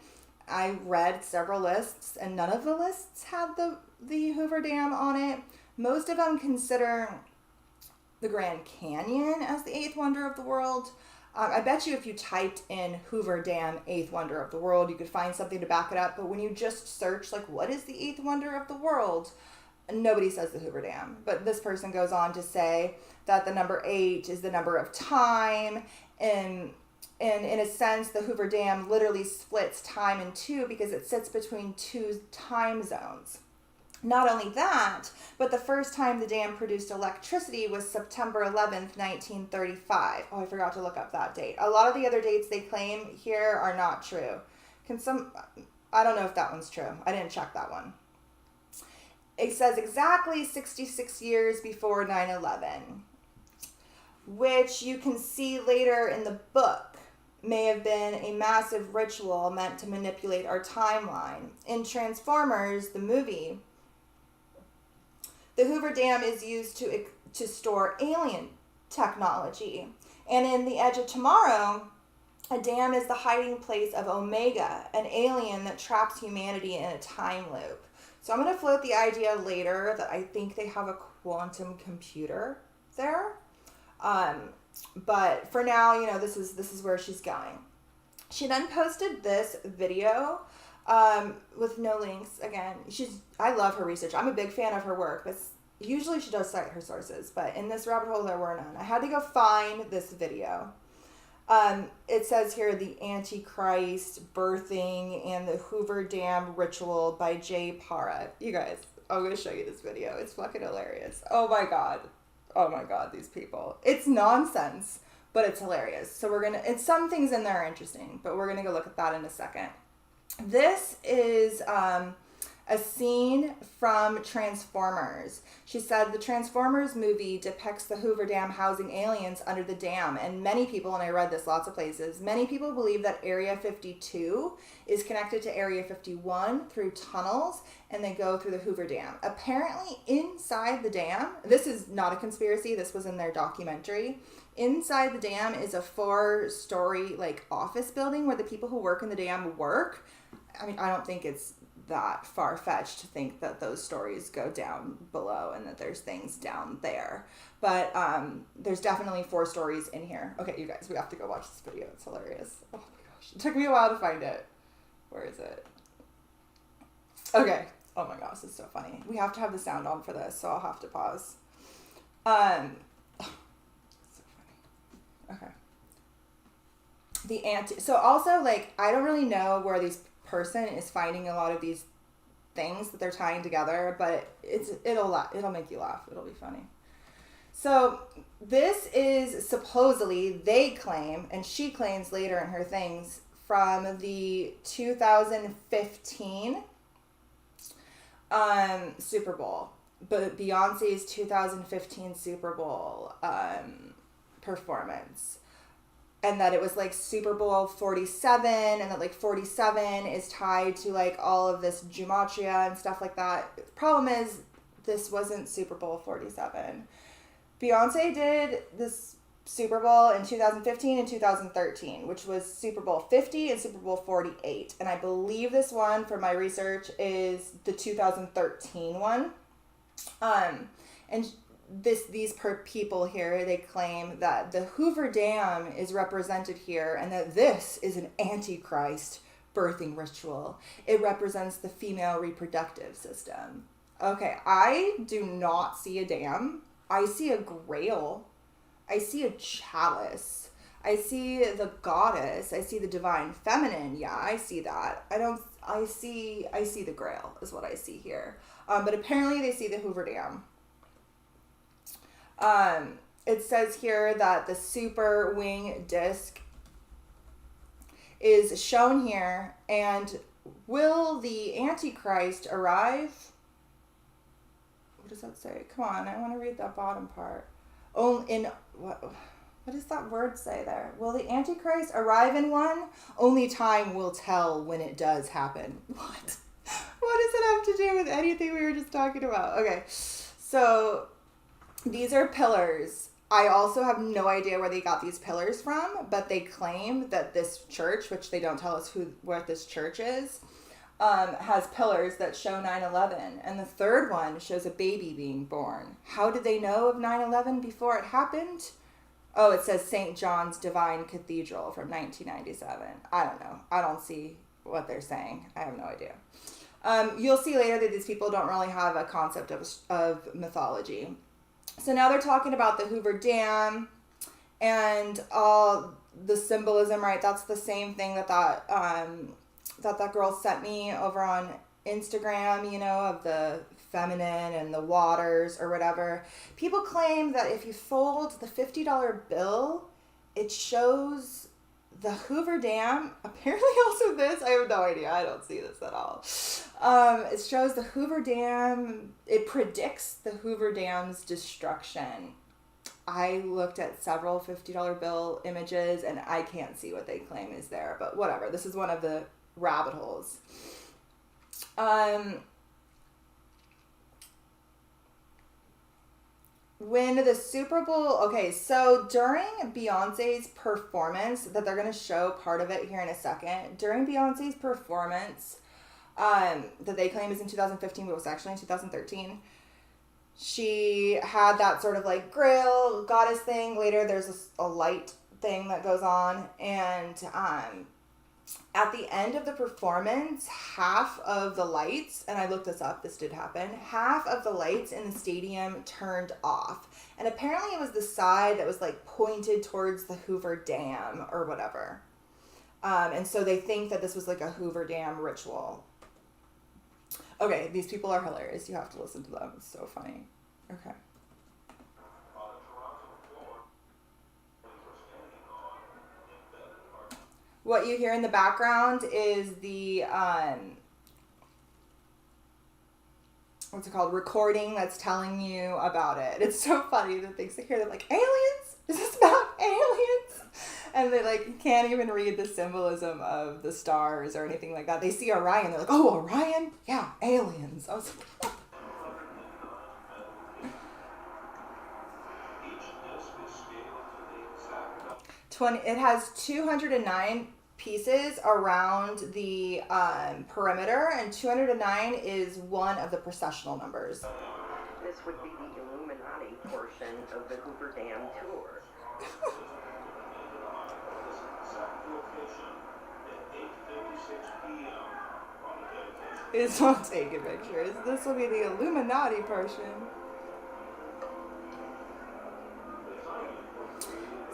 I read several lists, and none of the lists had the Hoover Dam on it. Most of them consider the Grand Canyon as the eighth wonder of the world. I bet you if you typed in Hoover Dam eighth wonder of the world, you could find something to back it up. But when you just search, like, what is the eighth wonder of the world? Nobody says the Hoover Dam. But this person goes on to say that the number 8 is the number of time. And in a sense, the Hoover Dam literally splits time in two because it sits between two time zones. Not only that, but the first time the dam produced electricity was September 11th, 1935. Oh, I forgot to look up that date. A lot of the other dates they claim here are not true. I don't know if that one's true. I didn't check that one. It says exactly 66 years before 9/11, which you can see later in the book may have been a massive ritual meant to manipulate our timeline. In Transformers, the movie, the Hoover Dam is used to store alien technology. And in The Edge of Tomorrow, a dam is the hiding place of Omega, an alien that traps humanity in a time loop. So I'm going to float the idea later that I think they have a quantum computer there. But for now, this is where she's going. She then posted this video with no links. Again, I love her research. I'm a big fan of her work. Usually she does cite her sources, but in this rabbit hole there were none. I had to go find this video. It says here, the Antichrist birthing and the Hoover Dam ritual by Jay Para. You guys, I'm going to show you this video. It's fucking hilarious. Oh my God, these people. It's nonsense, but it's hilarious. So it's some things in there are interesting, but we're going to go look at that in a second. This is a scene from Transformers. She said the Transformers movie depicts the Hoover Dam housing aliens under the dam, and many people, and I read this lots of places, many people believe that Area 52 is connected to Area 51 through tunnels, and they go through the Hoover Dam. Apparently inside the dam, this is not a conspiracy, this was in their documentary, inside the dam is a 4-story office building where the people who work in the dam work. I mean, I don't think it's that far-fetched to think that those stories go down below and that there's things down there. But there's definitely 4 stories in here. Okay, you guys, we have to go watch this video. It's hilarious. Oh my gosh. It took me a while to find it. Where is it? Okay. Oh my gosh, it's so funny. We have to have the sound on for this, so I'll have to pause. So funny. Okay. So also, I don't really know where these person is finding a lot of these things that they're tying together, but it'll make you laugh. It'll be funny. So this is supposedly, they claim, and she claims later in her things, from the 2015 Super Bowl, but Beyonce's 2015 Super Bowl performance. And that it was Super Bowl 47, and that 47 is tied to all of this gematria and stuff like that. The problem is, this wasn't Super Bowl 47. Beyonce did this Super Bowl in 2015 and 2013, which was Super Bowl 50 and Super Bowl 48. And I believe this one, for my research, is the 2013 one. And these people here, they claim that the Hoover Dam is represented here and that this is an Antichrist birthing ritual. It represents the female reproductive system. Okay, I do not see a dam. I see a grail. I see a chalice. I see the goddess. I see the divine feminine. Yeah, I see that. I see the grail is what I see here. But apparently they see the Hoover Dam. It says here that the super wing disc is shown here, and will the Antichrist arrive? What does that say? Come on, I want to read that bottom part. What does that word say there? Will the Antichrist arrive in one? Only time will tell when it does happen. What? What does it have to do with anything we were just talking about? Okay, so These are pillars. I also have no idea where they got these pillars from, but they claim that this church, which they don't tell us where this church is, has pillars that show 9/11. And the third one shows a baby being born. How did they know of 9/11 before it happened? Oh, it says St. John's Divine Cathedral from 1997. I don't know. I don't see what they're saying. I have no idea. You'll see later that these people don't really have a concept of mythology. So now they're talking about the Hoover Dam and all the symbolism, right? That's the same thing that girl sent me over on Instagram, you know, of the feminine and the waters or whatever. People claim that if you fold the $50 bill, it shows the Hoover Dam. Apparently also this, I have no idea. I don't see this at all. It shows the Hoover Dam. It predicts the Hoover Dam's destruction. I looked at several $50 bill images and I can't see what they claim is there, but whatever. This is one of the rabbit holes. When the Super Bowl, okay, so during Beyonce's performance, that they're going to show part of it here in a second, during Beyonce's performance, that they claim is in 2015, but it was actually in 2013, she had that sort of like grail goddess thing. Later, there's a light thing that goes on, and at the end of the performance, half of the lights, and I looked this up, this did happen, half of the lights in the stadium turned off. And apparently it was the side that was like pointed towards the Hoover Dam or whatever. And so they think that this was like a Hoover Dam ritual. Okay, these people are hilarious. You have to listen to them. It's so funny. Okay. What you hear in the background is the, what's it called? Recording that's telling you about it. It's so funny, the things they hear. They're like, aliens? Is this about aliens? And they like can't even read the symbolism of the stars or anything like that. They see Orion. They're like, oh, Orion? Yeah, aliens. I was like, it has 209 pieces around the perimeter, and 209 is one of the processional numbers. This would be the Illuminati portion of the Hoover Dam tour. It's not taking pictures. This will be the Illuminati portion.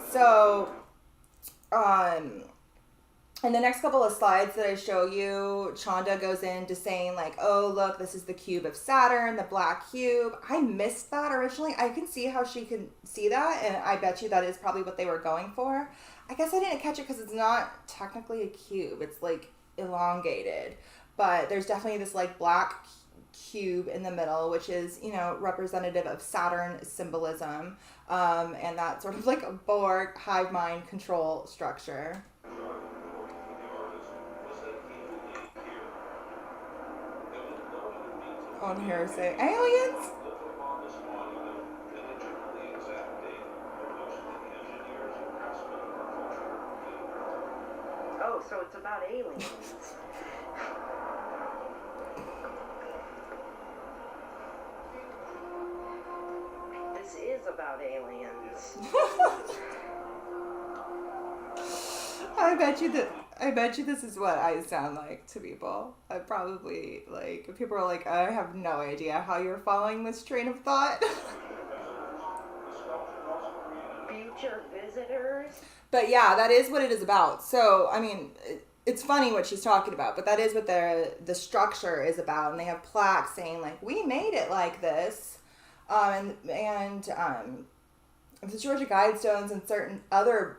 So, in the next couple of slides that I show you, Chanda goes into saying like, oh, look, this is the cube of Saturn, the black cube. I missed that originally. I can see how she can see that, and I bet you that is probably what they were going for. I guess I didn't catch it because it's not technically a cube. It's like elongated. But there's definitely this like black cube in the middle, which is, you know, representative of Saturn symbolism, and that sort of like a Borg hive mind control structure. On here say aliens. Oh, so it's about aliens. This is about aliens. I bet you this is what I sound like to people. I probably, like, people are like, I have no idea how you're following this train of thought. Future visitors? But yeah, that is what it is about. So, I mean, it's funny what she's talking about, but that is what the structure is about. And they have plaques saying, like, we made it like this. And the Georgia Guidestones and certain other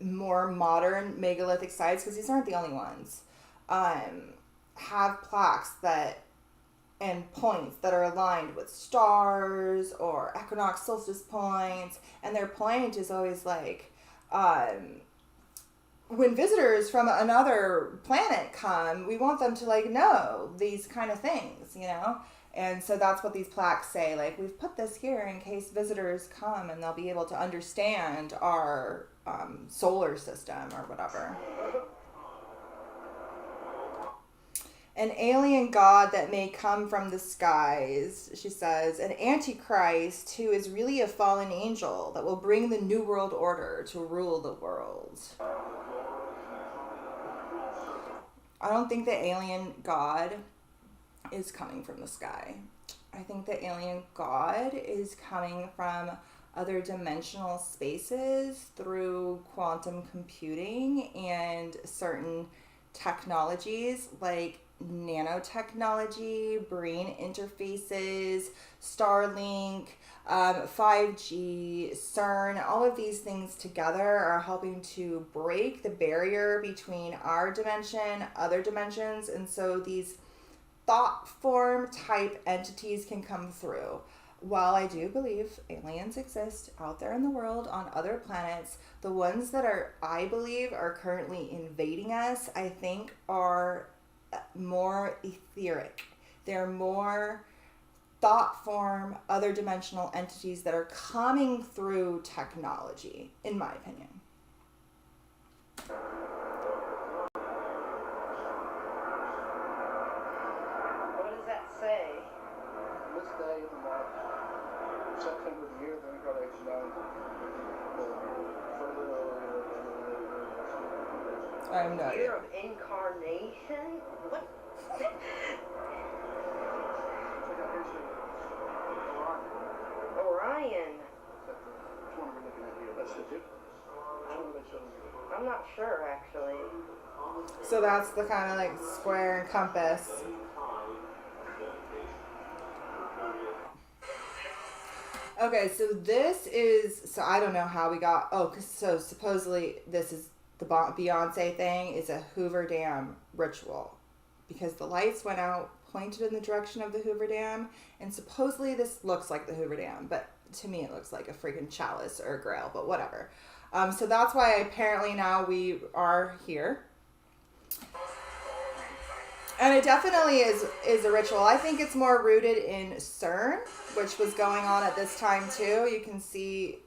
more modern megalithic sites, because these aren't the only ones, have plaques that and points that are aligned with stars or equinox solstice points, and their point is always like, when visitors from another planet come, we want them to like know these kind of things, you know, And so that's what these plaques say. Like, we've put this here in case visitors come and they'll be able to understand our solar system or whatever. An alien god that may come from the skies, she says, an antichrist who is really a fallen angel that will bring the new world order to rule the world. I don't think the alien god is coming from the sky. I think the alien god is coming from other dimensional spaces through quantum computing and certain technologies like nanotechnology, brain interfaces, Starlink, 5G, CERN. All of these things together are helping to break the barrier between our dimension, other dimensions, and so these thought form type entities can come through. While I do believe aliens exist out there in the world on other planets, the ones that I believe are currently invading us, I think are more etheric. They're more thought form, other dimensional entities that are coming through technology, in my opinion. What does that say? This day of the month, September of the year, the incarnation of I have no idea. Year of incarnation? What? Orion. Which one are we looking at here? That's the dip. Which one are they showing you? I'm not sure, actually. So that's the kind of like square and compass. Okay, so this is, so I don't know how we got, so supposedly this is the Beyonce thing is a Hoover Dam ritual because the lights went out, pointed in the direction of the Hoover Dam, and supposedly this looks like the Hoover Dam, but to me it looks like a freaking chalice or a grail, but whatever. So that's why apparently now we are here. And it definitely is a ritual. I think it's more rooted in CERN, which was going on at this time too. You can see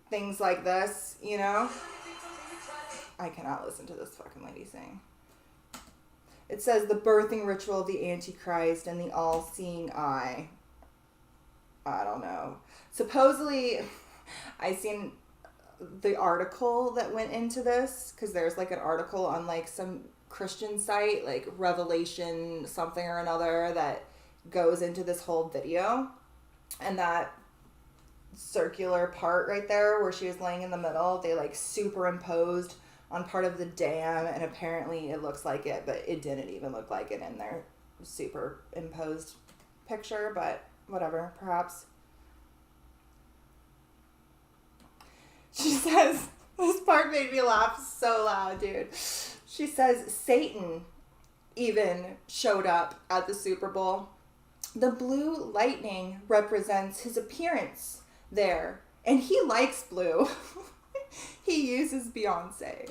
things like this, you know? I cannot listen to this fucking lady sing. It says the birthing ritual of the Antichrist and the all-seeing eye. I don't know. Supposedly, I seen the article that went into this, because there's like an article on like some Christian site, like Revelation something or another, that goes into this whole video. And that circular part right there where she was laying in the middle, they like superimposed on part of the dam, and apparently it looks like it, but it didn't even look like it in their superimposed picture, but whatever, perhaps. She says, this part made me laugh so loud, dude. She says, Satan even showed up at the Super Bowl. The blue lightning represents his appearance there, and he likes blue. He uses Beyonce.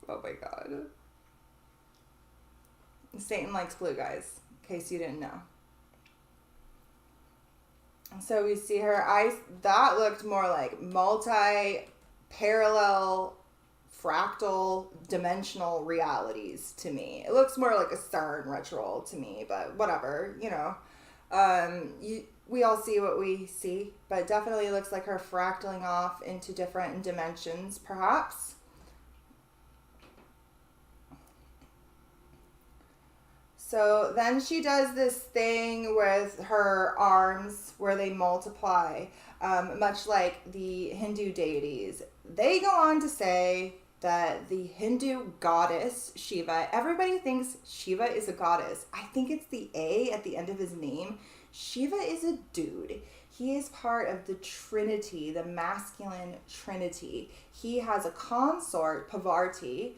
Oh my god. Satan likes blue, guys, in case you didn't know. So we see her eyes. That looked more like multi-parallel, fractal, dimensional realities to me. It looks more like a CERN ritual to me, but whatever, you know. We all see what we see, but definitely looks like her fractaling off into different dimensions, perhaps. So then she does this thing with her arms where they multiply, much like the Hindu deities. They go on to say that the Hindu goddess Shiva, everybody thinks Shiva is a goddess. I think it's the A at the end of his name. Shiva is a dude. He is part of the Trinity, the masculine Trinity. He has a consort, Pavarti,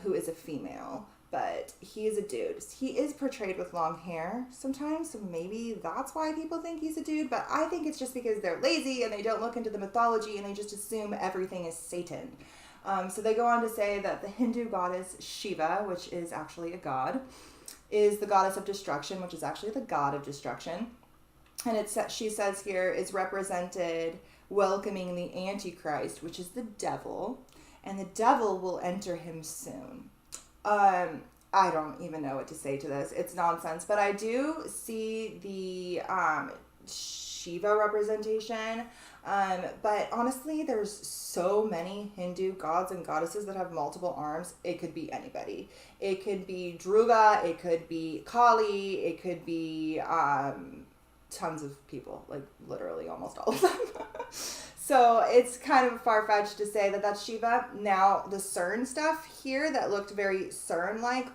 who is a female. But he is a dude. He is portrayed with long hair sometimes, so maybe that's why people think he's a dude. But I think it's just because they're lazy and they don't look into the mythology and they just assume everything is Satan. So they go on to say that the Hindu goddess Shiva, which is actually a god, is the goddess of destruction, which is actually the god of destruction. And she says here is represented welcoming the Antichrist, which is the devil, and the devil will enter him soon. I don't even know what to say to this. It's nonsense. But I do see the Shiva representation. But honestly, there's so many Hindu gods and goddesses that have multiple arms. It could be anybody. It could be Druga. It could be Kali. It could be tons of people. Like literally almost all of them. So it's kind of far-fetched to say that that's Shiva. Now, the CERN stuff here that looked very CERN-like,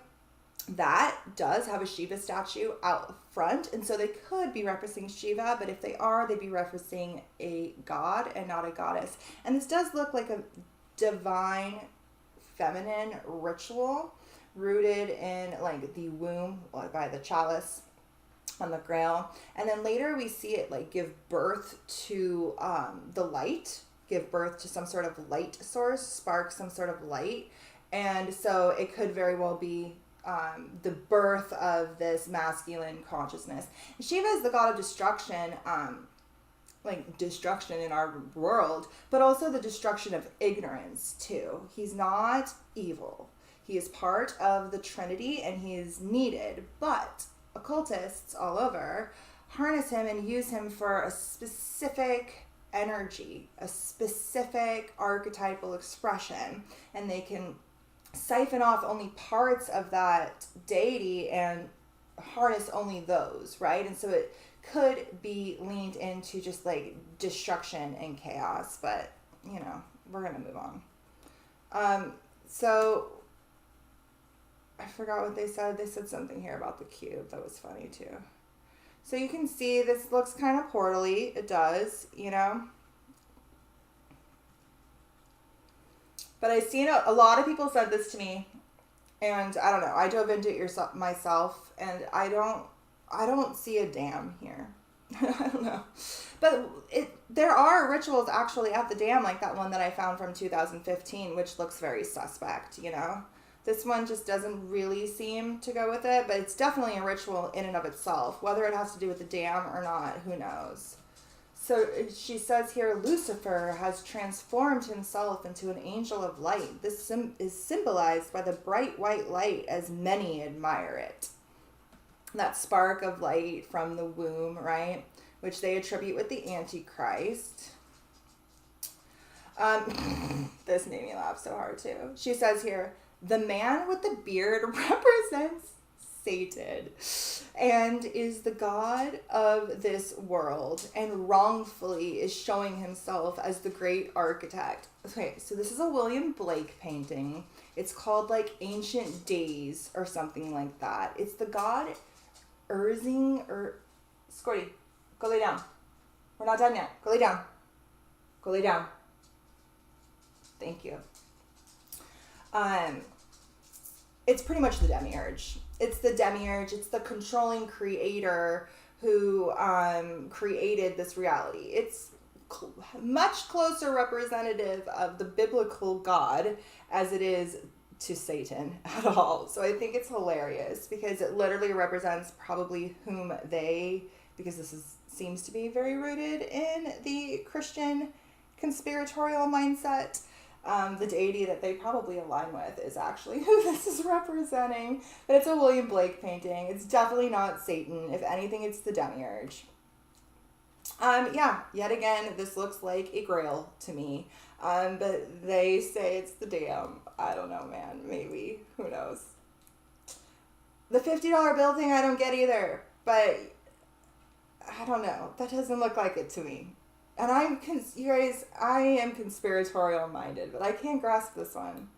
that does have a Shiva statue out front. And so they could be referencing Shiva, but if they are, they'd be referencing a god and not a goddess. And this does look like a divine feminine ritual rooted in like the womb by the chalice on the grail, and then later we see it like give birth to the light, give birth to some sort of light source, spark some sort of light, and so it could very well be the birth of this masculine consciousness. Shiva is the god of destruction, like destruction in our world, but also the destruction of ignorance too. He's not evil. He is part of the Trinity and he is needed, but occultists all over harness him and use him for a specific energy, a specific archetypal expression, and they can siphon off only parts of that deity and harness only those, right? And so it could be leaned into just like destruction and chaos, but you know, we're gonna move on. So I forgot what they said. They said something here about the cube that was funny too. So you can see this looks kind of portally. It does, you know. But I've seen a lot of people said this to me, and I don't know. I dove into it myself, and I don't see a dam here. I don't know. But there are rituals actually at the dam, like that one that I found from 2015, which looks very suspect, you know. This one just doesn't really seem to go with it, but it's definitely a ritual in and of itself. Whether it has to do with the dam or not, who knows? So she says here, Lucifer has transformed himself into an angel of light. This is symbolized by the bright white light as many admire it. That spark of light from the womb, right? Which they attribute with the Antichrist. This made me laugh so hard too. She says here, the man with the beard represents Satan and is the god of this world and wrongfully is showing himself as the great architect. Okay, so this is a William Blake painting. It's called like Ancient Days or something like that. It's the god Erzing or Scorty, go lay down. We're not done yet. Go lay down. Go lay down. Thank you. It's pretty much the demiurge. It's the demiurge. It's the controlling creator who created this reality. It's much closer representative of the biblical God as it is to Satan at all. So I think it's hilarious because it literally represents probably whom they, because this seems to be very rooted in the Christian conspiratorial mindset. The deity that they probably align with is actually who this is representing. But it's a William Blake painting. It's definitely not Satan. If anything, it's the demiurge. Yeah, yet again, this looks like a grail to me. But they say it's the dam. I don't know, man. Maybe. Who knows? The $50 bill thing I don't get either. But I don't know. That doesn't look like it to me. And you guys, I am conspiratorial minded, but I can't grasp this one.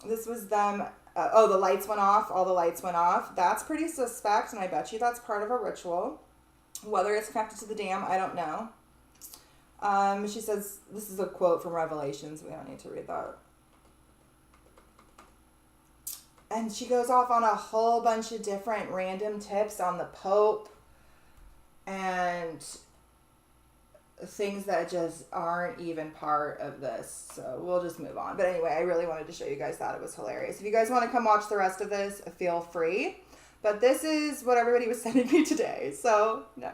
This was them. The lights went off. All the lights went off. That's pretty suspect, and I bet you that's part of a ritual. Whether it's connected to the dam, I don't know. She says, this is a quote from Revelations. We don't need to read that. And she goes off on a whole bunch of different random tips on the Pope. And things that just aren't even part of this. So we'll just move on. But anyway, I really wanted to show you guys that. It was hilarious. If you guys want to come watch the rest of this, feel free. But this is what everybody was sending me today. So, no.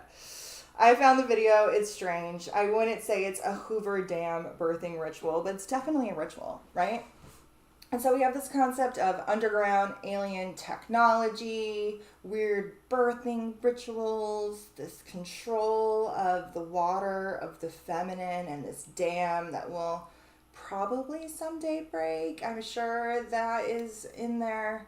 I found the video. It's strange. I wouldn't say it's a Hoover Dam birthing ritual, but it's definitely a ritual, right? And so we have this concept of underground alien technology, weird birthing rituals, this control of the water, of the feminine, and this dam that will probably someday break. I'm sure that is in their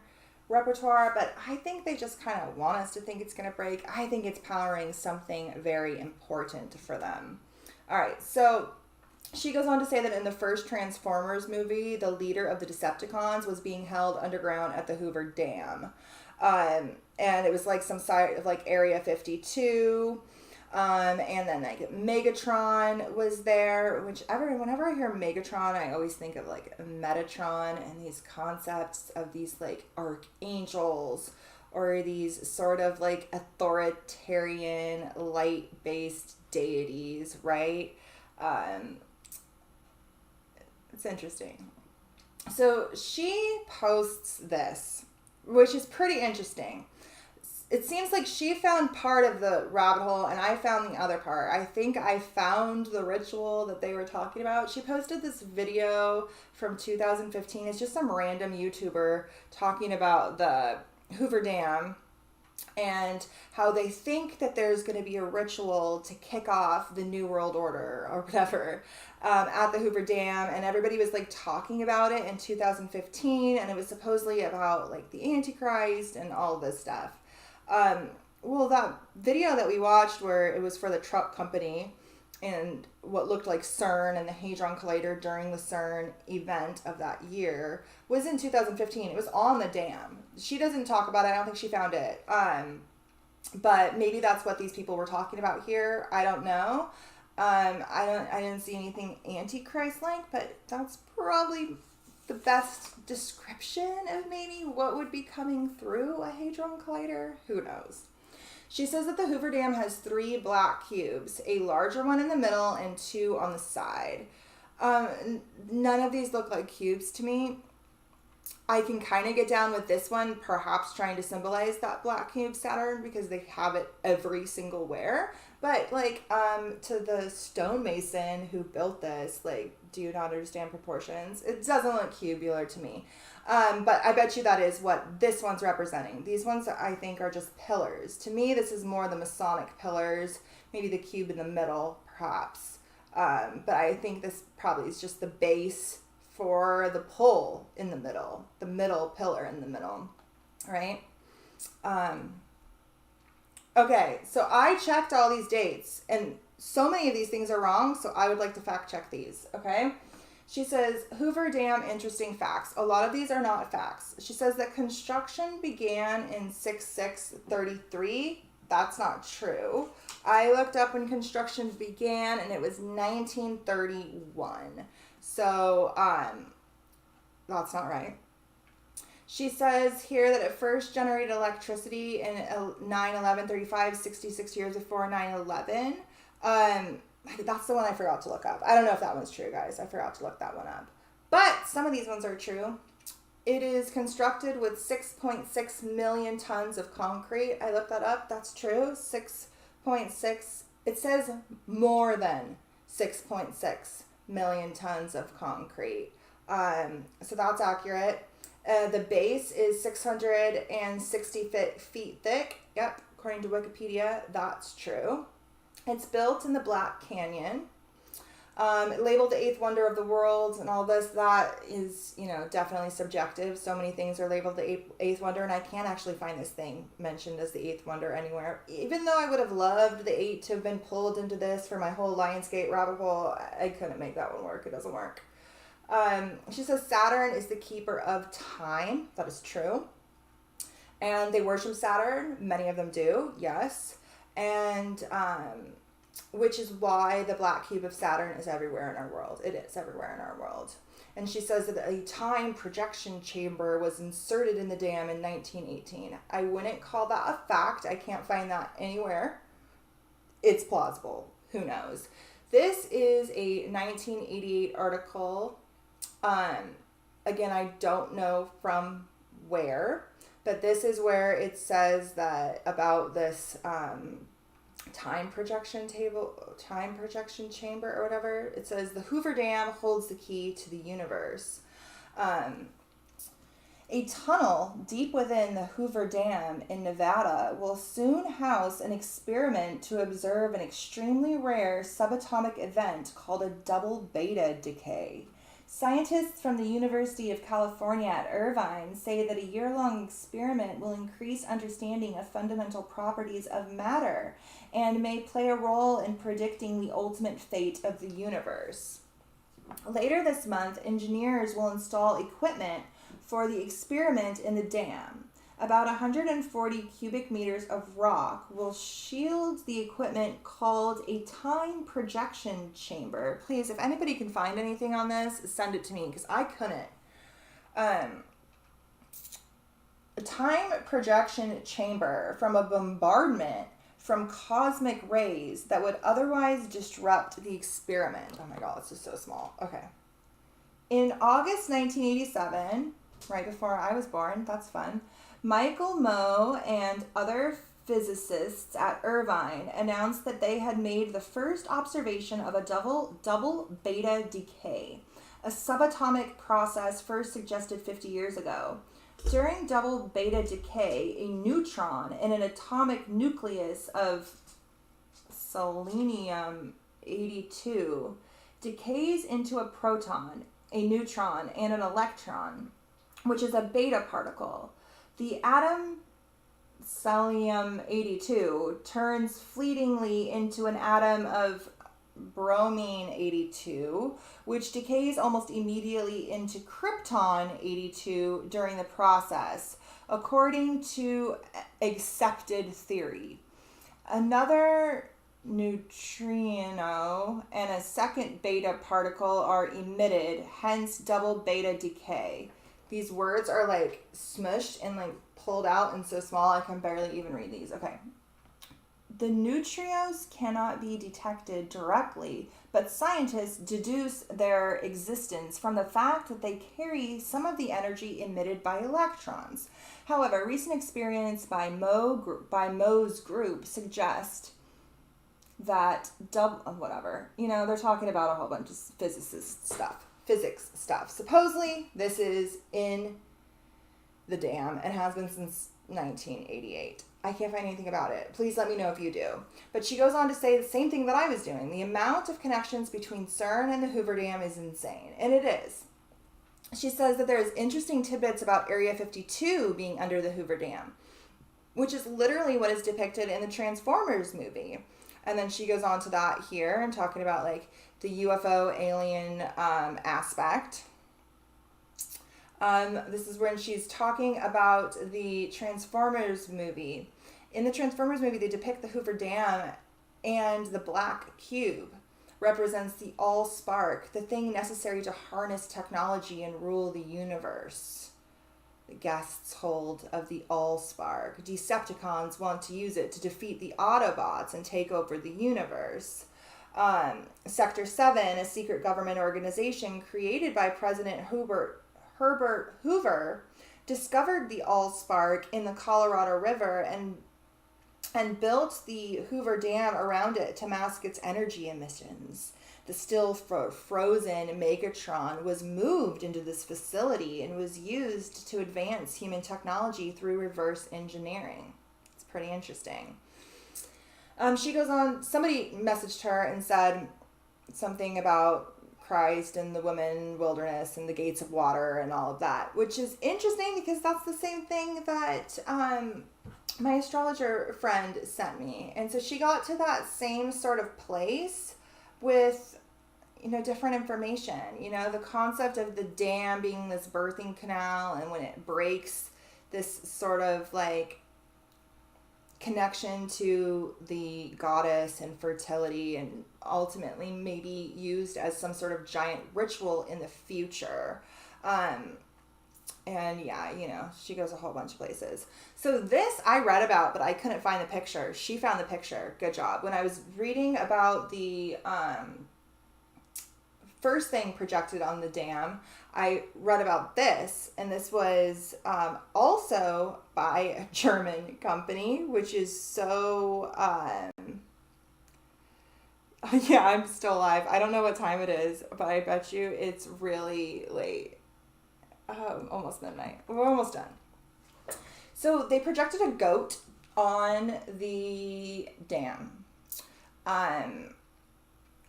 repertoire, but I think they just kind of want us to think it's going to break. I think it's powering something very important for them. All right, so she goes on to say that in the first Transformers movie, the leader of the Decepticons was being held underground at the Hoover Dam. And it was like some side of like Area 52. And then like Megatron was there, whenever I hear Megatron, I always think of like Metatron and these concepts of these like archangels or these sort of like authoritarian light-based deities, right? It's interesting. So she posts this, which is pretty interesting. It seems like she found part of the rabbit hole and I found the other part. I think I found the ritual that they were talking about. She posted this video from 2015. It's just some random YouTuber talking about the Hoover Dam and how they think that there's going to be a ritual to kick off the New World Order or whatever at the Hoover Dam, and everybody was like talking about it in 2015, and it was supposedly about like the Antichrist and all this stuff. Well, that video that we watched where it was for the truck company and what looked like CERN and the Hadron Collider during the CERN event of that year was in 2015. It was on the dam. She doesn't talk about it. I don't think she found it. But maybe that's what these people were talking about here. I don't know. I didn't see anything Antichrist-like, but that's probably the best description of maybe what would be coming through a Hadron Collider. Who knows? She says that the Hoover Dam has 3 black cubes, a larger one in the middle and 2 on the side. None of these look like cubes to me. I can kind of get down with this one, perhaps trying to symbolize that black cube Saturn because they have it every single where. But like to the stonemason who built this, like, do you not understand proportions? It doesn't look cubular to me. But I bet you that is what this one's representing. These ones I think are just pillars. To me, this is more the Masonic pillars, maybe the cube in the middle, perhaps. But I think this probably is just the base for the pole in the middle pillar in the middle, right? Okay, so I checked all these dates, and so many of these things are wrong, so I would like to fact check these, okay? She says, Hoover Dam, interesting facts. A lot of these are not facts. She says that construction began in 6633. That's not true. I looked up when construction began, and it was 1931. So, that's not right. She says here that it first generated electricity in 9/11/35, 66 years before 9/11. That's the one I forgot to look up. I don't know if that one's true, guys. I forgot to look that one up. But some of these ones are true. It is constructed with 6.6 million tons of concrete. I looked that up. That's true. 6.6. It says more than 6.6 million tons of concrete. So that's accurate. The base is 660 feet thick. Yep, according to Wikipedia, that's true. It's built in the Black Canyon. Labeled the 8th wonder of the world and all this, that is, definitely subjective. So many things are labeled the 8th wonder, and I can't actually find this thing mentioned as the 8th wonder anywhere. Even though I would have loved the 8 to have been pulled into this for my whole Lionsgate rabbit hole, I couldn't make that one work. It doesn't work. She says Saturn is the keeper of time. That is true. And they worship Saturn. Many of them do, yes. And which is why the black cube of Saturn is everywhere in our world. It is everywhere in our world. And she says that a time projection chamber was inserted in the dam in 1918. I wouldn't call that a fact. I can't find that anywhere. It's plausible. Who knows? This is a 1988 article. Again, I don't know from where, but this is where it says that about this time projection chamber or whatever. It says the Hoover Dam holds the key to the universe. A tunnel deep within the Hoover Dam in Nevada will soon house an experiment to observe an extremely rare subatomic event called a double beta decay. Scientists from the University of California at Irvine say that a year-long experiment will increase understanding of fundamental properties of matter and may play a role in predicting the ultimate fate of the universe. Later this month, engineers will install equipment for the experiment in the dam. About 140 cubic meters of rock will shield the equipment called a time projection chamber. Please, if anybody can find anything on this, send it to me because I couldn't. A time projection chamber from a bombardment from cosmic rays that would otherwise disrupt the experiment. Oh my God, it's just so small. Okay. In August 1987, right before I was born, that's fun, Michael Moe and other physicists at Irvine announced that they had made the first observation of a double beta decay, a subatomic process first suggested 50 years ago. During double beta decay, a neutron in an atomic nucleus of selenium-82 decays into a proton, a neutron, and an electron, which is a beta particle. The atom selenium-82 turns fleetingly into an atom of bromine-82, which decays almost immediately into krypton-82 during the process, according to accepted theory. Another neutrino and a second beta particle are emitted, hence double beta decay. These words are like smushed and like pulled out and so small I can barely even read these. Okay. The neutrinos cannot be detected directly, but scientists deduce their existence from the fact that they carry some of the energy emitted by electrons. However, recent experiments by Moe's group suggest that they're talking about a whole bunch of physics stuff. Supposedly, this is in the dam and has been since 1988. I can't find anything about it. Please let me know if you do. But she goes on to say the same thing that I was doing. The amount of connections between CERN and the Hoover Dam is insane. And it is. She says that there's interesting tidbits about Area 52 being under the Hoover Dam, which is literally what is depicted in the Transformers movie. And then she goes on to that here and talking about like the UFO alien aspect. This is when she's talking about the Transformers movie. In the Transformers movie, they depict the Hoover Dam, and the black cube represents the all-spark, the thing necessary to harness technology and rule the universe. The guests hold of the all-spark. Decepticons want to use it to defeat the Autobots and take over the universe. Sector 7, a secret government organization created by President Herbert Hoover, discovered the all-spark in the Colorado River and built the Hoover Dam around it to mask its energy emissions. The still frozen Megatron was moved into this facility and was used to advance human technology through reverse engineering. It's pretty interesting. She goes on, somebody messaged her and said something about Christ and the woman wilderness and the gates of water and all of that, which is interesting because that's the same thing that my astrologer friend sent me. And so she got to that same sort of place with, different information. The concept of the dam being this birthing canal, and when it breaks, this sort of like connection to the goddess and fertility, and ultimately maybe used as some sort of giant ritual in the future. And yeah, you know, she goes a whole bunch of places. So this I read about, but I couldn't find the picture. She found the picture. Good job. When I was reading about the first thing projected on the dam, I read about this, and this was also by a German company, which is so, yeah, I'm still alive. I don't know what time it is, but I bet you it's really late. Almost midnight. We're almost done. So they projected a goat on the dam.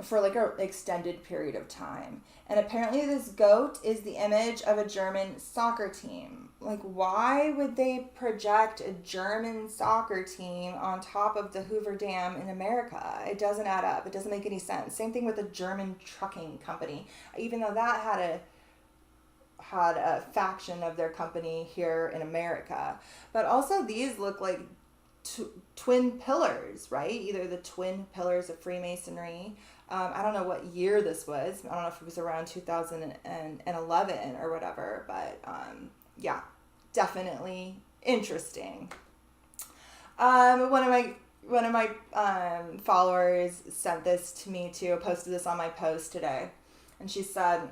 For like an extended period of time. And apparently this goat is the image of a German soccer team. Like, why would they project a German soccer team on top of the Hoover Dam in America? It doesn't add up. It doesn't make any sense. Same thing with a German trucking company. Even though that had a faction of their company here in America. But also these look like twin pillars, right? Either the twin pillars of Freemasonry. I don't know what year this was. I don't know if it was around 2011 or whatever, but yeah, definitely interesting. One of my followers sent this to me too. Posted this on my post today, and she said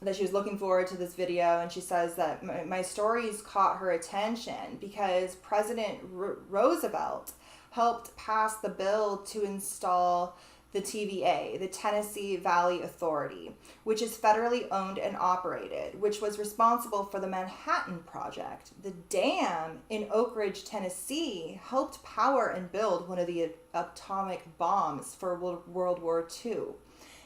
that she was looking forward to this video, and she says that my stories caught her attention because President Roosevelt helped pass the bill to install the TVA, the Tennessee Valley Authority, which is federally owned and operated, which was responsible for the Manhattan Project. The dam in Oak Ridge, Tennessee, helped power and build one of the atomic bombs for World War II.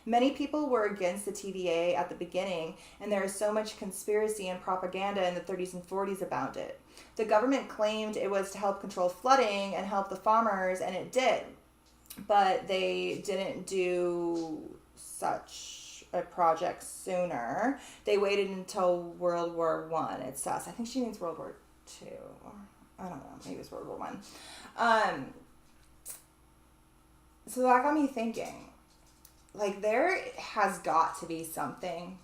Many people were against the TVA at the beginning, and there is so much conspiracy and propaganda in the 30s and 40s about it. The government claimed it was to help control flooding and help the farmers, and it did. But they didn't do such a project sooner. They waited until World War One. It says. I think she means World War Two. Or I don't know. Maybe it was World War One. So that got me thinking. Like, there has got to be something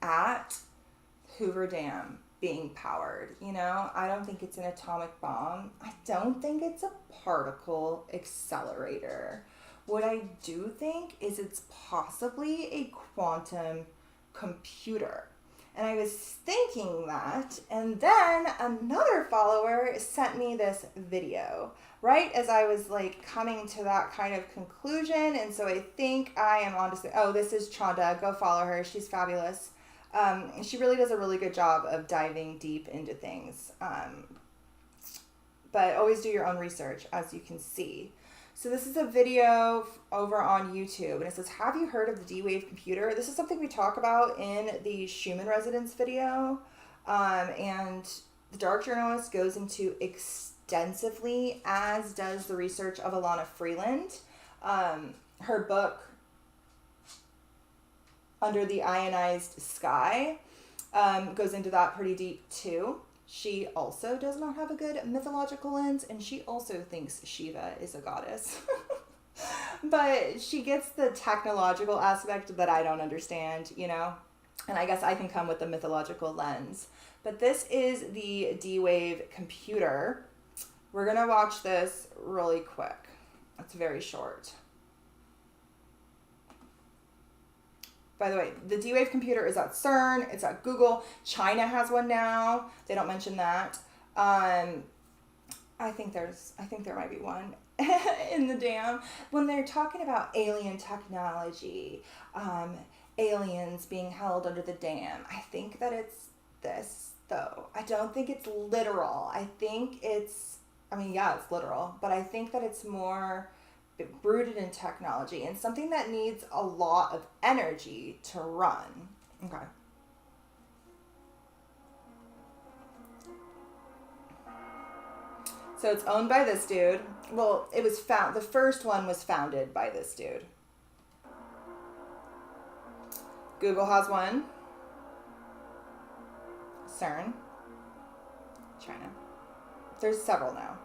at Hoover Dam being powered, you know? I don't think it's an atomic bomb. I don't think it's a particle accelerator. What I do think is it's possibly a quantum computer. And I was thinking that, and then another follower sent me this video, right as I was like coming to that kind of conclusion. And so I think I am on to, oh, this is Chanda. Go follow her. She's fabulous. She really does a really good job of diving deep into things. But always do your own research, as you can see. So this is a video over on YouTube, and it says, have you heard of the D-Wave computer? This is something we talk about in the Shuman Resonance video. And the Dark Journalist goes into extensively, as does the research of Alana Freeland. Her book, Under the Ionized Sky, goes into that pretty deep too. She also does not have a good mythological lens, and she also thinks Shiva is a goddess. But she gets the technological aspect that I don't understand, you know? And I guess I can come with the mythological lens. But this is the D-Wave computer. We're going to watch this really quick. It's very short. By the way, the D-Wave computer is at CERN. It's at Google. China has one now. They don't mention that. I think there might be one in the dam. When they're talking about alien technology, aliens being held under the dam, I think that it's this, though. I don't think it's literal. I think it's, it's literal, but I think that it's more rooted in technology and something that needs a lot of energy to run. Okay. So it's owned by this dude. Well, it was the first one was founded by this dude. Google has one. CERN. China. There's several now.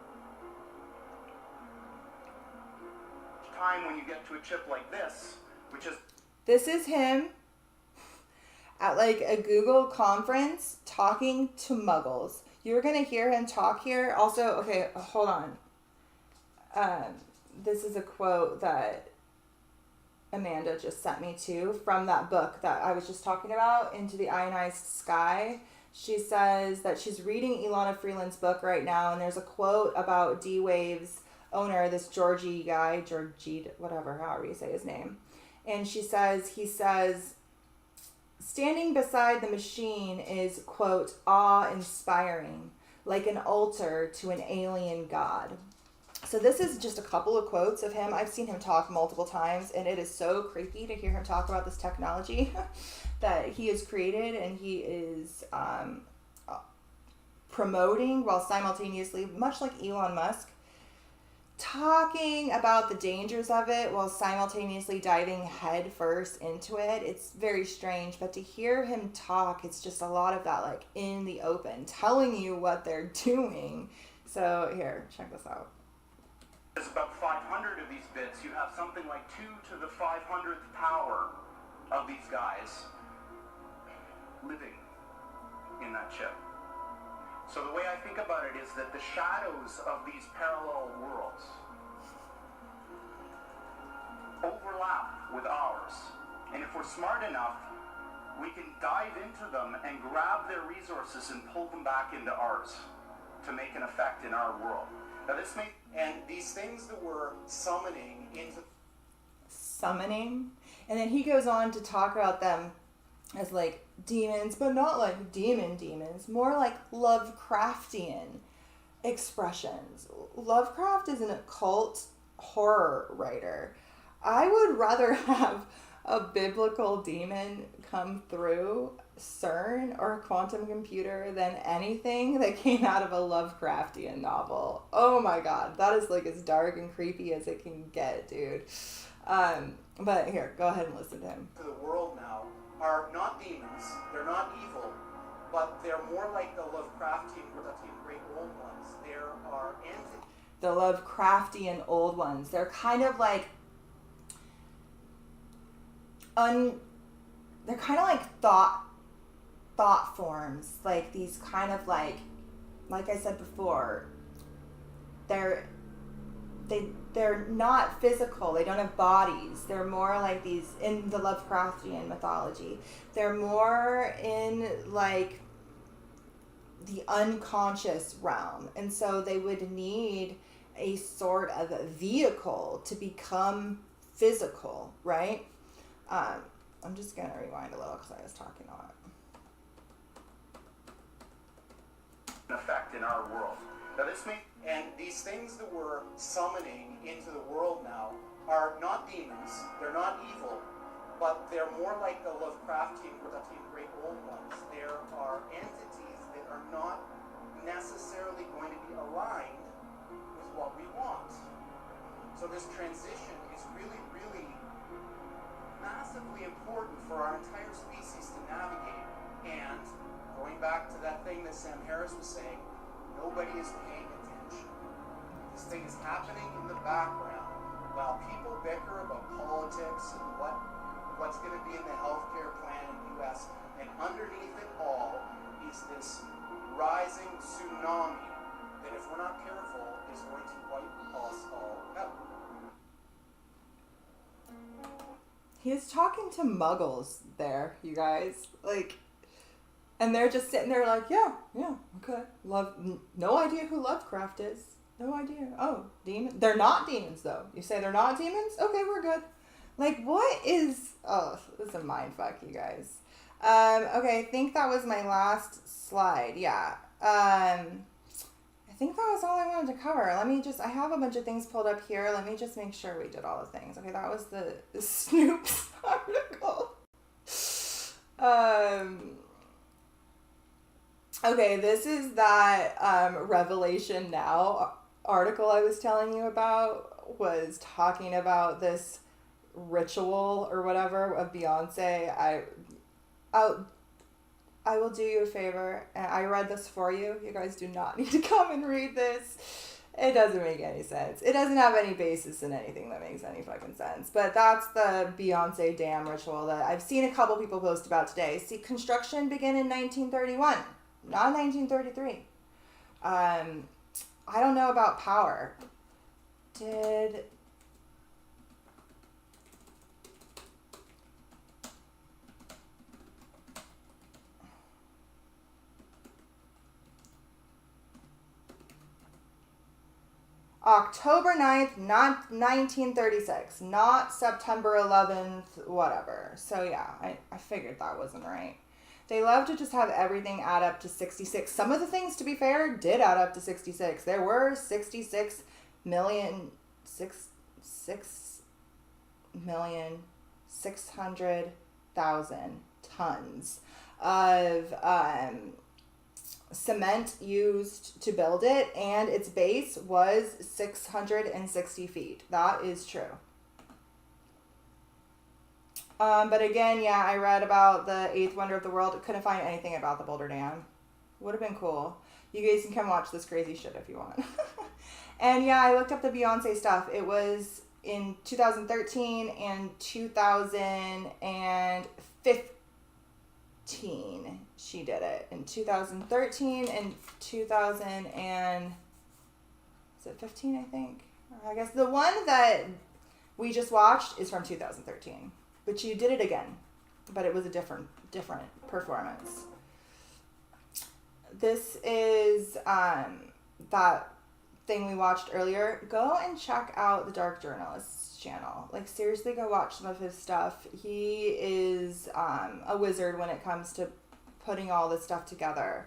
Time when you get to a chip like this, which is... This is him at like a Google conference talking to muggles. You're going to hear him talk here. Also, okay, hold on. This is a quote that Amanda just sent me to from that book that I was just talking about, Into the Ionized Sky. She says that she's reading Ilana Freeland's book right now, and there's a quote about D-Wave's owner, this Georgie guy, Georgie, whatever, however you say his name. And he says, standing beside the machine is, quote, awe-inspiring, like an altar to an alien god. So this is just a couple of quotes of him. I've seen him talk multiple times, and it is so creepy to hear him talk about this technology that he has created and he is promoting while simultaneously, much like Elon Musk, talking about the dangers of it while simultaneously diving head first into it. It's very strange, but to hear him talk, it's just a lot of that, like, in the open, telling you what they're doing. So here, check this out. There's about 500 of these bits. You have something like 2 to the 500th power of these guys living in that chip. So the way I think about it is that the shadows of these parallel worlds overlap with ours. And if we're smart enough, we can dive into them and grab their resources and pull them back into ours to make an effect in our world. Now this may, and these things that we're summoning into... Summoning? And then he goes on to talk about them as like demons, but not like demons, more like Lovecraftian expressions. Lovecraft is an occult horror writer. I would rather have a biblical demon come through CERN or a quantum computer than anything that came out of a Lovecraftian novel. Oh my god, that is like as dark and creepy as it can get, dude. But here, go ahead and listen to him. The world now are not demons, they're not evil, but they're more like the Lovecraftian great old ones. There are entities. The Lovecraftian old ones. They're kind of like they're kind of like thought forms, like these kind of like I said before, they're not physical, they don't have bodies, they're more like these in the Lovecraftian mythology, they're more in like the unconscious realm, and so they would need a sort of a vehicle to become physical, right? I'm just gonna rewind a little because I was talking on it. An effect in our world. Now this may, and these things that we're summoning into the world now are not demons, they're not evil, but they're more like the Lovecraftian great old ones. There are entities that are not necessarily going to be aligned with what we want. So this transition is really, really massively important for our entire species to navigate. And going back to that thing that Sam Harris was saying, nobody is paying attention. This thing is happening in the background while people bicker about politics and what's going to be in the healthcare plan in the U.S. And underneath it all is this rising tsunami that, if we're not careful, is going to wipe us all out. He's talking to muggles there, you guys. Like, and they're just sitting there like, yeah, okay. No idea who Lovecraft is. No idea. Oh, demon. They're not demons, though. You say they're not demons? Okay, we're good. Like, what is... Oh, this is a mindfuck, you guys. Okay, I think that was my last slide. Yeah. I think that was all I wanted to cover. I have a bunch of things pulled up here. Let me just make sure we did all the things. Okay, that was the Snoops article. Okay, this is that Revelation Now article I was telling you about, was talking about this ritual or whatever of Beyonce. I will do you a favor, and I read this for you. You guys do not need to come and read this. It doesn't make any sense. It doesn't have any basis in anything that makes any fucking sense. But that's the Beyonce dam ritual that I've seen a couple people post about today. See, construction began in 1931, not 1933. I don't know about power. Did... October 9th, not 1936, not September 11th, whatever. So yeah, I figured that wasn't right. They love to just have everything add up to 66. Some of the things, to be fair, did add up to 66. There were 66 million, 600,000 tons of cement used to build it, and its base was 660 feet. That is true. But again, yeah, I read about the eighth wonder of the world. Couldn't find anything about the Boulder Dam. Would have been cool. You guys can come watch this crazy shit if you want. And yeah, I looked up the Beyonce stuff. It was in 2013 and 2015. She did it in 2013 and 2000 and is it 15? I think. I guess the one that we just watched is from 2013, but she did it again, but it was a different performance. This is that thing we watched earlier. Go and check out the Dark Journalist's channel. Like, seriously, go watch some of his stuff. He is a wizard when it comes to putting all this stuff together.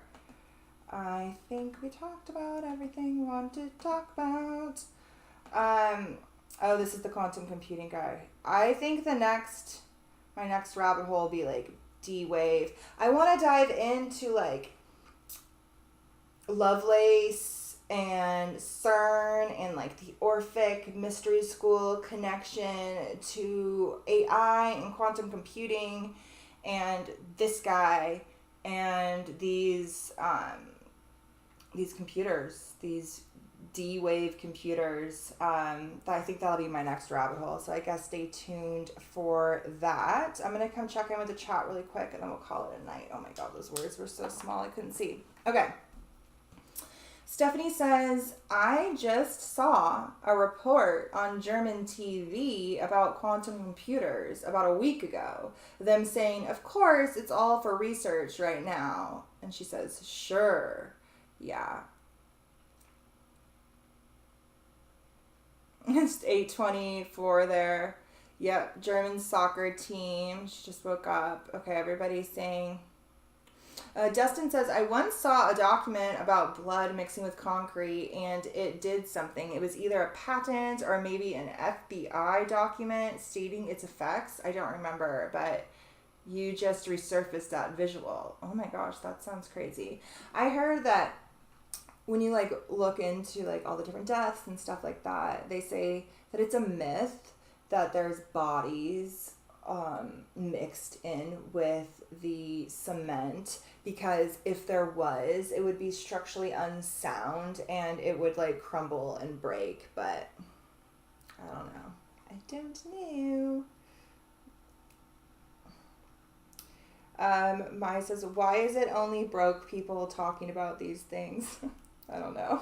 I think we talked about everything we wanted to talk about. Oh, this is the quantum computing guy. I think my next rabbit hole will be like D-Wave. I want to dive into like Lovelace and CERN and like the Orphic Mystery School connection to AI and quantum computing and this guy and these computers, these D-Wave computers. I think that'll be my next rabbit hole. So I guess stay tuned for that. I'm going to come check in with the chat really quick and then we'll call it a night. Oh my God, those words were so small I couldn't see. Okay. Stephanie says, I just saw a report on German TV about quantum computers about a week ago. Them saying, of course, it's all for research right now. And she says, sure. Yeah. It's 8:24 there. Yep, German soccer team. She just woke up. Okay, everybody's saying... Dustin says, I once saw a document about blood mixing with concrete and it did something. It was either a patent or maybe an FBI document stating its effects. I don't remember, but you just resurfaced that visual. Oh my gosh, that sounds crazy. I heard that when you like look into like all the different deaths and stuff like that, they say that it's a myth that there's bodies mixed in with the cement, because if there was, it would be structurally unsound and it would like crumble and break. But I don't know. I don't know. Maya says, why is it only broke people talking about these things? I don't know.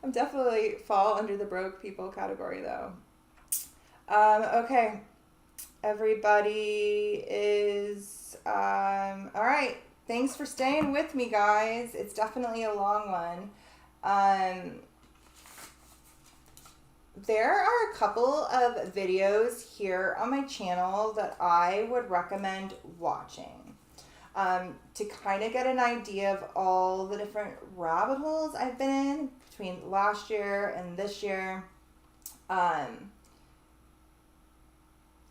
I'm definitely fall under the broke people category though. Okay. Everybody is, all right. Thanks for staying with me, guys. It's definitely a long one. There are a couple of videos here on my channel that I would recommend watching to kind of get an idea of all the different rabbit holes I've been in between last year and this year.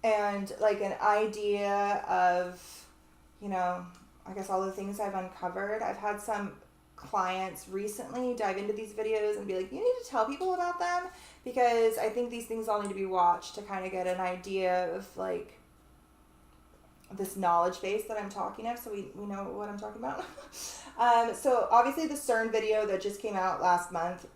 And like an idea of, you know, I guess all the things I've uncovered. I've had some clients recently dive into these videos and be like, you need to tell people about them, because I think these things all need to be watched to kind of get an idea of like this knowledge base that I'm talking of, so we know what I'm talking about. So obviously the CERN video that just came out last month,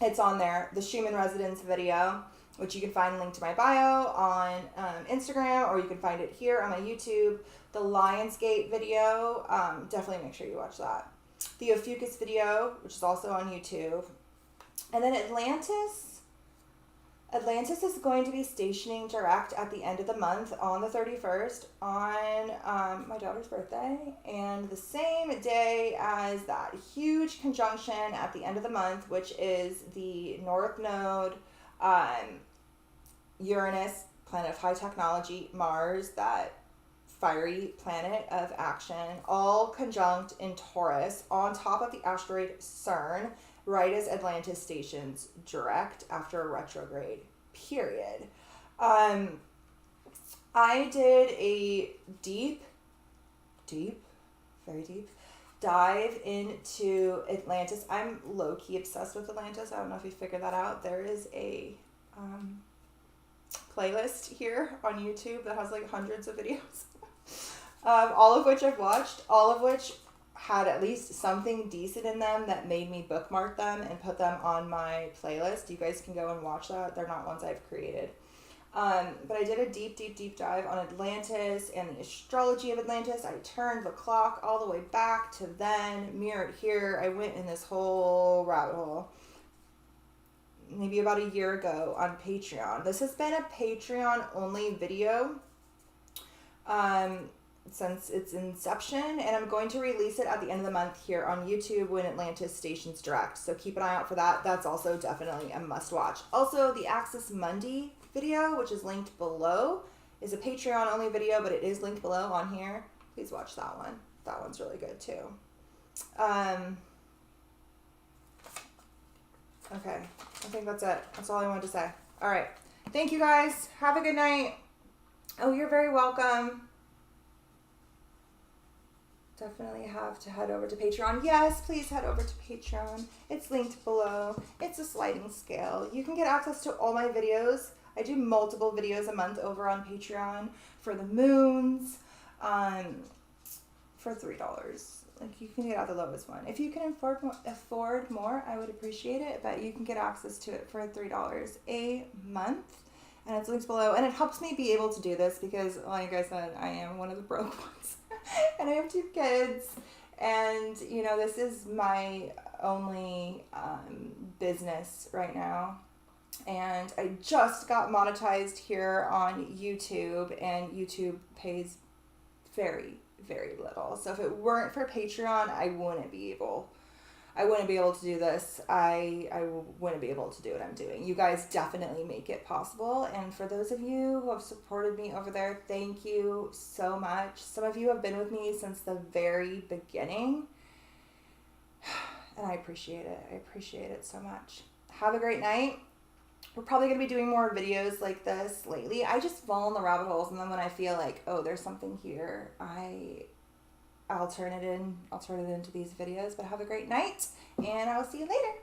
It's on there. The Shuman Resonance video, which you can find linked to my bio on Instagram, or you can find it here on my YouTube. The Lionsgate video, definitely make sure you watch that. The Ophiuchus video, which is also on YouTube. And then Atlantis is going to be stationing direct at the end of the month on the 31st on my daughter's birthday, and the same day as that huge conjunction at the end of the month, which is the North Node, Uranus, planet of high technology, Mars, that fiery planet of action, all conjunct in Taurus on top of the asteroid CERN, right as Atlantis stations direct after a retrograde period. I did a very deep dive into Atlantis. I'm low-key obsessed with Atlantis. I don't know if you figured that out. There is a playlist here on YouTube that has like hundreds of videos, all of which I've watched, all of which had at least something decent in them that made me bookmark them and put them on my playlist. You guys can go and watch that. They're not ones I've created. But I did a deep dive on Atlantis and the astrology of Atlantis. I turned the clock all the way back to then, mirrored here. I went in this whole rabbit hole maybe about a year ago on Patreon. This has been a Patreon only video since its inception, and I'm going to release it at the end of the month here on YouTube when Atlantis stations direct. So keep an eye out for that. That's also definitely a must watch. Also, the Axis Mundi video, which is linked below, is a Patreon only video, but it is linked below on here. Please watch that one. That one's really good too. Okay, I think that's it. That's all I wanted to say. All right. Thank you guys. Have a good night. Oh, you're very welcome. Definitely have to head over to Patreon. Yes, please head over to Patreon. It's linked below. It's a sliding scale. You can get access to all my videos. I do multiple videos a month over on Patreon for the moons, for $3. Like, you can get out the lowest one. If you can afford more, I would appreciate it, but you can get access to it for $3 a month. And it's linked below. And it helps me be able to do this because, like I said, I am one of the broke ones. And I have 2 kids. And, you know, this is my only business right now. And I just got monetized here on YouTube. And YouTube pays very, very little. So if it weren't for Patreon, I wouldn't be able to do this. I wouldn't be able to do what I'm doing. You guys definitely make it possible. And for those of you who have supported me over there, thank you so much. Some of you have been with me since the very beginning. And I appreciate it. I appreciate it so much. Have a great night. We're probably going to be doing more videos like this lately. I just fall in the rabbit holes, and then when I feel like, oh, there's something here, I'll turn it into these videos. But have a great night, and I'll see you later.